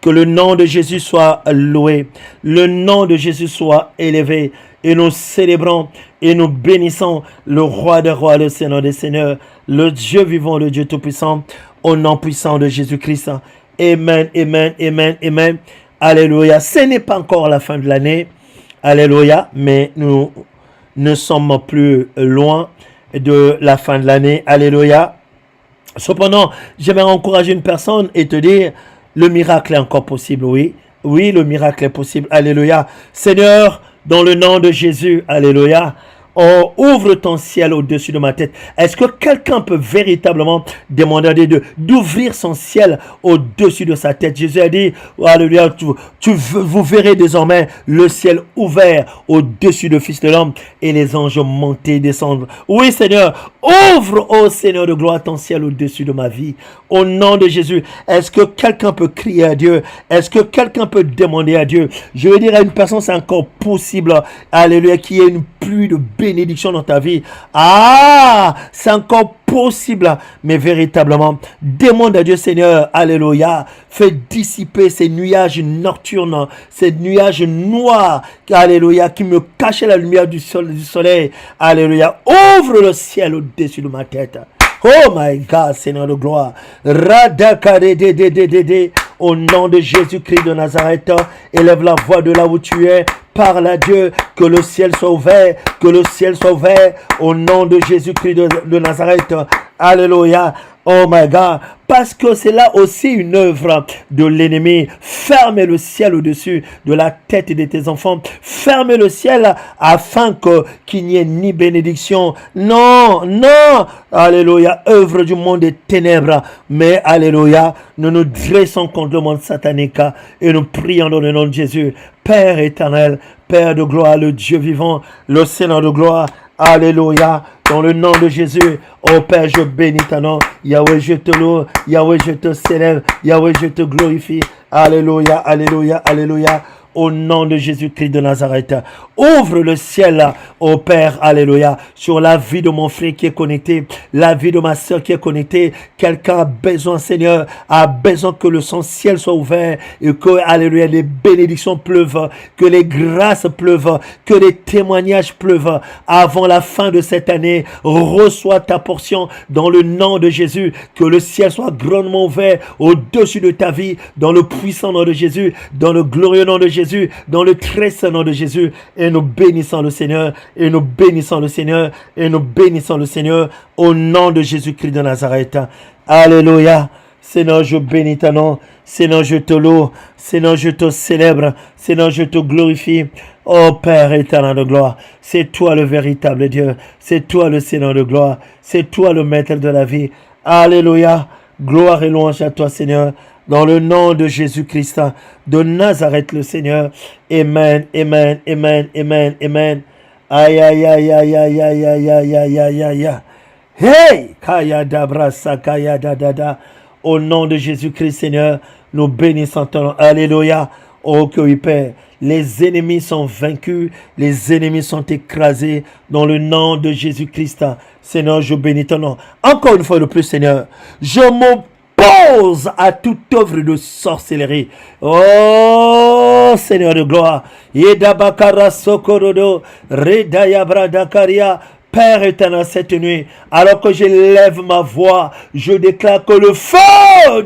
Que le nom de Jésus soit loué, le nom de Jésus soit élevé. Et nous célébrons et nous bénissons le roi des rois, le Seigneur des seigneurs, le Dieu vivant, le Dieu tout-puissant, au nom puissant de Jésus-Christ. Amen, amen, amen, amen. Alléluia. Ce n'est pas encore la fin de l'année. Alléluia. Mais nous ne sommes plus loin de la fin de l'année. Alléluia. Cependant, j'aimerais encourager une personne et te dire, le miracle est encore possible, oui. Oui, le miracle est possible. Alléluia. Seigneur, dans le nom de Jésus, alléluia, oh, ouvre ton ciel au-dessus de ma tête. Est-ce que quelqu'un peut véritablement demander à Dieu d'ouvrir son ciel au-dessus de sa tête? Jésus a dit, alléluia, vous verrez désormais le ciel ouvert au-dessus du Fils de l'homme et les anges monter et descendre. Oui, Seigneur, ouvre, oh Seigneur de gloire, ton ciel au-dessus de ma vie. Au nom de Jésus, est-ce que quelqu'un peut crier à Dieu? Est-ce que quelqu'un peut demander à Dieu? Je veux dire à une personne, c'est encore possible, alléluia, qu'il y ait une pluie de bénédiction dans ta vie. Ah, c'est encore possible, mais véritablement, demande à Dieu, Seigneur, alléluia, fais dissiper ces nuages nocturnes, ces nuages noirs, alléluia, qui me cachaient la lumière du soleil, alléluia, ouvre le ciel au-dessus de ma tête. Oh my God, Seigneur de gloire. Au nom de Jésus-Christ de Nazareth, élève la voix de là où tu es. Parle à Dieu, que le ciel soit ouvert, que le ciel soit ouvert. Au nom de Jésus-Christ de Nazareth. Alléluia. Oh my God. Parce que c'est là aussi une œuvre de l'ennemi. Ferme le ciel au-dessus de la tête de tes enfants. Ferme le ciel afin qu'il n'y ait ni bénédiction. Non, non. Alléluia. Œuvre du monde des ténèbres. Mais alléluia. Nous nous dressons contre le monde satanique et nous prions dans le nom de Jésus. Père éternel, Père de gloire, le Dieu vivant, le Seigneur de gloire. Alléluia. Dans le nom de Jésus, oh Père, je bénis ton nom. Yahweh, je te loue. Yahweh, je te célèbre. Yahweh, je te glorifie. Alléluia, alléluia, alléluia. Au nom de Jésus-Christ de Nazareth. Ouvre le ciel, ô Père, alléluia, sur la vie de mon frère qui est connecté, la vie de ma soeur qui est connectée. Quelqu'un a besoin, Seigneur, a besoin que son ciel soit ouvert et que, alléluia, les bénédictions pleuvent, que les grâces pleuvent, que les témoignages pleuvent avant la fin de cette année. Reçois ta portion dans le nom de Jésus, que le ciel soit grandement ouvert au-dessus de ta vie, dans le puissant nom de Jésus, dans le glorieux nom de Jésus, dans le très saint nom de Jésus. Et nous bénissons le Seigneur, et nous bénissons le Seigneur, et nous bénissons le Seigneur au nom de Jésus-Christ de Nazareth. Alléluia. Seigneur, je bénis ton nom. Seigneur, je te loue. Seigneur, je te célèbre. Seigneur, je te glorifie. Oh Père éternel de gloire, c'est toi le véritable Dieu. C'est toi le Seigneur de gloire. C'est toi le maître de la vie. Alléluia. Gloire et louange à toi, Seigneur. Dans le nom de Jésus-Christ de Nazareth, le Seigneur. Amen, amen, amen, amen, amen. Aïe, aïe, aïe, aïe, aïe, aïe, aïe, aïe, aïe, aïe, aïe, aïe. Hey! Kaya dabra sakaya da. Au nom de Jésus-Christ, Seigneur, nous bénissons ton nom. Alléluia. Oh, que oui, Père. Les ennemis sont vaincus. Les ennemis sont écrasés. Dans le nom de Jésus-Christ. Seigneur, je bénis ton nom. Encore une fois de plus, Seigneur. Je m'oppose à toute œuvre de sorcellerie. Oh, Seigneur de gloire. Yedabakara sokorodo. Redayabra dakaria. Père éternel, cette nuit, alors que je lève ma voix, je déclare que le feu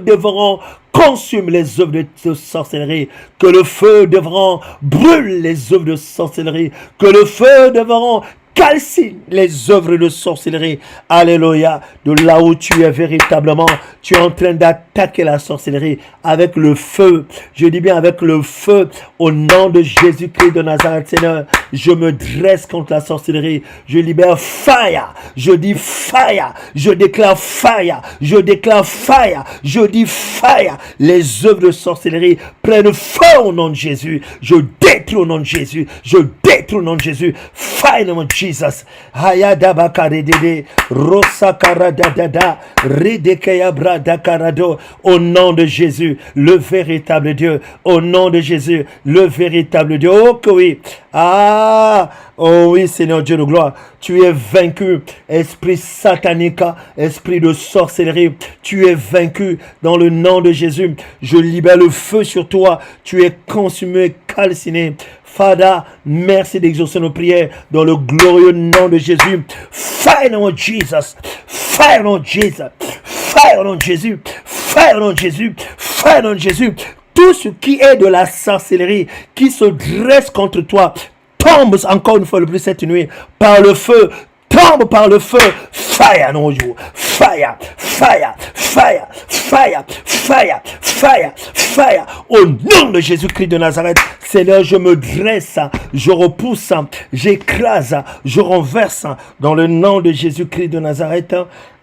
devra consume les œuvres de sorcellerie, que le feu devra brûler les œuvres de sorcellerie, que le feu devra calcine les œuvres de sorcellerie. Alléluia. De là où tu es véritablement, tu es en train d'attaquer la sorcellerie avec le feu. Je dis bien avec le feu. Au nom de Jésus-Christ de Nazareth, Seigneur, je me dresse contre la sorcellerie. Je libère fire. Je dis fire. Je déclare fire. Je déclare fire. Je dis fire. Les œuvres de sorcellerie prennent feu au nom de Jésus. Je détruis au nom de Jésus. Je détruis au nom de Jésus. Fire in Jesus. Hayada bakaredede. Rosakaradadada. Ridekeya bradakarado. Au nom de Jésus, le véritable Dieu. Au nom de Jésus, le véritable Dieu. Oh que oui. Ah. Oh oui, Seigneur Dieu de gloire. Tu es vaincu. Esprit satanique. Esprit de sorcellerie. Tu es vaincu dans le nom de Jésus. Je libère le feu sur toi. Tu es consumé, calciné. Father, merci d'exaucer nos prières dans le glorieux nom de Jésus. Fire on Jesus. Fire on Jesus. Fire on Jésus. Fire on Jésus. Fire on Jésus. Tout ce qui est de la sorcellerie qui se dresse contre toi tombe encore une fois le plus cette nuit par le feu. Tombe par le feu. Fire non you. Fire. Fire. Fire. Fire. Fire. Fire. Fire. Au nom de Jésus-Christ de Nazareth, Seigneur, je me dresse, je repousse, j'écrase, je renverse dans le nom de Jésus-Christ de Nazareth.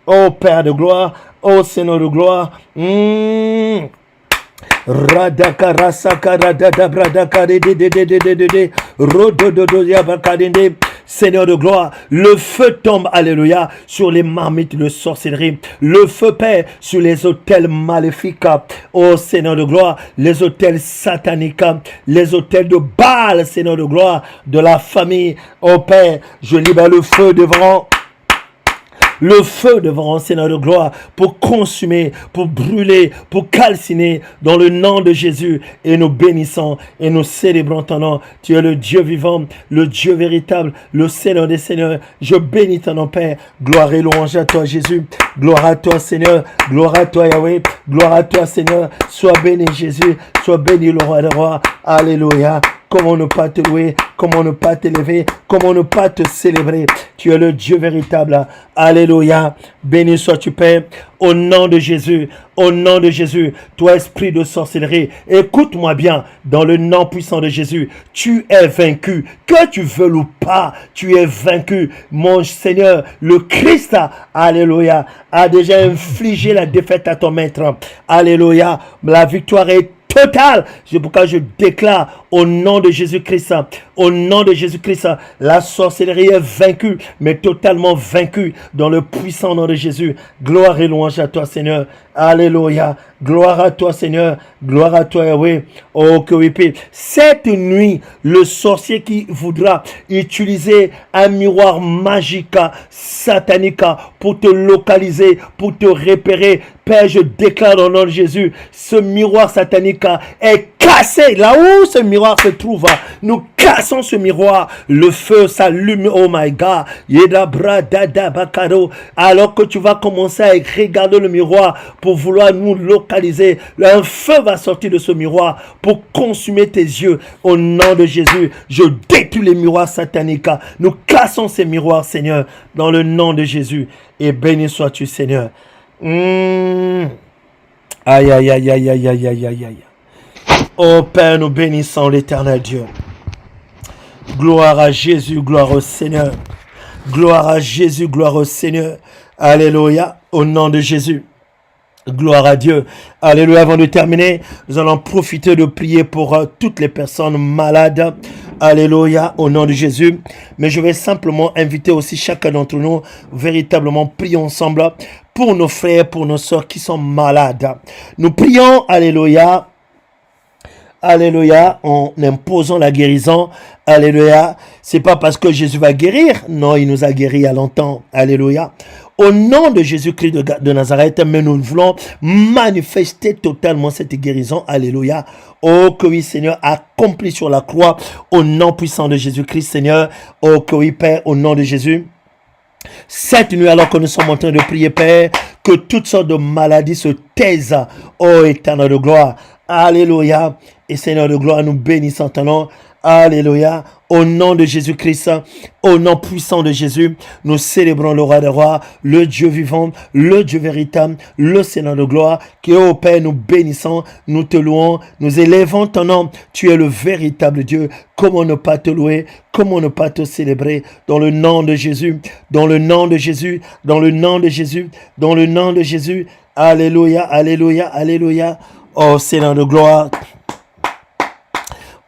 Ô Père de gloire, ô Seigneur de gloire. Radaka rasaka radada bradaka de rodododo yabakadende. Seigneur de gloire, le feu tombe, alléluia, sur les marmites de sorcellerie. Le feu, Père, sur les autels maléfiques. Oh Seigneur de gloire, les autels sataniques, les autels de Baal, Seigneur de gloire, de la famille. Oh Père, je libère le feu devant. Le feu devant Seigneur de gloire pour consumer, pour brûler, pour calciner dans le nom de Jésus. Et nous bénissons et nous célébrons ton nom. Tu es le Dieu vivant, le Dieu véritable, le Seigneur des Seigneurs. Je bénis ton nom, Père. Gloire et louange à toi, Jésus. Gloire à toi, Seigneur. Gloire à toi, Yahweh. Gloire à toi, Seigneur. Sois béni, Jésus. Sois béni, le roi des rois. Alléluia. Comment ne pas te louer, comment ne pas t'élever, comment ne pas te célébrer. Tu es le Dieu véritable. Alléluia. Béni sois-tu, Père. Au nom de Jésus, au nom de Jésus, toi esprit de sorcellerie, écoute-moi bien, dans le nom puissant de Jésus, tu es vaincu. Que tu veuilles ou pas, tu es vaincu. Mon Seigneur, le Christ, alléluia, a déjà infligé la défaite à ton maître. Alléluia. La victoire est total. C'est pourquoi je déclare au nom de Jésus-Christ, au nom de Jésus-Christ, la sorcellerie est vaincue, mais totalement vaincue dans le puissant nom de Jésus. Gloire et louange à toi, Seigneur. Alléluia. Gloire à toi, Seigneur. Gloire à toi, Yahweh. Oh, que oui, cette nuit, le sorcier qui voudra utiliser un miroir magique, satanique, pour te localiser, pour te repérer, Père, je déclare au nom de Jésus, ce miroir satanique est cassé. Là où ce miroir se trouve, nous cassons ce miroir. Le feu s'allume, oh my God. Alors que tu vas commencer à regarder le miroir pour vouloir nous localiser, un feu va sortir de ce miroir pour consumer tes yeux. Au nom de Jésus, je détruis les miroirs sataniques. Nous cassons ces miroirs, Seigneur, dans le nom de Jésus. Et béni sois-tu, Seigneur. Aïe, aïe, aïe, aïe, aïe, aïe, aïe, aïe, aïe. Oh Père, nous bénissons l'éternel Dieu. Gloire à Jésus, gloire au Seigneur. Gloire à Jésus, gloire au Seigneur. Alléluia, au nom de Jésus. Gloire à Dieu. Alléluia. Avant de terminer, nous allons profiter de prier pour toutes les personnes malades. Alléluia, au nom de Jésus. Mais je vais simplement inviter aussi chacun d'entre nous, véritablement prier ensemble pour nos frères, pour nos sœurs qui sont malades. Nous prions, alléluia. Alléluia, en imposant la guérison. Alléluia. C'est pas parce que Jésus va guérir. Non, il nous a guéris il y a longtemps. Alléluia. Au nom de Jésus-Christ de Nazareth, mais nous voulons manifester totalement cette guérison. Alléluia. Oh, que oui, Seigneur, accompli sur la croix. Au nom puissant de Jésus-Christ, Seigneur. Oh, que oui, Père, au nom de Jésus. Cette nuit, alors que nous sommes en train de prier, Père, que toutes sortes de maladies se taisent. Oh, éternel de gloire. Alléluia. Et Seigneur de gloire, nous bénissons ton nom. Alléluia. Au nom de Jésus-Christ, au nom puissant de Jésus, nous célébrons le roi des rois, le Dieu vivant, le Dieu véritable, le Seigneur de gloire, qui est au Père, nous bénissons, nous te louons, nous élevons ton nom. Tu es le véritable Dieu. Comment ne pas te louer? Comment ne pas te célébrer? Dans le nom de Jésus, dans le nom de Jésus, dans le nom de Jésus, dans le nom de Jésus. Alléluia, alléluia, alléluia. Oh Seigneur de gloire.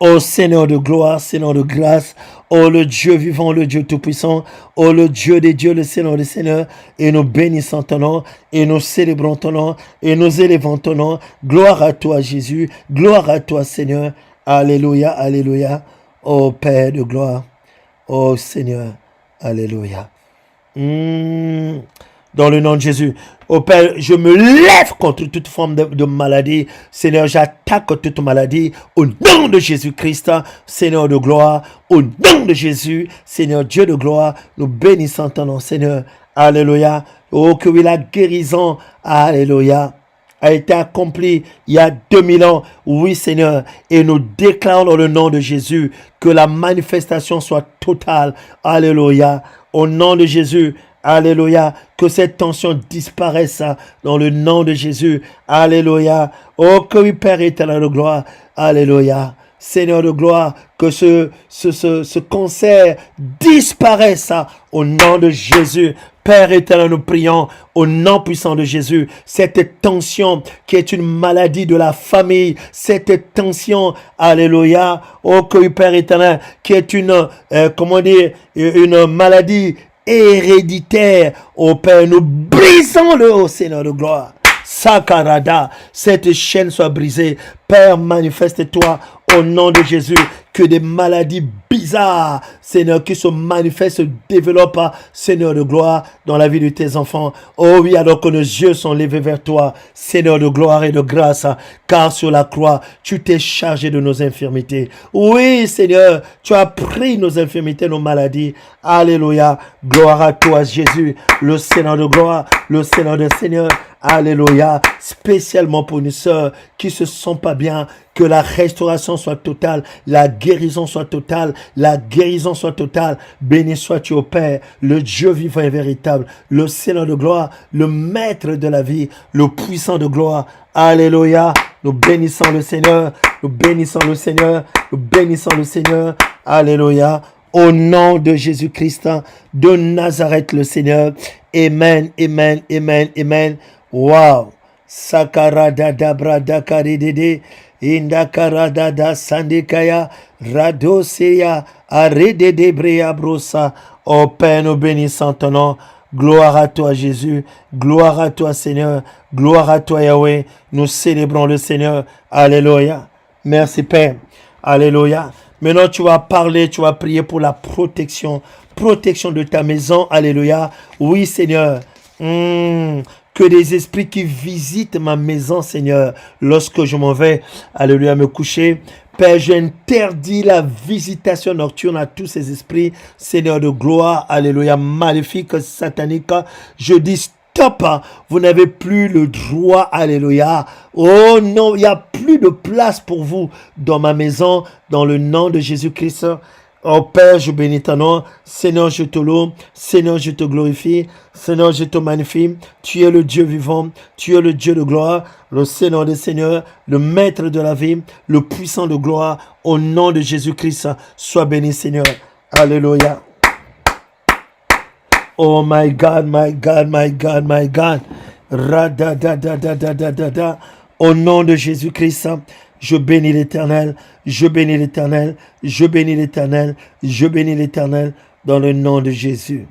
Ô Seigneur de gloire, Seigneur de grâce, ô le Dieu vivant, le Dieu tout-puissant, ô le Dieu des dieux, le Seigneur des seigneurs, et nous bénissons ton nom, et nous célébrons ton nom, et nous élevons ton nom. Gloire à toi, Jésus, gloire à toi, Seigneur. Alléluia, alléluia. Ô Père de gloire, ô Seigneur, alléluia. Dans le nom de Jésus. Ô Père, je me lève contre toute forme de maladie. Seigneur, j'attaque toute maladie au nom de Jésus-Christ, Seigneur de gloire. Au nom de Jésus, Seigneur Dieu de gloire, nous bénissons ton nom, Seigneur. Alléluia. Oh, que oui, la guérison, alléluia, a été accomplie il y a 2000 ans. Oui, Seigneur. Et nous déclarons dans le nom de Jésus que la manifestation soit totale. Alléluia. Au nom de Jésus. Alléluia. Que cette tension disparaisse dans le nom de Jésus. Alléluia. Oh, que oui, Père éternel de gloire. Alléluia. Seigneur de gloire, que ce cancer disparaisse au nom de Jésus. Père éternel, nous prions au nom puissant de Jésus. Cette tension qui est une maladie de la famille, cette tension, alléluia, oh que Père éternel, qui est une maladie héréditaire, oh Père, nous brisons-le, oh Seigneur de gloire. Sakarada, cette chaîne soit brisée. Père, manifeste-toi au nom de Jésus. Que des maladies bizarres, Seigneur, qui se manifestent, se développent, Seigneur de gloire, dans la vie de tes enfants. Oh oui, alors que nos yeux sont levés vers toi, Seigneur de gloire et de grâce, car sur la croix, tu t'es chargé de nos infirmités. Oui, Seigneur, tu as pris nos infirmités, nos maladies. Alléluia. Gloire à toi, Jésus, le Seigneur de gloire, le Seigneur des seigneurs. Alléluia. Spécialement pour une sœur qui se sent pas bien, que la restauration soit totale, la guérison soit totale, la guérison soit totale. Béni sois-tu au Père, le Dieu vivant et véritable, le Seigneur de gloire, le Maître de la vie, le puissant de gloire. Alléluia. Nous bénissons le Seigneur, nous bénissons le Seigneur, nous bénissons le Seigneur. Alléluia. Au nom de Jésus-Christ de Nazareth, le Seigneur. Amen, amen, amen, amen. Wow. Sakarada brada karidede. Indakarada sandikaya. Radoseya. Aredede brea brosa. Oh Père, nous bénissons ton nom. Gloire à toi, Jésus. Gloire à toi, Seigneur. Gloire à toi, Yahweh. Nous célébrons le Seigneur. Alléluia. Merci, Père. Alléluia. Maintenant, tu vas parler, tu vas prier pour la protection. Protection de ta maison. Alléluia. Oui, Seigneur. Que des esprits qui visitent ma maison, Seigneur, lorsque je m'en vais, alléluia, me coucher. Père, j'interdis la visitation nocturne à tous ces esprits, Seigneur de gloire, alléluia, maléfique, satanique. Je dis stop, vous n'avez plus le droit, alléluia. Oh non, il n'y a plus de place pour vous dans ma maison, dans le nom de Jésus-Christ. Oh Père, je bénis ton nom. Seigneur, je te loue. Seigneur, je te glorifie. Seigneur, je te magnifie. Tu es le Dieu vivant. Tu es le Dieu de gloire. Le Seigneur des seigneurs. Le Maître de la vie. Le puissant de gloire. Au nom de Jésus-Christ, sois béni, Seigneur. Alléluia. Oh my God, my God, my God, my God. Radadadadadadada. Au nom de Jésus-Christ, je bénis l'Éternel, je bénis l'Éternel, je bénis l'Éternel, je bénis l'Éternel dans le nom de Jésus.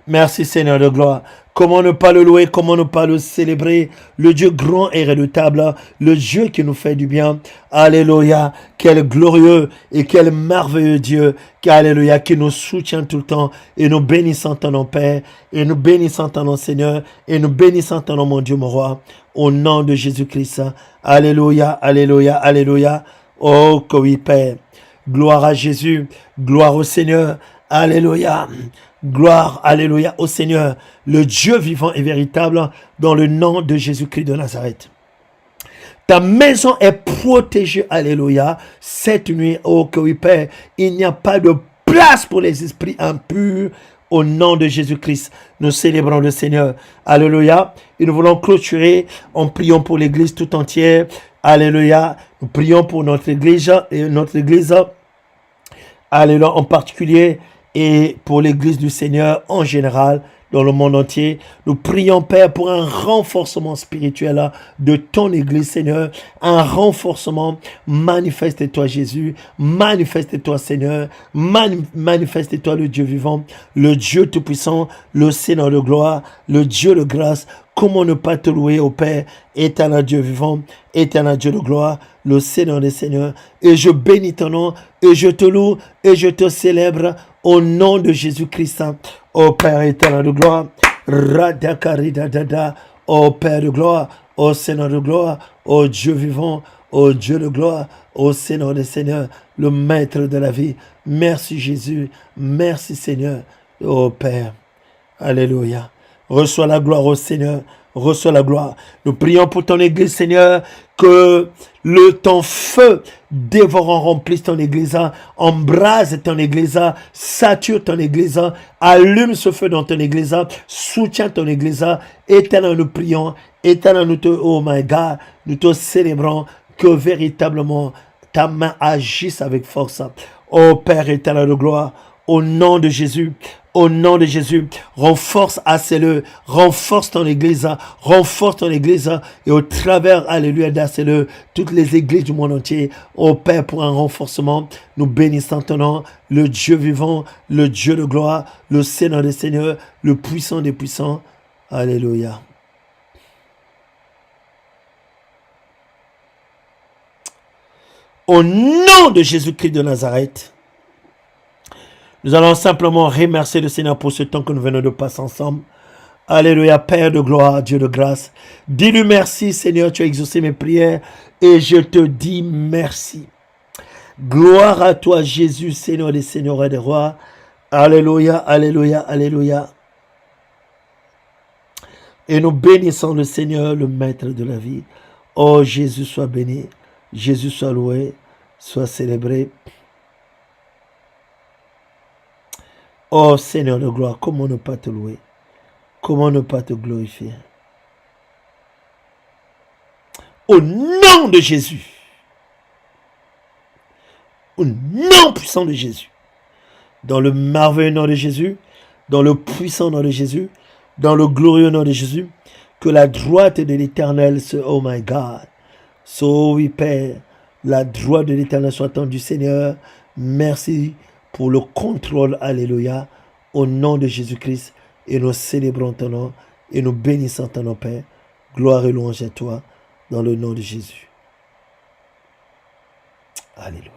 Merci Seigneur de gloire. Comment ne pas le louer, comment ne pas le célébrer, le Dieu grand et redoutable, le Dieu qui nous fait du bien. Alléluia, quel glorieux et quel merveilleux Dieu, alléluia, qui nous soutient tout le temps. Et nous bénissons ton nom Père, et nous bénissons ton nom Seigneur, et nous bénissons ton nom mon Dieu mon roi, au nom de Jésus-Christ. Alléluia, alléluia, alléluia. Oh que oui Père, gloire à Jésus, gloire au Seigneur, alléluia. Gloire, alléluia, au Seigneur, le Dieu vivant et véritable, dans le nom de Jésus-Christ de Nazareth. Ta maison est protégée, alléluia, cette nuit, oh que oui, Père, il n'y a pas de place pour les esprits impurs, au nom de Jésus-Christ. Nous célébrons le Seigneur, alléluia, et nous voulons clôturer en priant pour l'église tout entière, alléluia, nous prions pour notre église, alléluia, en particulier, et pour l'église du Seigneur en général, dans le monde entier. Nous prions, Père, pour un renforcement spirituel de ton Église, Seigneur. Un renforcement. Manifeste-toi, Jésus. Manifeste-toi, Seigneur. Manifeste-toi, le Dieu vivant, le Dieu tout-puissant, le Seigneur de gloire, le Dieu de grâce. Comment ne pas te louer, ô Père, éternel Dieu vivant, éternel Dieu de gloire, le Seigneur des Seigneurs. Et je bénis ton nom, et je te loue, et je te célèbre au nom de Jésus-Christ. Ô Père éternel de gloire, Radakaridadada, ô Père de gloire, ô Seigneur de gloire, ô Dieu vivant, ô Dieu de gloire, ô Seigneur des Seigneurs, le Maître de la vie. Merci Jésus, merci Seigneur, ô Père. Alléluia. Reçois la gloire au Seigneur. Reçois la gloire. Nous prions pour ton Église, Seigneur, que ton feu dévorant remplisse ton Église, embrase ton Église, sature ton Église, allume ce feu dans ton Église, soutiens ton Église. Éternel, nous prions. Éternel, nous te, oh my God, nous te célébrons que véritablement ta main agisse avec force. Ô Père éternel de gloire, au nom de Jésus, au nom de Jésus, renforce ACLE, renforce ton Église, et au travers, alléluia, d'ACLE, toutes les églises du monde entier, ô Père, pour un renforcement, nous bénissons ton nom, le Dieu vivant, le Dieu de gloire, le Seigneur des Seigneurs, le puissant des puissants, alléluia. Au nom de Jésus-Christ de Nazareth, nous allons simplement remercier le Seigneur pour ce temps que nous venons de passer ensemble. Alléluia, Père de gloire, Dieu de grâce. Dis-lui merci, Seigneur, tu as exaucé mes prières et je te dis merci. Gloire à toi, Jésus, Seigneur des Seigneurs et des rois. Alléluia, alléluia, alléluia. Et nous bénissons le Seigneur, le Maître de la vie. Oh, Jésus soit béni, Jésus soit loué, soit célébré. Oh Seigneur de gloire, comment ne pas te louer? Comment ne pas te glorifier? Au nom de Jésus. Au nom puissant de Jésus. Dans le merveilleux nom de Jésus. Dans le puissant nom de Jésus. Dans le glorieux nom de Jésus. Que la droite de l'Éternel se... Oh my God. So oui, Père. La droite de l'Éternel soit tendue, Seigneur. Merci pour le contrôle, alléluia, au nom de Jésus-Christ, et nous célébrons ton nom, et nous bénissons ton nom, Père. Gloire et louange à toi, dans le nom de Jésus. Alléluia.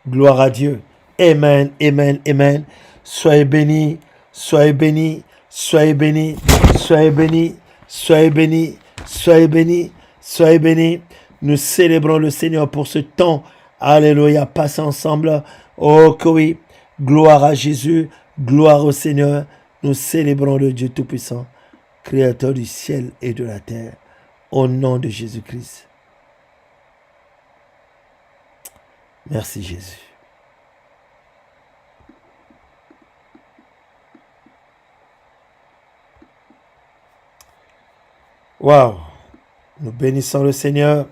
Gloire à Dieu. Amen, amen, amen. Soyez bénis, soyez bénis, soyez bénis, soyez bénis, soyez bénis, soyez bénis, soyez bénis. Nous célébrons le Seigneur pour ce temps. Alléluia, passez ensemble. Oh que oui, gloire à Jésus, gloire au Seigneur. Nous célébrons le Dieu Tout-Puissant, Créateur du ciel et de la terre, au nom de Jésus-Christ. Merci Jésus. Waouh, nous bénissons le Seigneur.